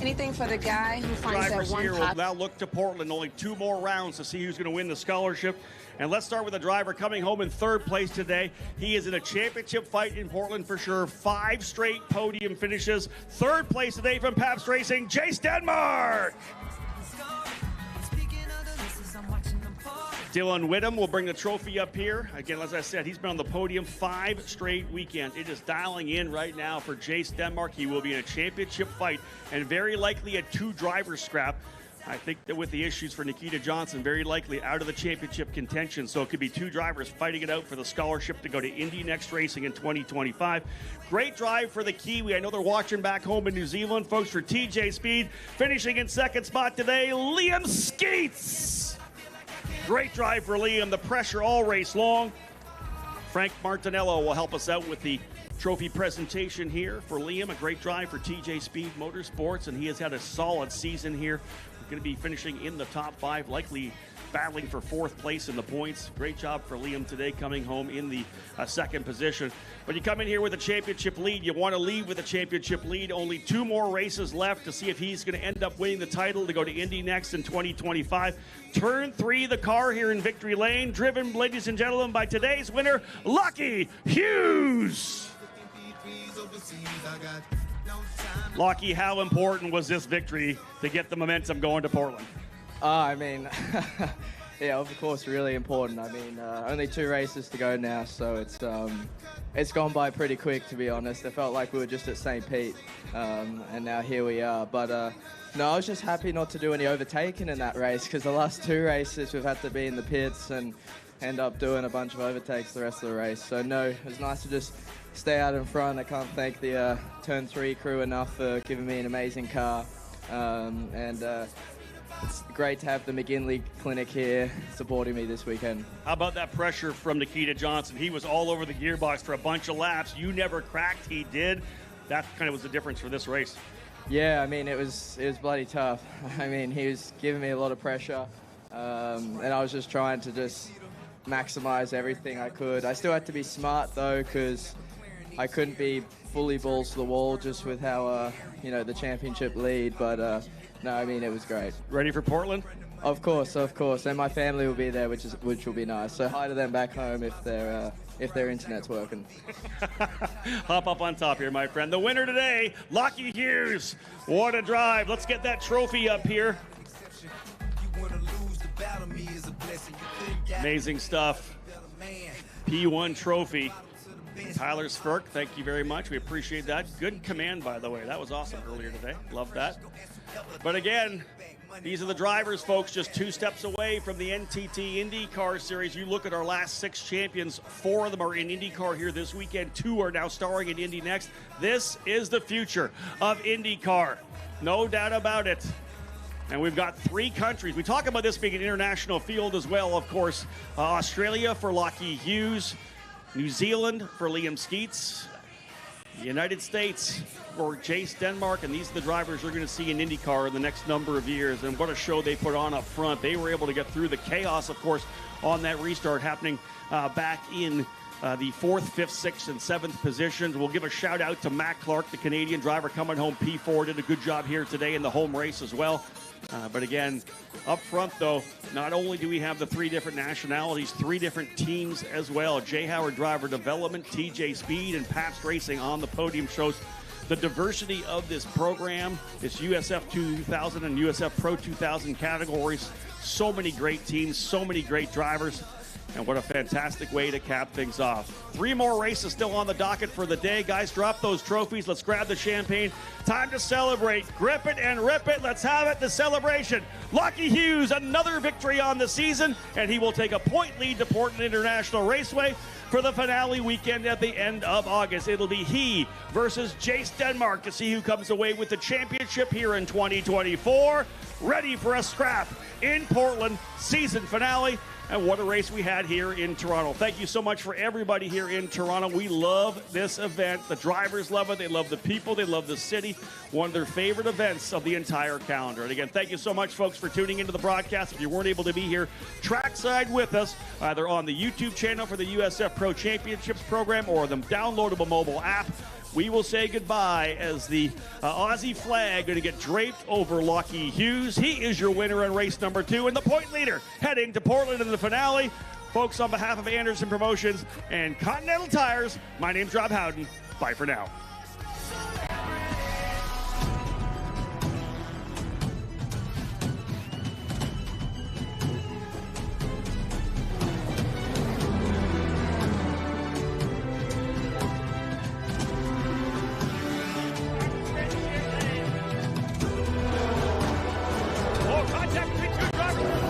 Anything for the guy who finds Drivers that one here will pot. now look to Portland. Only 2 more rounds to see who's going to win the scholarship. And let's start with a driver coming home in 3rd place today. He is in a championship fight in Portland for sure. 5 straight podium finishes. 3rd place today from Pabst Racing, Jace Denmark. Dylan Whittam will bring the trophy up here. Again, as I said, he's been on the podium 5 straight weekends. It is dialing in right now for Jace Denmark. He will be in a championship fight and very likely a 2-driver scrap. I think that with the issues for Nikita Johnson, very likely out of the championship contention. So it could be 2 drivers fighting it out for the scholarship to go to Indy Next Racing in 2025. Great drive for the Kiwi. I know they're watching back home in New Zealand. Folks, for TJ Speed, finishing in 2nd spot today, Liam Skeets. Great drive for Liam. The pressure all race long. Frank Martinello will help us out with the trophy presentation here for Liam. A great drive for TJ Speed Motorsports, and he has had a solid season here. We're going to be finishing in the top 5, likely battling for 4th place in the points. Great job for Liam today, coming home in the 2nd position. When you come in here with a championship lead, you want to leave with a championship lead. Only 2 more races left to see if he's going to end up winning the title to go to Indy Next in 2025. Turn 3, the car here in Victory Lane, driven, ladies and gentlemen, by today's winner, Lockie Hughes. Lockie, how important was this victory to get the momentum going to Portland? I mean, Yeah, of course, really important. I mean, only 2 races to go now, so it's gone by pretty quick, to be honest. It felt like we were just at St. Pete, and now here we are. But no, I was just happy not to do any overtaking in that race, because the last 2 races we've had to be in the pits and end up doing a bunch of overtakes the rest of the race. So no, it was nice to just stay out in front. I can't thank the Turn 3 crew enough for giving me an amazing car. It's great to have the McGinley Clinic here supporting me this weekend. How about that pressure from Nikita Johnson? He was all over the gearbox for a bunch of laps. You never cracked, he did. That kind of was the difference for this race. Yeah, I mean, it was bloody tough. I mean, he was giving me a lot of pressure, and I was just trying to just maximize everything I could. I still had to be smart, though, because I couldn't be fully balls to the wall just with how, the championship lead, but no, I mean, it was great. Ready for Portland? Of course, and my family will be there, which will be nice. So hi to them back home if their internet's working. Hop up on top here, my friend. The winner today, Lockie Hughes. What a drive. Let's get that trophy up here. Amazing stuff. P1 trophy. Tyler Svirk, thank you very much. We appreciate that. Good command, by the way. That was awesome earlier today. Love that. But again, these are the drivers, folks, just 2 steps away from the NTT IndyCar Series. You look at our last 6 champions, 4 of them are in IndyCar here this weekend. 2 are now starring in Indy Next. This is the future of IndyCar. No doubt about it. And we've got 3 countries. We talk about this being an international field as well, of course. Australia for Lockie Hughes. New Zealand for Liam Skeets. The United States for Jace Denmark, and these are the drivers you're going to see in IndyCar in the next number of years. And what a show they put on up front. They were able to get through the chaos, of course, on that restart happening back in the 4th, 5th, 6th, and 7th positions. We'll give a shout out to Matt Clark, the Canadian driver coming home P4. Did a good job here today in the home race as well. But again, up front, though, not only do we have the 3 different nationalities, 3 different teams as well. Jay Howard Driver Development, TJ Speed, and Pabst Racing on the podium shows the diversity of this program. It's USF 2000 and USF Pro 2000 categories. So many great teams, so many great drivers. And what a fantastic way to cap things off. 3 more races still on the docket for the day. Guys, drop those trophies. Let's grab the champagne. Time to celebrate. Grip it and rip it. Let's have it. The celebration. Lockie Hughes, another victory on the season, and he will take a point lead to Portland International Raceway for the finale weekend at the end of August. It'll be he versus Jace Denmark to see who comes away with the championship here in 2024. Ready for a scrap in Portland season finale. And what a race we had here in Toronto. Thank you so much for everybody here in Toronto. We love this event. The drivers love it. They love the people. They love the city. One of their favorite events of the entire calendar. And again, thank you so much, folks, for tuning into the broadcast. If you weren't able to be here trackside with us, either on the YouTube channel for the USF Pro Championships program or the downloadable mobile app, we will say goodbye as the Aussie flag going to get draped over Lockie Hughes. He is your winner in race number 2 and the point leader heading to Portland in the finale. Folks, on behalf of Anderson Promotions and Continental Tires, my name's Rob Howden. Bye for now. Contact between 2 drivers.